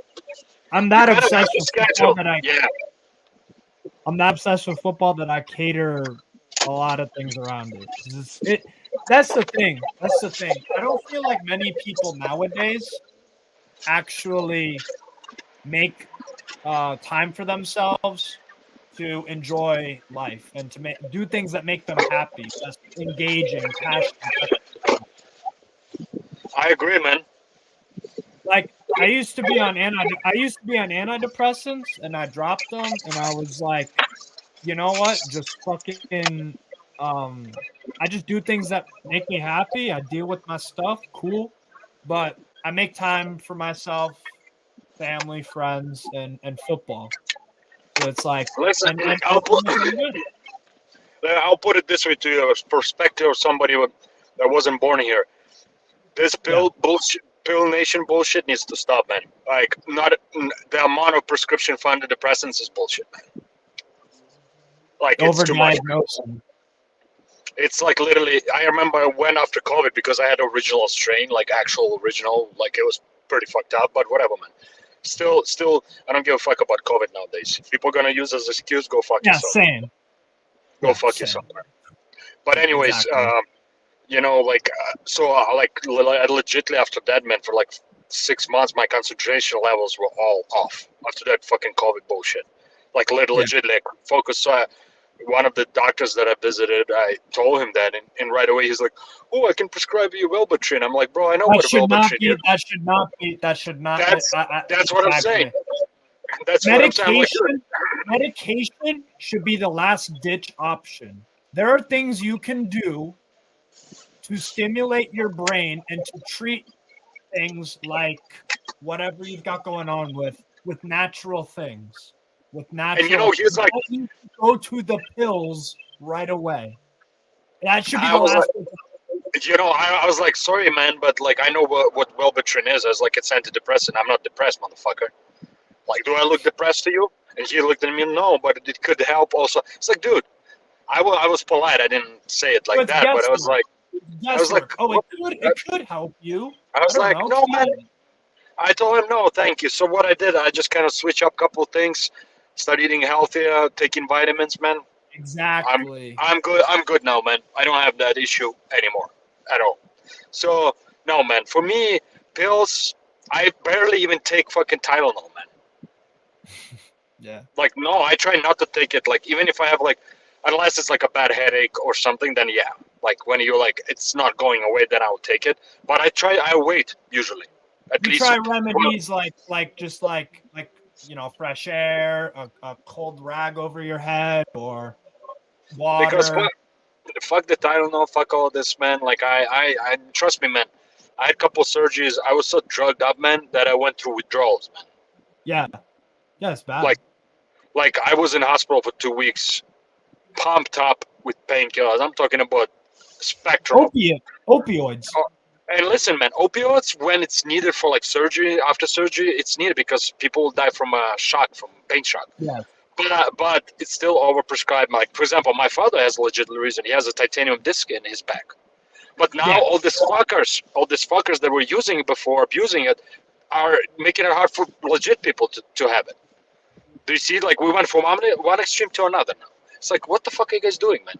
I'm that You kinda obsessed have to with football schedule. that Yeah, I'm that obsessed with football that I cater a lot of things around it. That's the thing. I don't feel like many people nowadays actually make time for themselves to enjoy life and to do things that make them happy, that's engaging, passionate. I agree, man. Like I used to be on antidepressants and I dropped them and I was like, you know what? Just fucking I just do things that make me happy. I deal with my stuff, cool. But I make time for myself, family, friends, and football. So it's like Listen, and I'll put it this way to you, as perspective of somebody that wasn't born here. This pill nation bullshit needs to stop, man. Like, not the amount of prescription for antidepressants is bullshit, man. Like, it's too much. overdiagnosing. It's like literally. I remember I went after COVID because I had original strain, like actual original. Like, it was pretty fucked up, but whatever, man. Still, I don't give a fuck about COVID nowadays. If people are gonna use as an excuse, go fuck Yeah, yourself. same. Go fuck yourself, man. But anyways, Exactly. I legitly after that, man, for like 6 months, my concentration levels were all off after that fucking COVID bullshit. Like, legitimately, I couldn't focus. So one of the doctors that I visited, I told him that, and right away he's like, "Oh, I can prescribe you Wellbutrin." I'm like, "Bro, I know what a Wellbutrin is." That should not. That's what I'm saying. Exactly. That's what I'm saying. Medication should be the last ditch option. There are things you can do to stimulate your brain and to treat things like whatever you've got going on with natural things. With natural, he's like, you don't need to go to the pills right away. That should be I the was last. I was like, sorry, man, but like, I know what Wellbutrin is. I was like, it's antidepressant. I'm not depressed, motherfucker. Like, do I look depressed to you? And he looked at me, no, but it could help also. It's like, dude, I was polite. I didn't say it like It's that, but I was like, guesswork. what? It could help you. I was don't like, know. no, man. I told him, no, thank you. So what I did, I just kind of switch up a couple of things, start eating healthier, taking vitamins, man. Exactly. I'm good. I'm good now, man. I don't have that issue anymore at all. So no, man. For me, pills, I barely even take fucking Tylenol, man. Yeah. Like, no, I try not to take it. Like, even if I have like, unless it's like a bad headache or something, then yeah. Like, when you're like, it's not going away, then I'll take it. But I wait usually. At You least try remedies like fresh air, a cold rag over your head, or water. because fuck the Tylenol, fuck all this, man. Like, I trust me, man. I had a couple surgeries. I was so drugged up, man, that I went through withdrawals, man. Yeah, it's bad. Like I was in hospital for 2 weeks, pumped up with painkillers. I'm talking about spectrum. Opioids. And listen, man, opioids, when it's needed for like surgery, after surgery, it's needed because people die from from pain shock. Yeah. But it's still overprescribed. Like, for example, my father has a legit reason. He has a titanium disc in his back. But now all these fuckers that were using it before, abusing it, are making it hard for legit people to have it. Do you see? Like, we went from one extreme to another now. It's like, what the fuck are you guys doing, man?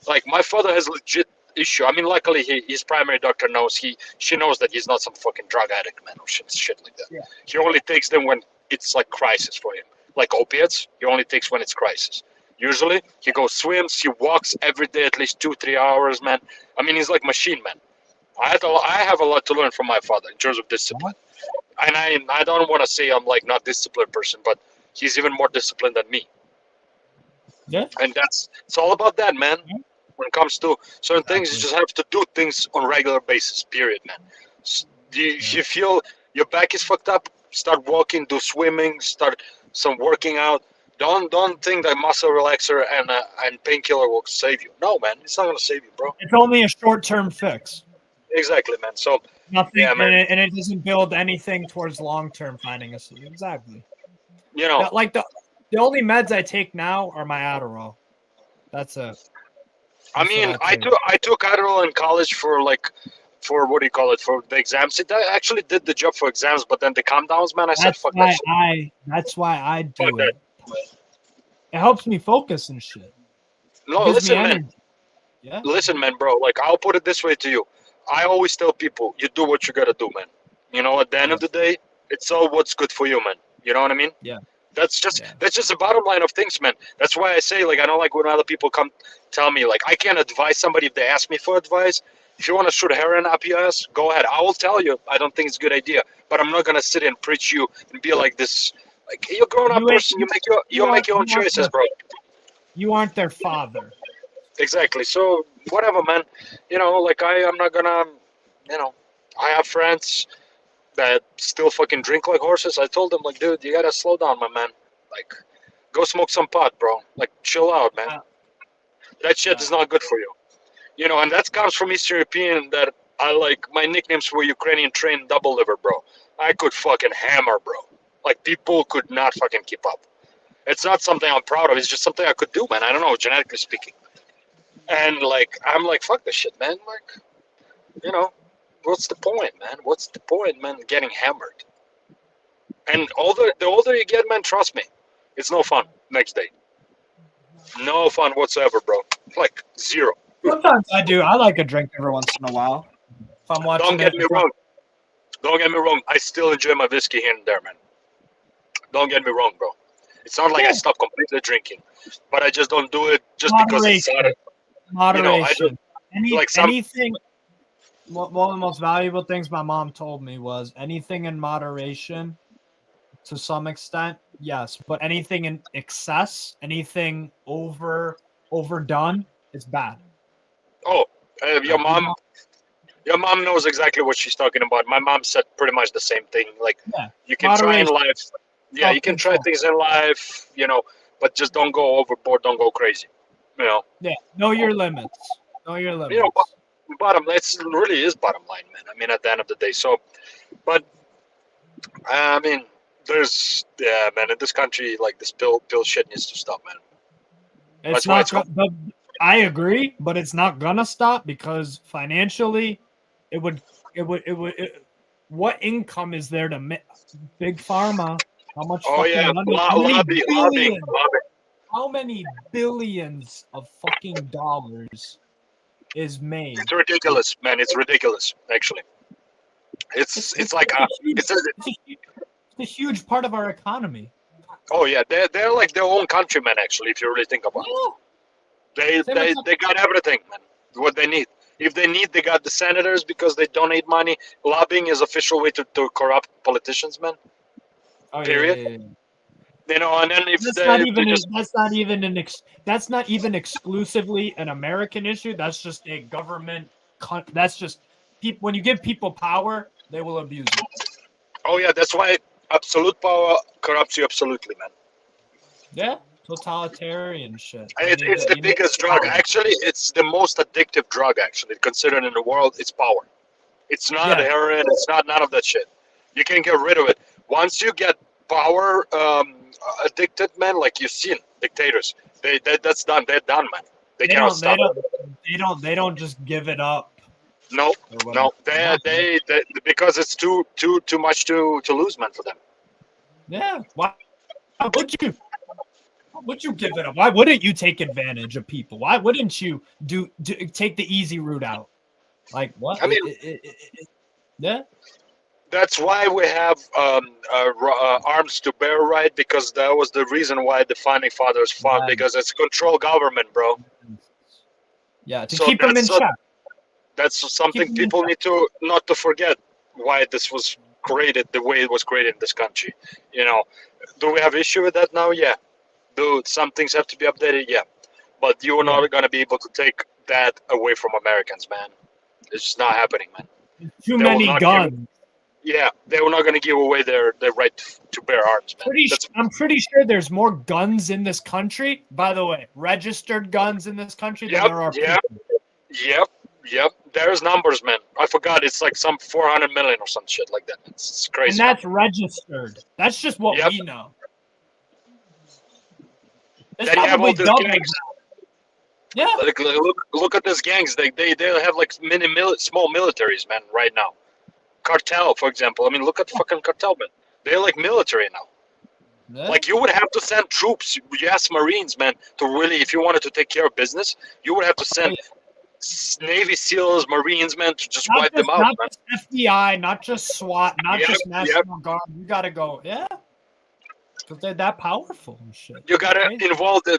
Like, my father has legit issue. I mean, luckily, his primary doctor knows. She knows that he's not some fucking drug addict, man, or shit like that. Yeah. He only takes them when it's like crisis for him. Like opiates, he only takes when it's crisis. Usually, he goes swims, he walks every day at least 2-3 hours, man. I mean, he's like machine, man. I have a lot to learn from my father in terms of discipline. And I don't want to say I'm like not disciplined person, but he's even more disciplined than me. Yeah. And it's all about that, man. When it comes to certain things, you just have to do things on regular basis, period, man. You feel your back is fucked up, start walking, do swimming, start some working out. Don't think that muscle relaxer and painkiller will save you. No, man, it's not gonna save you, bro. It's only a short-term fix. Exactly, man. So Nothing, yeah, man. and it doesn't build anything towards long-term finding a solution. Exactly. You know, Like the only meds I take now are my Adderall. That's it. I mean, I took Adderall in college for what do you call it, for the exams. It actually did the job for exams, but then the calm downs, man, I said fuck that shit. That's why I do Fuck it. It helps me focus and shit. No, Gives listen, me man. energy. Yeah. Listen, man, bro. Like, I'll put it this way to you. I always tell people, you do what you gotta do, man. You know, at the end of the day, it's all what's good for you, man. You know what I mean? Yeah. That's just the bottom line of things, man. That's why I say, like, I don't like when other people come tell me, like, I can't advise somebody if they ask me for advice. If you want to shoot heroin up your ass, go ahead. I will tell you, I don't think it's a good idea. But I'm not gonna sit and preach you and be like this. Like, you're a grown-up person. You make your own choices, bro. You aren't their father. Exactly. So whatever, man. You know, like I'm not gonna. You know, I have friends that still fucking drink like horses. I told them, like, dude, you gotta slow down, my man. Like, go smoke some pot, bro. Like, chill out, man. That shit is not good for you. You know, and that comes from Eastern European. That I like. My nicknames were Ukrainian trained double liver, bro. I could fucking hammer, bro. Like, people could not fucking keep up. It's not something I'm proud of. It's just something I could do, man. I don't know, genetically speaking. And like, I'm like, fuck this shit, man. Like, you know, what's the point, man? What's the point, man? Getting hammered. And the older you get, man, trust me, it's no fun next day. No fun whatsoever, bro. Like, zero. Sometimes I do. I like a drink every once in a while. If I'm watching. Don't get me wrong. Don't get me wrong. I still enjoy my whiskey here and there, man. Don't get me wrong, bro. It's not like I stopped completely drinking, but I just don't do it just because it's moderation. You know, Anything. One of the most valuable things my mom told me was anything in moderation, to some extent, yes, but anything in excess, anything overdone, it's bad. Oh, your mom knows exactly what she's talking about. My mom said pretty much the same thing. Like, you can try in life. Yeah, you can try things in life, you know, but just don't go overboard. Don't go crazy, you know. Yeah, know your limits. Know your limits. You know, it really is bottom line, man. I mean, at the end of the day. So, but I mean, man, in this country, like, this pill shit needs to stop, man. It's not. I agree, but it's not gonna stop because financially, it would. What income is there to make big pharma? How much? Lobby. How many billions of fucking dollars is made? It's ridiculous, man. It's ridiculous, actually. It's a huge part of our economy. Oh yeah, they're like their own countrymen, actually. If you really think about it, they got everything, man. What they need. If they need, they got the senators because they donate money. Lobbying is official way to corrupt politicians, man. Oh, period. Yeah. You know, and then if that's not even exclusively an American issue. That's just a government. That's just people. When you give people power, they will abuse it. Oh yeah, that's why absolute power corrupts you absolutely, man. Yeah, totalitarian shit. It's the biggest drug. Actually, it's the most addictive drug. Actually, considered in the world, it's power. It's not heroin. It's not none of that shit. You can get rid of it once you get power addicted, man. Like you've seen dictators. That's done. They're done, man. They cannot stop. They don't just give it up. No. They because it's too much to lose, man, for them. Yeah. Why Why would you give it up? Why wouldn't you take advantage of people? Why wouldn't you take the easy route out? Like what? I mean, Yeah. that's why we have arms to bear, right? Because that was the reason why the founding fathers fought, Right. because it's control government, bro. Yeah, to So keep them in check. That's something Keep them in people check. need to not to forget why this was created the way it was created in this country. You know, do we have issue with that now? Yeah. Do some things have to be updated? Yeah. But you're Yeah. not gonna be able to take that away from Americans, man. It's just not happening, man. Too They will many not guns. Yeah, they were not gonna give away their right to bear arms, man. I'm pretty sure there's more guns in this country. By the way, registered guns in this country than there are people. Yep. There's numbers, man. I forgot. It's like some 400 million or some shit like that. It's crazy. And that's registered. That's just what we know. There's Then you have all probably these double gangs. that. Yeah. Like, look at these gangs. They have like small militaries, man. Right now, cartel, for example. I mean, look at fucking cartel, man. They're like military now. Yeah. Like you would have to send troops, yes, Marines, man, to really, if you wanted to take care of business, you would have to send Navy SEALs, Marines, man, to just wipe them out. Not man. just FBI, not just SWAT, not just National Guard. You gotta go, yeah, because they're that powerful and shit. You gotta involve the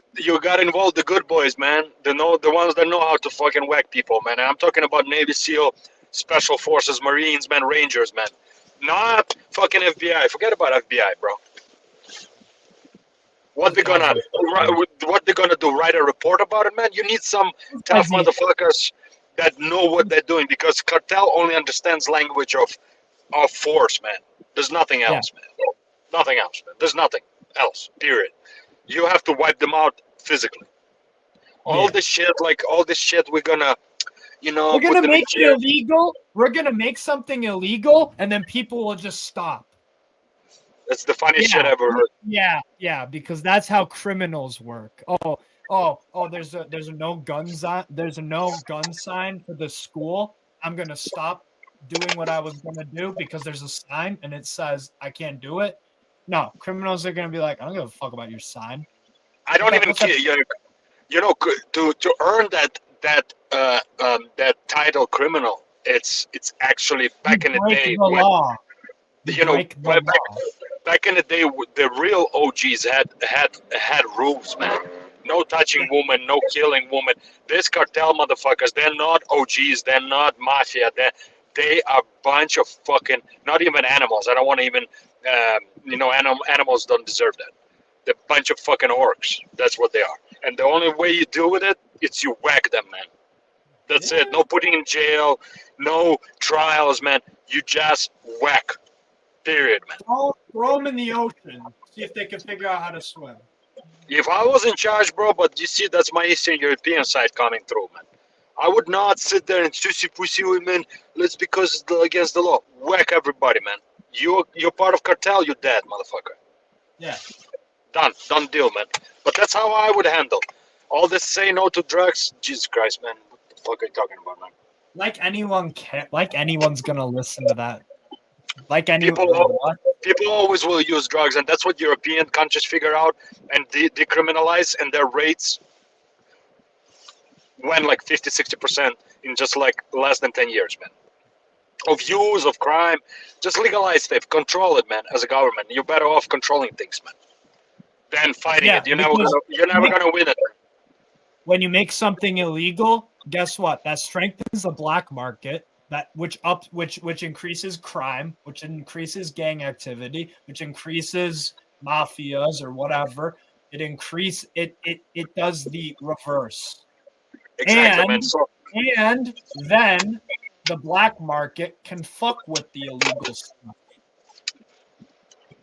good boys, man. The ones that know how to fucking whack people, man. And I'm talking about Navy SEAL, Special Forces, Marines, man, Rangers, man. Not fucking FBI. Forget about FBI, bro. What they gonna do? Write a report about it, man? You need some tough motherfuckers that know what they're doing, because cartel only understands language of force, man. There's nothing else, man. Nothing else, man. There's nothing else. Period. You have to wipe them out physically. All this shit we're gonna, we're gonna make it illegal. We're gonna make something illegal, and then people will just stop. That's the funniest shit I ever heard. Yeah, because that's how criminals work. There's a no gun sign for the school. I'm gonna stop doing what I was gonna do because there's a sign and it says I can't do it. No, criminals are gonna be like, I don't give a fuck about your sign. I don't even care. To earn that title criminal, it's actually back in the day. Law. Back in the day, the real OGs had rules, man. No touching woman, no killing woman. This cartel motherfuckers, they're not OGs, they're not mafia. They are a bunch of fucking, not even animals. I don't want to even, animals don't deserve that. They're a bunch of fucking orcs. That's what they are. And the only way you deal with it, it's you whack them, man. That's it. No putting in jail, no trials, man. You just whack. Period, man. Throw them in the ocean. See if they can figure out how to swim. If I was in charge, bro, but you see, that's my Eastern European side coming through, man. I would not sit there and pussy women. Because it's against the law. Whack everybody, man. You're part of cartel. You're dead, motherfucker. Yeah. Done deal, man. But that's how I would handle all this. Say no to drugs. Jesus Christ, man. What the fuck are you talking about, man? Like anyone's gonna listen to that. People always will use drugs, and that's what European countries figure out and decriminalize, and their rates went like 50-60% in just like less than 10 years, man. Of use, of crime. Just legalize it, control it, man. As a government, you're better off controlling things, man, than fighting it. You're never gonna win it. When you make something illegal, guess what? That strengthens the black market. Which increases crime, which increases gang activity, which increases mafias or whatever. It does the reverse. Exactly, man. And then the black market can fuck with the illegal stuff.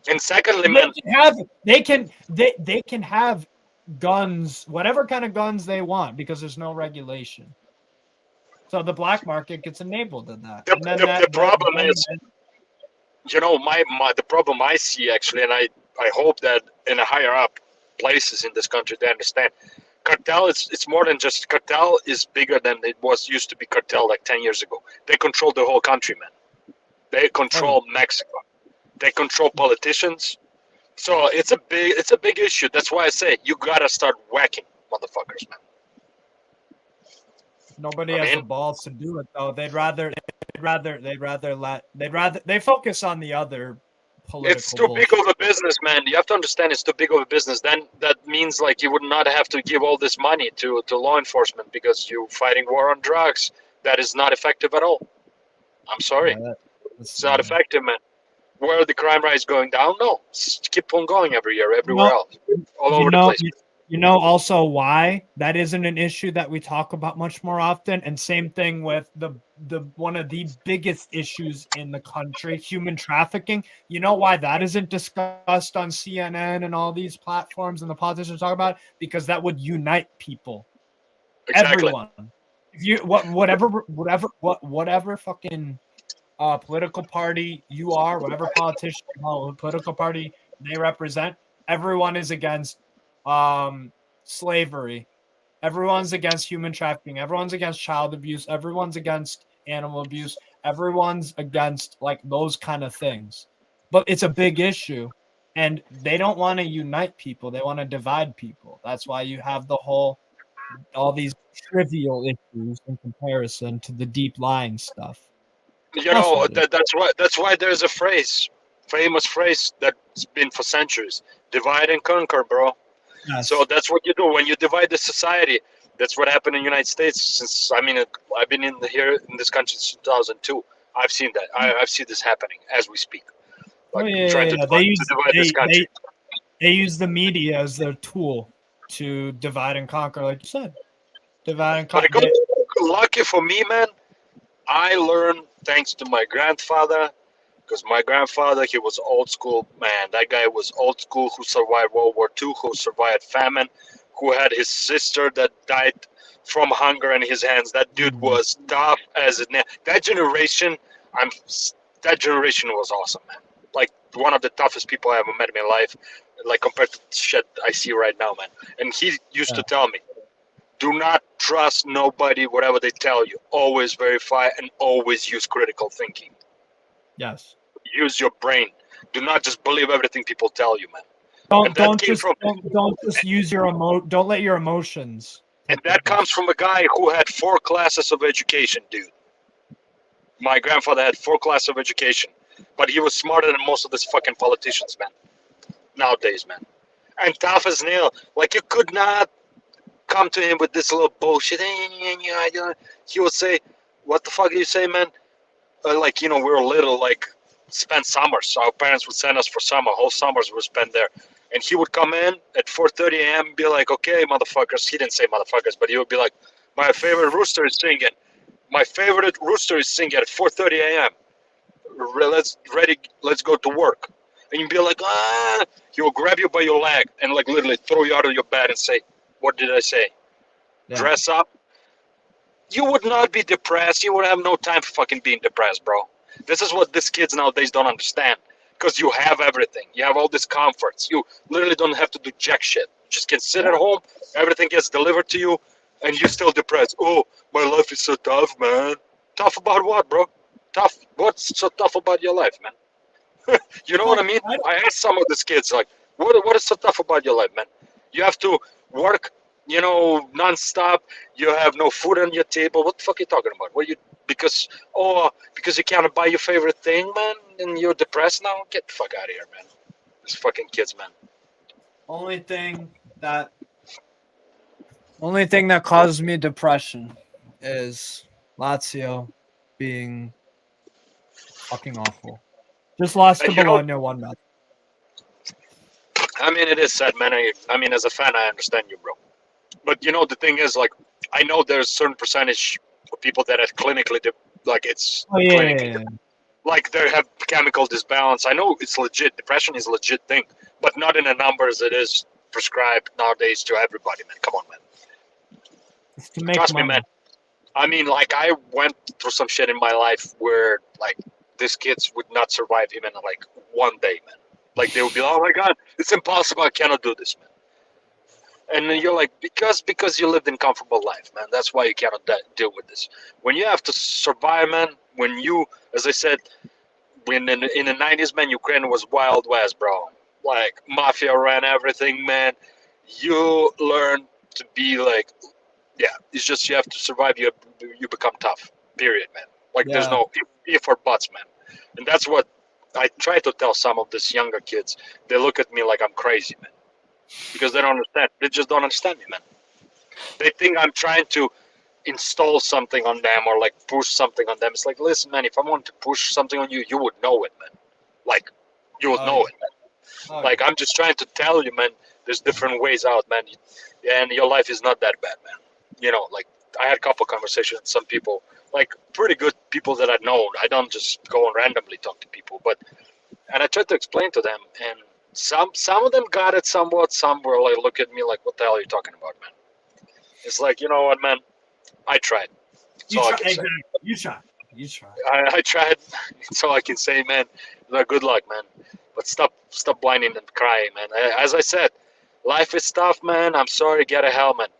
And secondly, man, they can have guns, whatever kind of guns they want, because there's no regulation. So the black market gets enabled in that. The problem is, the problem I see actually, and I hope that in the higher up places in this country they understand, cartel it's more than just cartel. Is bigger than it used to be cartel like 10 years ago. They control the whole country, man. They control Mexico. They control politicians. So it's a big issue. That's why I say you gotta start whacking motherfuckers, man. Nobody I has mean- the balls to do it though. They focus on the other political It's too big bullshit. of a business, man. You have to understand it's too big of a business. Then that means like you would not have to give all this money to law enforcement because you're fighting war on drugs. That is not effective at all. I'm sorry. It's not effective, man. Where the crime rate is going down? No. Keep on going every year, everywhere else. All over the place. You know also why that isn't an issue that we talk about much more often, and same thing with the one of the biggest issues in the country, human trafficking. You know why that isn't discussed on CNN and all these platforms and the politicians talk about it? Because that would unite people, Exactly. everyone. If you whatever fucking political party you are, whatever politician, political party they represent, everyone is against slavery. Everyone's against human trafficking. Everyone's against child abuse. Everyone's against animal abuse. Everyone's against like those kind of things. But it's a big issue, and they don't want to unite people. They want to divide people. That's why you have all these trivial issues in comparison to the deep lying stuff. You know, that's why there's a famous phrase that's been for centuries. Divide and conquer, bro. Yes. So that's what you do when you divide the society. That's what happened in the United States. Since I've been here in this country since 2002. I've seen that. I've seen this happening as we speak. Like trying to divide this country. They use the media as their tool to divide and conquer, like you said. Divide and conquer. But lucky for me, man, I learned thanks to my grandfather. Because my grandfather, he was old school, man. That guy was old school, who survived World War II, who survived famine, who had his sister that died from hunger in his hands. That dude was tough as a nail. That generation was awesome, man. Like one of the toughest people I ever met in my life, like compared to shit I see right now, man. And he used to tell me, do not trust nobody, whatever they tell you. Always verify and always use critical thinking. Yes. Use your brain. Do not just believe everything people tell you, man. Don't just use your don't let your emotions. And that comes from a guy who had 4 classes of education, dude. My grandfather had 4 classes of education, but he was smarter than most of these fucking politicians, man. Nowadays, man. And tough as nail. Like you could not come to him with this little bullshit. He would say, "What the fuck do you say, man?" Like, we were little, like, spend summers. So our parents would send us for summer. Whole summers we spend there. And he would come in at 4:30 a.m. and be like, okay, motherfuckers. He didn't say motherfuckers, but he would be like, my favorite rooster is singing. My favorite rooster is singing at 4:30 a.m. Let's go to work. And you'd be like, ah. He will grab you by your leg and, like, literally throw you out of your bed and say, what did I say? Yeah. Dress up. You would not be depressed. You would have no time for fucking being depressed, bro. This is what these kids nowadays don't understand. Because you have everything. You have all these comforts. You literally don't have to do jack shit. You just can sit at home. Everything gets delivered to you. And you're still depressed. Oh, my life is so tough, man. Tough about what, bro? Tough. What's so tough about your life, man? You know what I mean? I asked some of these kids, like, what is so tough about your life, man? You have to work, non-stop. You have no food on your table. What the fuck are you talking about? Because you can't buy your favorite thing, man, and you're depressed now? Get the fuck out of here, man. These fucking kids, man. Only thing that causes me depression is Lazio being fucking awful. Just lost to Bologna 1-0. I mean, it is sad, man. I mean, as a fan, I understand you, bro. But the thing is, like, I know there's a certain percentage of people that have clinically, like they have chemical disbalance. I know it's legit. Depression is a legit thing, but not in the numbers it is prescribed nowadays to everybody, man. Come on, man. It's to make Trust money. me, man. I mean, like, I went through some shit in my life where, like, these kids would not survive even, like, one day, man. Like, they would be like, oh, my God, it's impossible. I cannot do this, man. And then you're like, because you lived in comfortable life, man. That's why you cannot deal with this. When you have to survive, man, when you, as I said, when in the 90s, man, Ukraine was Wild West, bro. like mafia ran everything, man. You learn to be like, yeah, it's just you have to survive. You become tough. Period, man. Like there's Yeah. no if or buts, man. And that's what I try to tell some of these younger kids. They look at me like I'm crazy, man, because they don't understand. They just don't understand me, man. They think I'm trying to install something on them or like push something on them. It's like, listen, man, if I want to push something on you, you would know it, man. Like, you would Oh, know yeah. it, man. Oh, Like, I'm just trying to tell you, man, there's different ways out, man. And your life is not that bad, man. You know, like, I had a couple conversations with some people, like, pretty good people that I know. I don't just go and randomly talk to people, but, and I tried to explain to them, and some of them got it somewhat. Some were like, look at me like, what the hell are you talking about, man? It's like, you know what, man? I tried. That's You all I try, can say. exactly. You try. You try. I tried. That's all I can say, man. Good luck, man. But stop whining and crying, man. As I said, life is tough, man. I'm sorry. Get a helmet.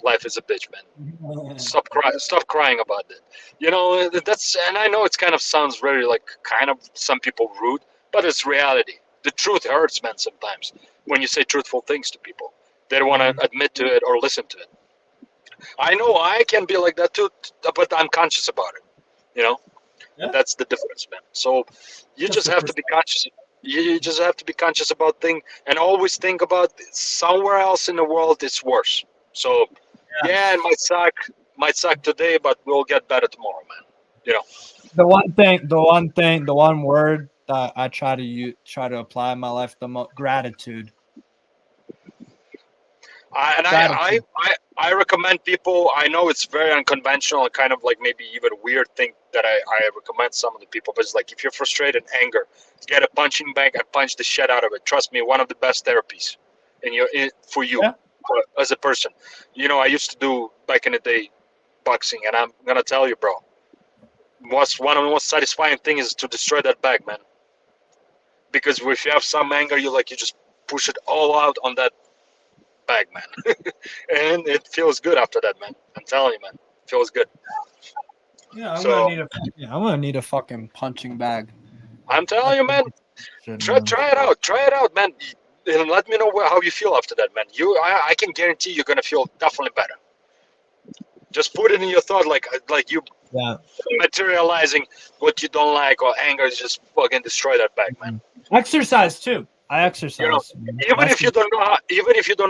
Life is a bitch, man. Stop crying about it. You know, that's, and I know it's kind of sounds very like kind of some people rude, but it's reality. The truth hurts, man. Sometimes when you say truthful things to people, they don't want to admit to it or listen to it. I know I can be like that too, but I'm conscious about it. You know, Yeah. that's the difference, man. So you Just just the have to be conscious. You just have to be conscious about things and always think about somewhere else in the world it's worse. So yeah, it might suck today, but we'll get better tomorrow, man. You know. The one word that I try to apply in my life the most, gratitude. I recommend people. I know it's very unconventional and kind of like maybe even a weird thing that I recommend some of the people, but it's like if you're frustrated, anger, get a punching bag and punch the shit out of it. Trust me, one of the best therapies for you Yeah. as a person. You know, I used to do back in the day boxing, and I'm gonna tell you, bro. One of the most satisfying things is to destroy that bag, man. Because if you have some anger, you just push it all out on that bag, man. And it feels good after that, man. I'm telling you, man. It feels good. Yeah, I'm So gonna need a fucking punching bag. I'm telling you, man. Try it out. Try it out, man. And let me know how you feel after that, man. I can guarantee you're gonna feel definitely better. Just put it in your thought, like you Yeah. materializing what you don't like or anger is just fucking destroy that bag, man. Exercise too. I exercise. Even if you don't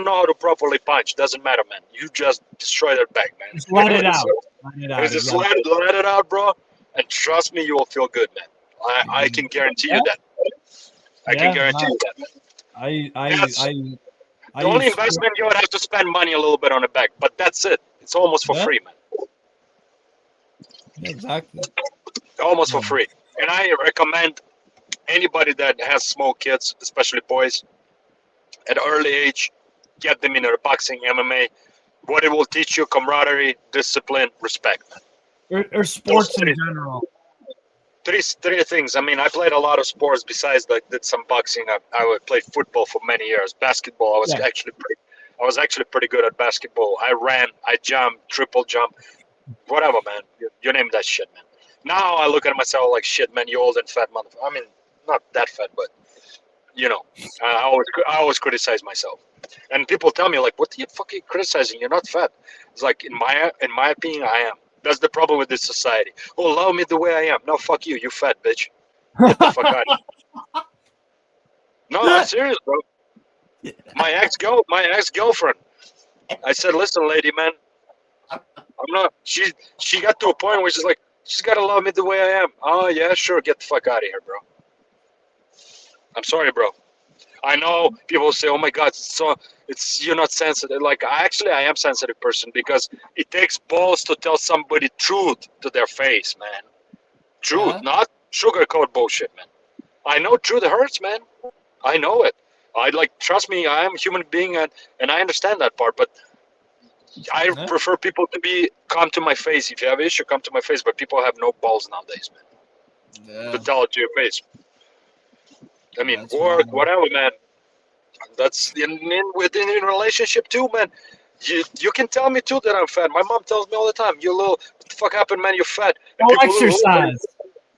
know how to properly punch, doesn't matter, man. You just destroy that bag, man. Just let it out. Let it out. Just let it out, bro. And trust me, you will feel good, man. I can guarantee you that. I can guarantee you that, man. The only investment you would have to spend money a little bit on a bag, but that's it. It's almost for free, man. Yeah, exactly. Almost for free. And I recommend anybody that has small kids, especially boys, at an early age, get them into boxing, MMA. What it will teach you: camaraderie, discipline, respect. Or sports in general. Three things. I mean, I played a lot of sports besides did some boxing. I played football for many years. Basketball, I was actually pretty good at basketball. I ran, I jumped, triple jump, whatever, man. You name that shit, man. Now I look at myself like shit, man. You old and fat motherfucker. I mean, not that fat, but you know, I always criticize myself. And people tell me like, "What are you fucking criticizing? You're not fat." It's like in my opinion, I am. That's the problem with this society. Oh, allow me the way I am. No, fuck you. You fat bitch. Get the fuck out of here. No, I'm serious, bro. My ex-girlfriend. I said, listen, lady, man. I'm not. She got to a point where she's got to love me the way I am. Oh yeah, sure. Get the fuck out of here, bro. I'm sorry, bro. I know people say, "Oh my God, you're not sensitive." Like, I am sensitive person because it takes balls to tell somebody truth to their face, man. Truth, not sugarcoat bullshit, man. I know truth hurts, man. I know it. Trust me, I am a human being, and I understand that part. But I prefer people to come to my face. If you have an issue, come to my face. But people have no balls nowadays, man. To tell it to your face. I mean, work, whatever, man. That's within relationship too, man. You can tell me too that I'm fat. My mom tells me all the time, "You little, what the fuck happened, man? You're fat." And Go exercise.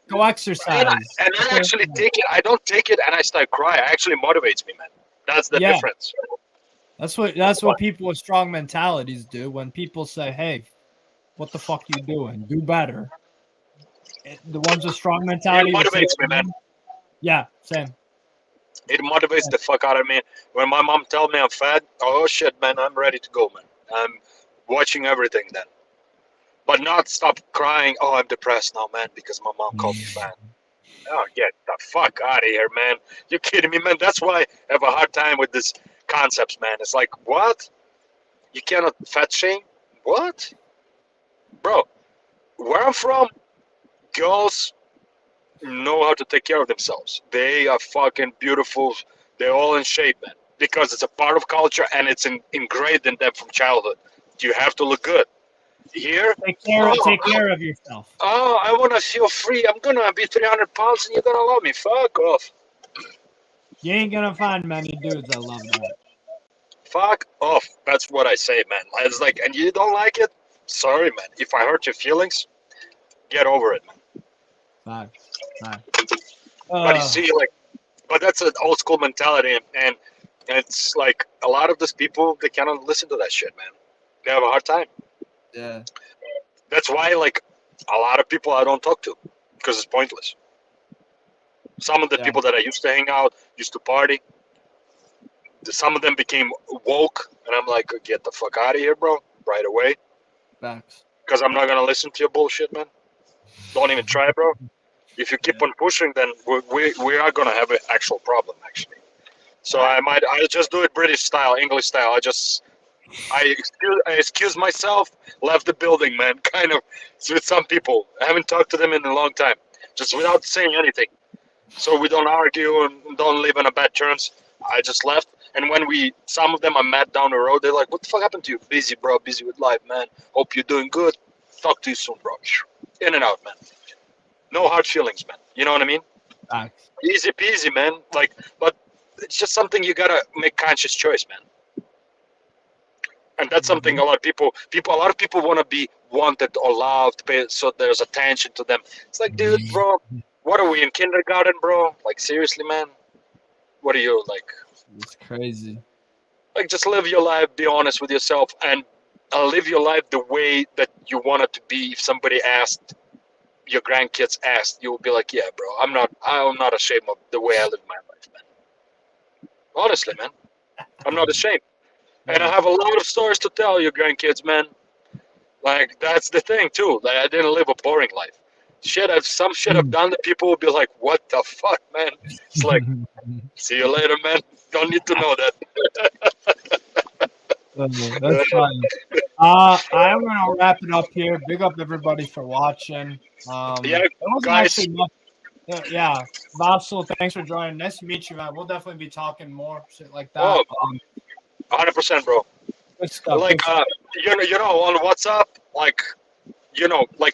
Go exercise. And I actually take it. I don't take it and I start crying. It actually motivates me, man. That's the Yeah. difference. That's what people with strong mentalities do. When people say, "Hey, what the fuck you doing? Do better." The ones with strong mentality It would say, motivates me, man. Yeah, same. It motivates the fuck out of me. When my mom tells me I'm fat, oh shit, man, I'm ready to go, man. I'm watching everything then. But not stop crying, oh, I'm depressed now, man, because my mom called me fat. Oh, get the fuck out of here, man. You kidding me, man? That's why I have a hard time with this concepts, man. It's like, what? You cannot fat shame? What? Bro, where I'm from, girls know how to take care of themselves. They are fucking beautiful. They're all in shape, man. Because it's a part of culture and it's ingrained in them from childhood. You have to look good. Here, Take care of yourself. oh, I want to feel free. I'm going to be 300 pounds and you're going to love me. Fuck off. You ain't gonna find many dudes that love that. Fuck off. That's what I say, man. It's like, and you don't like it? Sorry, man. If I hurt your feelings, get over it, man. Facts. But you see, like, but that's an old school mentality, and it's like a lot of these people, they cannot listen to that shit, man. They have a hard time. Yeah. That's why, like, a lot of people I don't talk to because it's pointless. Some of the Yeah. people that I used to hang out, used to party, some of them became woke, and I'm like, get the fuck out of here, bro, right away, Facts. because I'm not gonna listen to your bullshit, man. Don't even try, bro. If you keep on pushing, then we are gonna have an actual problem, actually. So I just do it British style, English style. I excuse myself, left the building, man. Kind of. It's with some people. I haven't talked to them in a long time, just without saying anything. So we don't argue and don't live on a bad terms. I just left. And when some of them I met down the road, they're like, "What the fuck happened to you?" Busy, bro. Busy with life, man. Hope you're doing good. Talk to you soon, bro. In and out, man. No hard feelings, man. You know what I mean? Facts. Easy peasy, man. Like, but it's just something you gotta make conscious choice, man. And that's something a lot of people want to be wanted or loved, so there's attention to them. It's like, dude, bro, what are we in kindergarten, bro? Like, seriously, man, what are you like? It's crazy. Like, just live your life, be honest with yourself, and live your life the way that you want it to be. If somebody asked, your grandkids asked, you will be like, yeah, bro, I'm not ashamed of the way I live my life, man. Honestly, man, I'm not ashamed. And I have a lot of stories to tell your grandkids, man. Like, that's the thing, too. Like, I didn't live a boring life. Some shit I've done that people will be like, what the fuck, man? It's like, see you later, man. Don't need to know that. That's fine. I'm gonna wrap it up here. Big up everybody for watching. Yeah, it wasn't guys. actually much. Yeah, Vasil, thanks for joining. Nice to meet you, man. We'll definitely be talking more shit like that. Oh, 100%, bro. Good stuff. Like, good stuff. you know, on WhatsApp, like, like